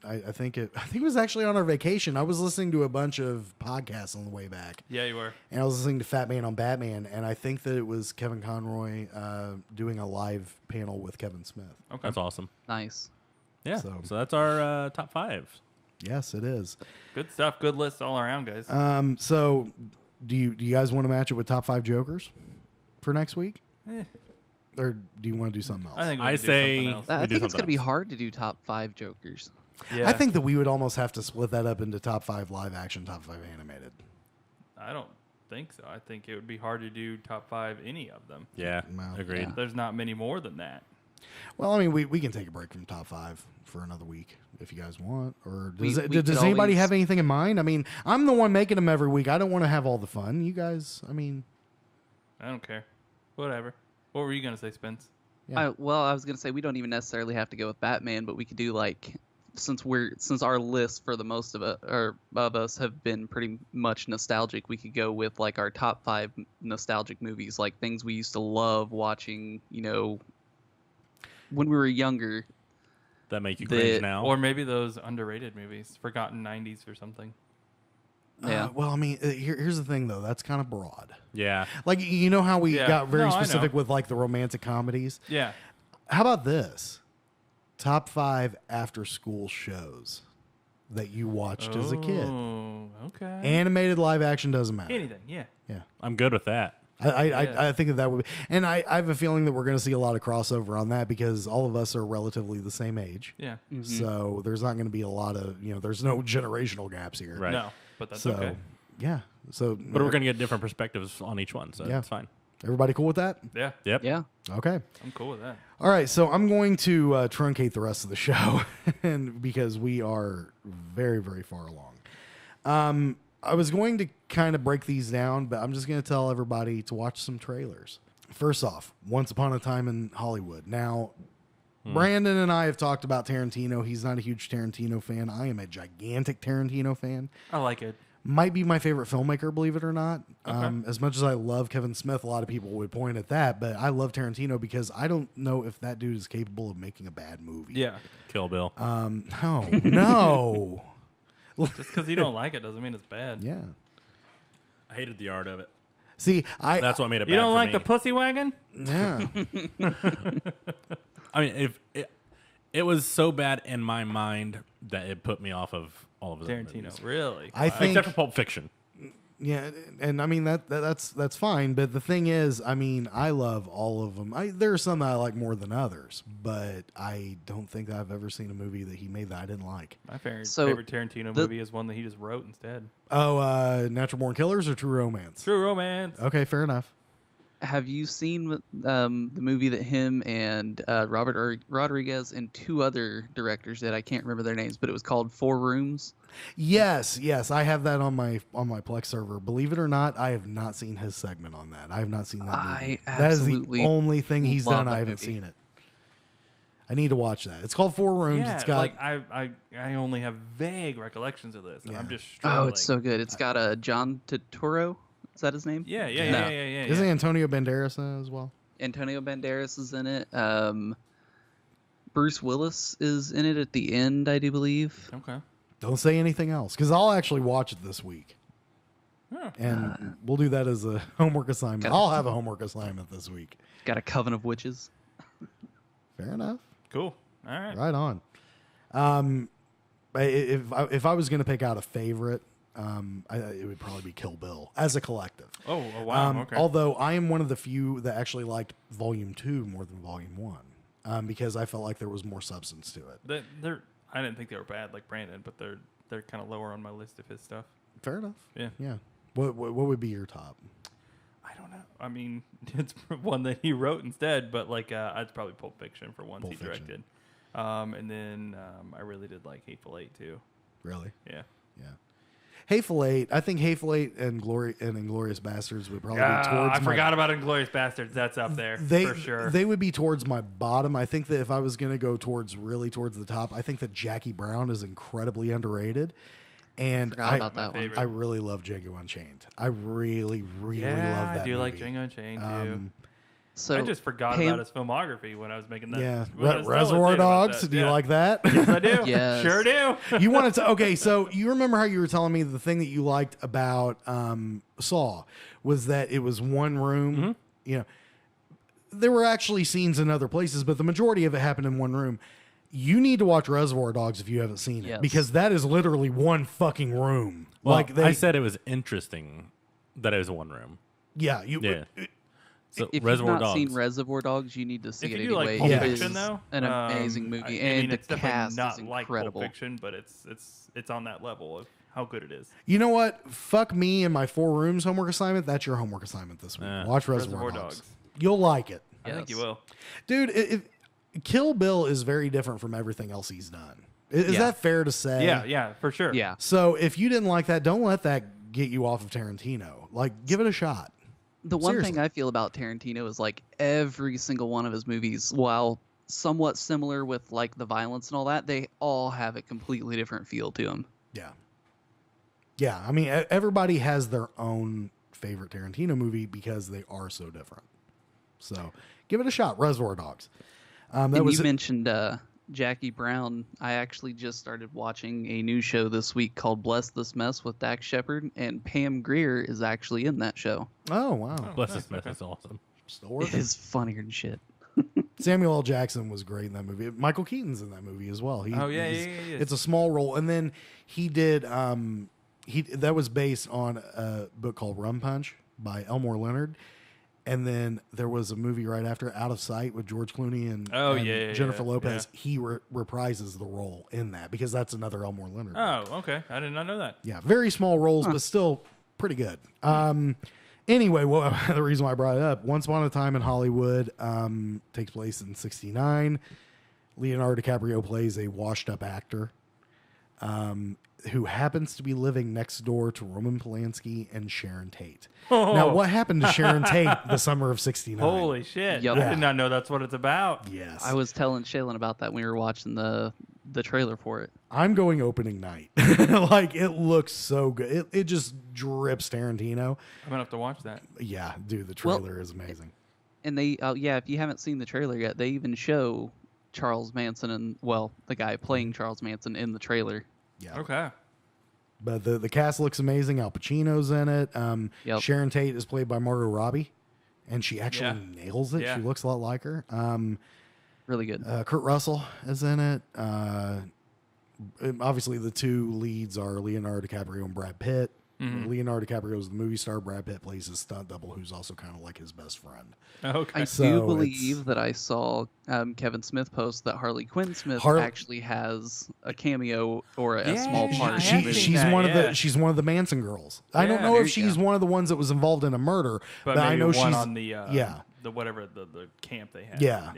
I think it was actually on our vacation. I was listening to a bunch of podcasts on the way back. Yeah, you were. And I was listening to Fat Man on Batman, and I think that it was Kevin Conroy doing a live panel with Kevin Smith. Okay. That's awesome. Nice. Yeah. So that's our top 5. Yes, it is. Good stuff. Good list all around, guys. So do you guys want to match it with top 5 Jokers for next week? Or do you want to do something else? I think I think it's going to be hard to do top 5 Jokers. Yeah. I think that we would almost have to split that up into top 5 live action, top 5 animated. I don't think so. I think it would be hard to do top 5 any of them. Yeah, agreed. Yeah. There's not many more than that. Well, I mean, we can take a break from top 5 for another week if you guys want. Or We does could anybody always- have anything in mind? I mean, I'm the one making them every week. I don't want to have all the fun. You guys, I mean, I don't care. Whatever. What were you going to say, Spence? Yeah. I was going to say we don't even necessarily have to go with Batman, but we could do since our list for the most of it or of us have been pretty much nostalgic, we could go with our top 5 nostalgic movies, like things we used to love watching, when we were younger. That make you cringe now. Or maybe those underrated movies, forgotten 90s or something. Yeah. Well, I mean, here's the thing, though. That's kind of broad. Yeah. You know how we got very I specific know. with the romantic comedies? Yeah. How about this? Top 5 after school shows that you watched as a kid. Oh, okay. Animated, live action, doesn't matter. Anything, yeah. Yeah. I'm good with that. I think that would be, and I have a feeling that we're going to see a lot of crossover on that because all of us are relatively the same age. Yeah. Mm-hmm. So there's not going to be a lot of, there's no generational gaps here. Right. No, but that's So, okay. yeah. So, But we're going to get different perspectives on each one, so it's fine. Everybody cool with that? Yeah. Yep. Yeah. Okay. I'm cool with that. All right. So I'm going to truncate the rest of the show and because we are very, very far along. I was going to kind of break these down, but I'm just going to tell everybody to watch some trailers. First off, Once Upon a Time in Hollywood. Now, Brandon and I have talked about Tarantino. He's not a huge Tarantino fan. I am a gigantic Tarantino fan. I like it. Might be my favorite filmmaker, believe it or not. Okay. As much as I love Kevin Smith, a lot of people would point at that, but I love Tarantino because I don't know if that dude is capable of making a bad movie. Yeah. Kill Bill. No. Just because you don't like it doesn't mean it's bad. Yeah. I hated the art of it. See, That's what made it bad You don't for like me. the pussy wagon? yeah. I mean, if it was so bad in my mind that it put me off of all of his other Tarantino, movies. really? I think, except for Pulp Fiction. yeah, and I mean that's fine. But the thing is, I mean, I love all of them. There are some that I like more than others, but I don't think I've ever seen a movie that he made that I didn't like. My favorite Tarantino movie is one that he just wrote instead. Oh, Natural Born Killers or True Romance? True Romance. Okay, fair enough. Have you seen the movie that him and Robert Rodriguez and two other directors did? I can't remember their names, but it was called Four Rooms. Yes, I have that on my Plex server. Believe it or not, I have not seen his segment on that. I have not seen that movie. That is the only thing he's done. I haven't seen it. I need to watch that. It's called Four Rooms. Yeah, it's got like I only have vague recollections of this, and I'm just struggling. Oh, it's so good. It's got John Turturro. Is that his name? Yeah. Isn't Antonio Banderas in it as well? Antonio Banderas is in it. Bruce Willis is in it at the end, I do believe. Okay. Don't say anything else, because I'll actually watch it this week. And we'll do that as a homework assignment. I'll have a homework assignment this week. Got a Coven of Witches. Fair enough. Cool. All right. Right on. If I was going to pick out a favorite, it would probably be Kill Bill as a collective. Oh wow. Okay. Although I am one of the few that actually liked Volume 2 more than Volume 1, because I felt like there was more substance to it. I didn't think they were bad like Brandon, but they're kind of lower on my list of his stuff. Fair enough. Yeah. What would be your top? I don't know. I mean, it's one that he wrote instead, but like I'd probably Pulp Fiction for ones he directed. And then I really did like Hateful Eight too. Really? Yeah. Hateful Eight. I think Hateful Eight and Inglourious Bastards would probably be towards. I forgot about Inglourious Bastards. That's up there for sure. They would be towards my bottom. I think that if I was going to go towards the top, I think that Jackie Brown is incredibly underrated. And I really love Django Unchained. I really love that. I do movie. like Django Unchained too. So I just forgot about his filmography when I was making that. Yeah, Reservoir Dogs. Do you like that? Yes, I do. Yes. Sure do. You wanted to? Okay, so you remember how you were telling me the thing that you liked about Saw was that it was one room. Mm-hmm. You know, there were actually scenes in other places, but the majority of it happened in one room. You need to watch Reservoir Dogs if you haven't seen it, because that is literally one fucking room. Well, I said it was interesting that it was one room. Yeah. So if Reservoir you've not Dogs. seen Reservoir Dogs, you need to see If it you do anyway. like Pulp It Fiction, is though, an amazing movie, and the it's definitely cast not is like incredible. Pulp Fiction, but it's on that level of how good it is. You know what? Fuck me and my 4 rooms homework assignment. That's your homework assignment this week. Watch Reservoir Dogs. You'll like it. I think you will. Dude, Kill Bill is very different from everything else he's done. Is that fair to say? Yeah, for sure. Yeah. So if you didn't like that, don't let that get you off of Tarantino. Like, give it a shot. The one Seriously. thing I feel about Tarantino is like every single one of his movies, while somewhat similar with like the violence and all that, they all have a completely different feel to them. Yeah. I mean, everybody has their own favorite Tarantino movie because they are so different. So give it a shot. Reservoir Dogs. You mentioned Jackie Brown. I actually just started watching a new show this week called Bless This Mess with Dax Shepard, and Pam Grier is actually in that show. Oh, wow. Bless This Mess is awesome. Still It working. is funnier than shit. Samuel L. Jackson was great in that movie. Michael Keaton's in that movie as well. It's a small role. And then he did, that was based on a book called Rum Punch by Elmore Leonard. And then there was a movie right after, Out of Sight, with George Clooney and Jennifer Lopez. Yeah. He reprises the role in that because that's another Elmore Leonard. Oh, okay. I did not know that. Yeah, very small roles, but still pretty good. Anyway, the reason why I brought it up, Once Upon a Time in Hollywood takes place in '69. Leonardo DiCaprio plays a washed-up actor who happens to be living next door to Roman Polanski and Sharon Tate. Now, what happened to Sharon Tate the summer of '69? Holy shit. Yep. I did not know that's what it's about. Yes. I was telling Shaylin about that when we were watching the trailer for it. I'm going opening night. Like, it looks so good. It just drips Tarantino. I'm going to have to watch that. Yeah, dude, the trailer is amazing. And they, if you haven't seen the trailer yet, they even show Charles Manson and, the guy playing Charles Manson in the trailer. Yeah. Okay. But the cast looks amazing. Al Pacino's in it. Sharon Tate is played by Margot Robbie, and she actually nails it. Yeah. She looks a lot like her. Really good. Kurt Russell is in it. obviously the two leads are Leonardo DiCaprio and Brad Pitt. Mm-hmm. Leonardo DiCaprio is the movie star. Brad Pitt plays his stunt double, who's also kind of like his best friend. Okay. I So do it's- believe that I saw Kevin Smith post that Harley Quinn Smith actually has a cameo or a small Yeah, part. I in the have movie. seen She's that, one of yeah. she's one of the Manson girls. I don't Yeah, know there if you she's go. one of the ones that was involved in a murder, but I maybe know one she's on the yeah. the whatever the camp they had. Yeah.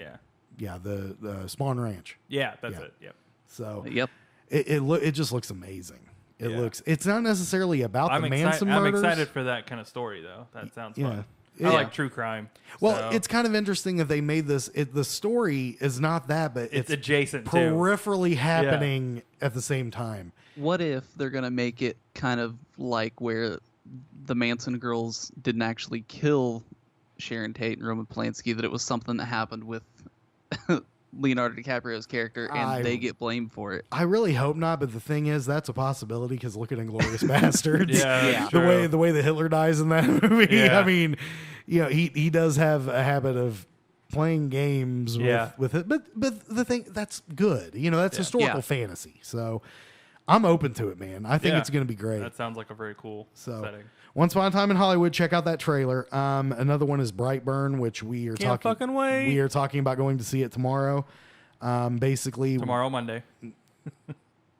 Yeah. The Spawn Ranch. Yeah, that's Yeah. it. Yep. So Yep. it just looks amazing. It's not necessarily about the Manson I'm murders. excited for that kind of story though. That sounds Yeah. fun. Yeah. I like true crime. Well, so it's kind of interesting that they made this. The story is not that, but it's it's adjacent to. peripherally happening at the same time. What if they're gonna make it kind of like where the Manson girls didn't actually kill Sharon Tate and Roman Polanski, that it was something that happened with Leonardo DiCaprio's character, and they get blamed for it? I really hope not, but the thing is, that's a possibility because look at Inglourious Bastards. Yeah, the way that Hitler dies in that movie. Yeah. I mean, he does have a habit of playing games with it, but the thing that's good. That's historical fantasy. So I'm open to it, man. I think it's going to be great. That sounds like a very cool setting. Once Upon a Time in Hollywood, check out that trailer. Another one is Brightburn, which we are Can't fucking wait. We are talking about going to see it tomorrow. Basically Tomorrow, Monday.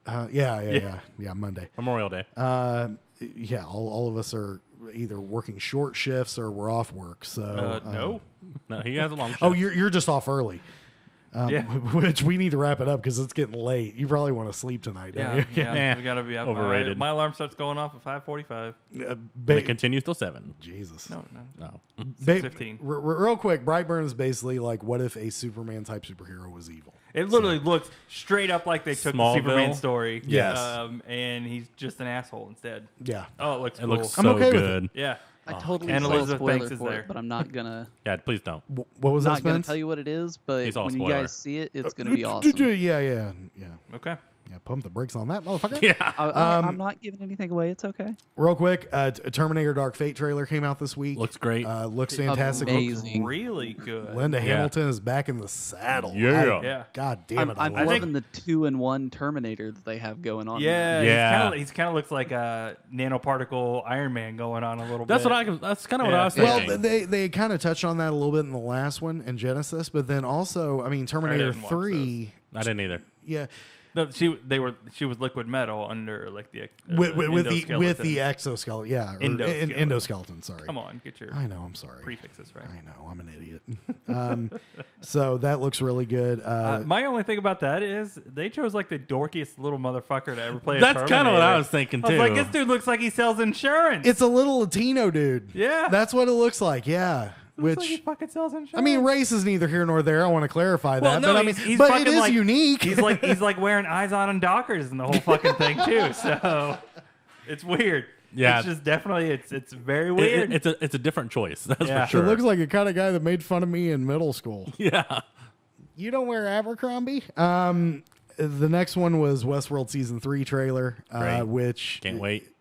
Monday. Memorial Day. All of us are either working short shifts or we're off work. So No, he has a long shift. Oh, you're just off early. Yeah. Which we need to wrap it up because it's getting late. You probably want to sleep tonight, don't you? We gotta be up. Overrated. My alarm starts going off at 5:45. And it continues till 7. Jesus. No. No. 6:15. Real quick, Brightburn is basically like, what if a Superman type superhero was evil? It literally looks straight up like they took the Smallville. Superman story. Yes. And he's just an asshole instead. Yeah. Oh, it looks It cool. looks I'm so okay with good. Yeah. I totally And saw a Elizabeth spoiler Banks is for there. it, but I'm not gonna Yeah, please don't. What was that, not gonna Spence? tell you what it is. But He's all when you spoiler. guys see it, it's gonna be awesome. Yeah. Okay. Yeah, pump the brakes on that, motherfucker. Yeah. I'm not giving anything away. It's okay. Real quick, Terminator Dark Fate trailer came out this week. Looks great. Looks fantastic. Amazing. Really good. Linda Hamilton is back in the saddle. Yeah. Yeah. God damn it. I'm I love loving the 2-in-1 Terminator that they have going on. Yeah. Yeah. He's kind of looks like a nanoparticle Iron Man going on a little That's bit. That's kind of what I was Well, thinking. they kind of touched on that a little bit in the last one in Genesis, but then also, I mean, Terminator didn't watch 3. I didn't either. Yeah, No, she was liquid metal under like the with the exoskeleton. Yeah, or Endoskeleton. endoskeleton. Sorry. Come on, get your I know. I'm sorry. prefixes right. I know. I'm an idiot. So that looks really good. My only thing about that is they chose like the dorkiest little motherfucker to ever play. That's kind of what I was thinking, I was too. like, this dude looks like he sells insurance. It's a little Latino dude. Yeah. That's what it looks like. Yeah. Looks like he Which, fucking sells insurance. I mean, race is neither here nor there. I want to clarify Well, that. no, but I mean, he's but it fucking is like- unique. he's like wearing eyes on and Dockers and the whole fucking thing too. So it's weird. Yeah. It's just definitely it's very weird. It's a different choice. That's Yeah. for sure. It looks like the kind of guy that made fun of me in middle school. Yeah. You don't wear Abercrombie? The next one was Westworld Season 3 trailer, Great. which Can't wait.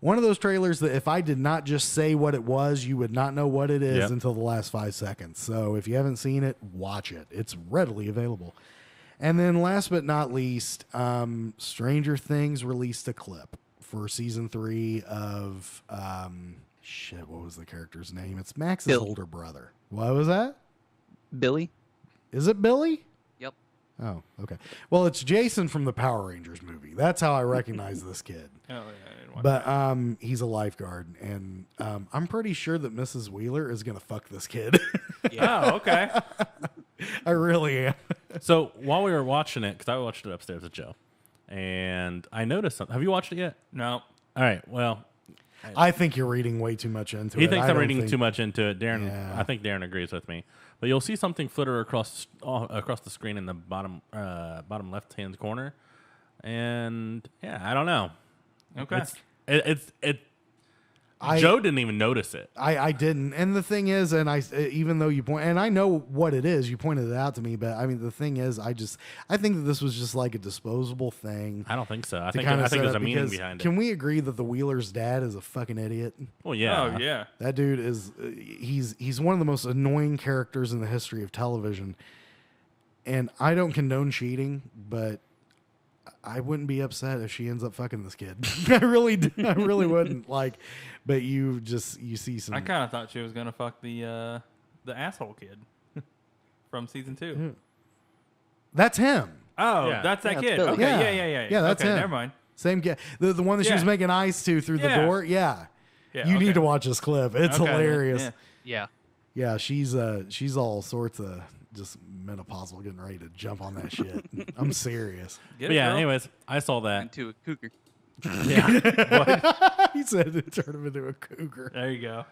one of those trailers that if I did not just say what it was, you would not know what it is Yep. until the last 5 seconds. So if you haven't seen it, watch it. It's readily available. And then last but not least, Stranger Things released a clip for Season 3 of, what was the character's name? It's Max's Bill. older brother. What was that? Billy. Is it Billy? Yep. Oh, okay. Well, it's Jason from the Power Rangers movie. That's how I recognize this kid. Oh, yeah, I didn't watch But he's a lifeguard, and I'm pretty sure that Mrs. Wheeler is gonna fuck this kid. Oh, okay. I really am. So while we were watching it, because I watched it upstairs with Joe, and I noticed something. Have you watched it yet? No. All right. Well, I think you're reading way too much into it. he thinks I I'm don't reading think- too much into it. Darren, Yeah. I think Darren agrees with me. But you'll see something flitter across the screen in the bottom left hand corner, and yeah, I don't know. Okay. Joe didn't even notice it. I didn't. And the thing is, and even though you point, and I know what it is, you pointed it out to me. But I mean, the thing is, I think that this was just like a disposable thing. I don't think so. I to think kinda there's set a up, meaning because behind it. Can we agree that the Wheeler's dad is a fucking idiot? Well, yeah. Oh, yeah. That dude is he's one of the most annoying characters in the history of television. And I don't condone cheating, but I wouldn't be upset if she ends up fucking this kid. I really wouldn't. Like, but you see some. I kind of thought she was gonna fuck the asshole kid from season 2. That's him. Oh, Yeah. that's that Yeah, kid. it's Billy. Okay, Yeah. yeah. Yeah, that's okay, him. Never mind. Same kid. The one that she was Yeah. making eyes to through the Yeah. door. Yeah. Yeah, You okay. need to watch this clip. It's Okay, hilarious. yeah. Yeah. Yeah, she's all sorts of just menopausal, getting ready to jump on that shit. I'm serious. Get But it, yeah, girl. anyways, I saw that. Into a cougar. He said it turned him into a cougar. There you go.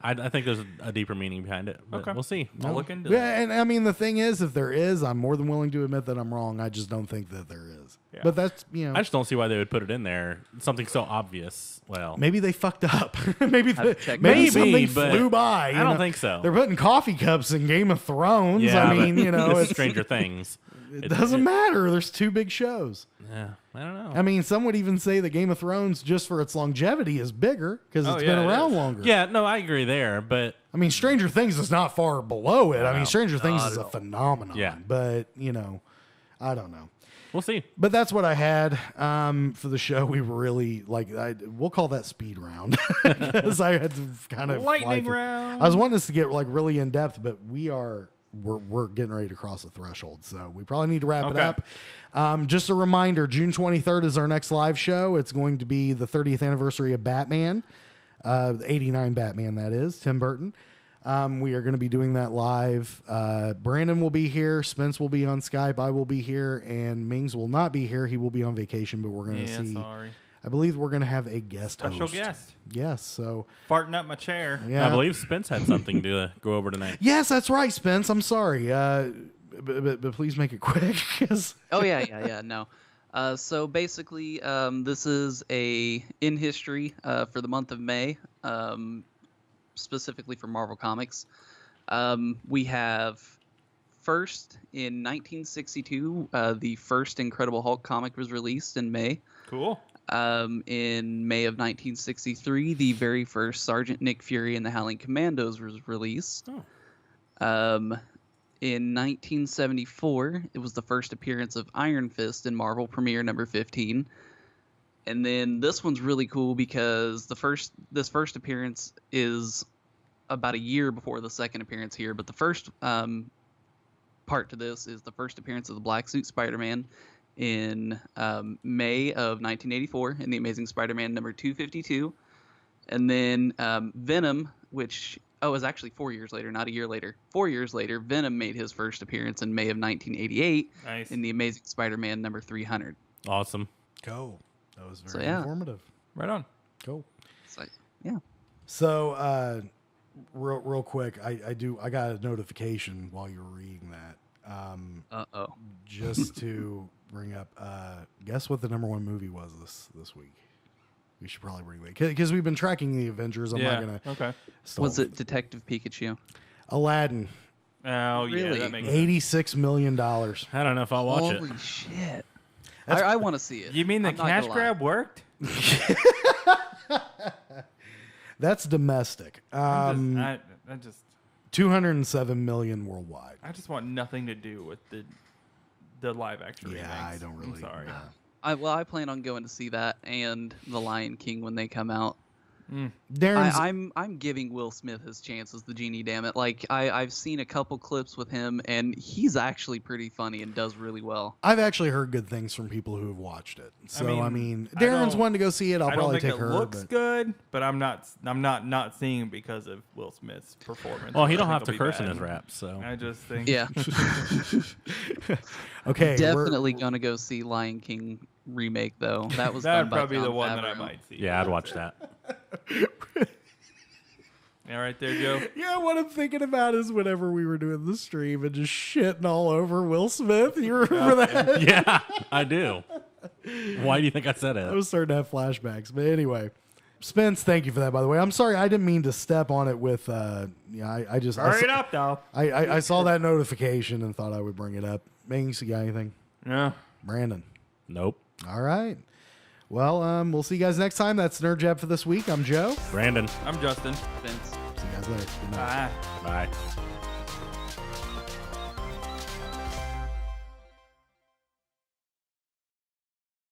I think there's a deeper meaning behind it. But Okay. we'll see. I'll look into that. Yeah, and I mean the thing is, if there is, I'm more than willing to admit that I'm wrong. I just don't think that there is. Yeah. But that's I just don't see why they would put it in there. Something so obvious. Well, maybe they fucked up. maybe Have to check maybe Maybe, something but flew by. I don't think so. They're putting coffee cups in Game of Thrones. yeah, I mean, but you know, this is it's, Stranger Things. it doesn't matter. There's 2 big shows. Yeah, I don't know. I mean, some would even say that Game of Thrones, just for its longevity, is bigger because Oh, it's yeah, been it around is. longer. Yeah, no, I agree there, but I mean, Stranger Things is not far below it. I mean, Stranger Things Not is at a all. phenomenon. Yeah. But, you know, I don't know. we'll see. But that's what I had for the show. We were really, we'll call that speed round. Because I had to kind of Lightning fly round. I was wanting us to get, really in depth, but we're getting ready to cross the threshold. So we probably need to wrap it Okay. up. Just a reminder, June 23rd is our next live show. It's going to be the 30th anniversary of Batman. The 89 Batman, that is, Tim Burton. We are going to be doing that live. Brandon will be here. Spence will be on Skype. I will be here. And Mings will not be here. He will be on vacation, but we're going to Yeah, see. sorry. I believe we're going to have a guest Special host. guest. Yes. So, Farting up my chair. yeah. I believe Spence had something to go over tonight. Yes, that's right, Spence. I'm sorry. But please make it quick. 'Cause Oh yeah. No. So basically, this is in history for the month of May, specifically for Marvel Comics. We have first in 1962, the first Incredible Hulk comic was released in May. Cool. In May of 1963, the very first Sergeant Nick Fury and the Howling Commandos was released. In 1974, it was the first appearance of Iron Fist in Marvel Premiere number 15. And then this one's really cool because this first appearance is about a year before the second appearance here. But the first part to this is the first appearance of the Black Suit Spider-Man in May of 1984 in The Amazing Spider-Man number 252. And then Venom, which... Oh, it was actually 4 years later, not a year later. 4 years later, Venom made his first appearance in May of 1988 Nice. in The Amazing Spider-Man number 300. Awesome. Go. That was So, very yeah. informative. Right on. Cool. So, yeah. So, real quick, I got a notification while you were reading that. Uh-oh. Just to bring up, guess what the number 1 movie was this week? We should probably bring that because we've been tracking the Avengers. I'm Yeah. not gonna. Okay. Was it Detective Pikachu? Aladdin? Oh, yeah. Really? That makes sense. $86 million. I don't know if I'll watch Holy it. shit. I want to see it. You mean the I'm not cash gonna lie. grab worked? That's domestic. I 207 million worldwide. just want nothing to do with the live action Yeah, remakes. I don't really. I'm sorry. I plan on going to see that and The Lion King when they come out. Darren's. I'm giving Will Smith his chance as the genie. Damn it! Like I've seen a couple clips with him, and he's actually pretty funny and does really well. I've actually heard good things from people who have watched it. So I mean, I Darren's don't- wanting to go see it. I'll I don't probably think take it her. looks but good, but I'm not seeing it because of Will Smith's performance. Well, he I don't think have to it'll be curse in bad. his raps, so I just think. Yeah, okay, definitely gonna go see Lion King remake though. That was That done would by probably be the Jon one that I Favreau. might see. yeah, I'd watch that. Yeah, right there, Joe. Yeah, what I'm thinking about is whenever we were doing the stream and just shitting all over Will Smith. You remember that? Yeah, I do. Why do you think I said I it? was starting to have flashbacks. But anyway, Spence, thank you for that, by the way. I'm sorry, I didn't mean to step on it with, I just... Hurry it up, though. I saw that notification and thought I would bring it up. Mings, you got anything? Yeah. Brandon? Nope. All right. Well, we'll see you guys next time. That's NerdJab for this week. I'm Joe. Brandon. I'm Justin. Vince. See you guys later. Good night. Bye. Bye.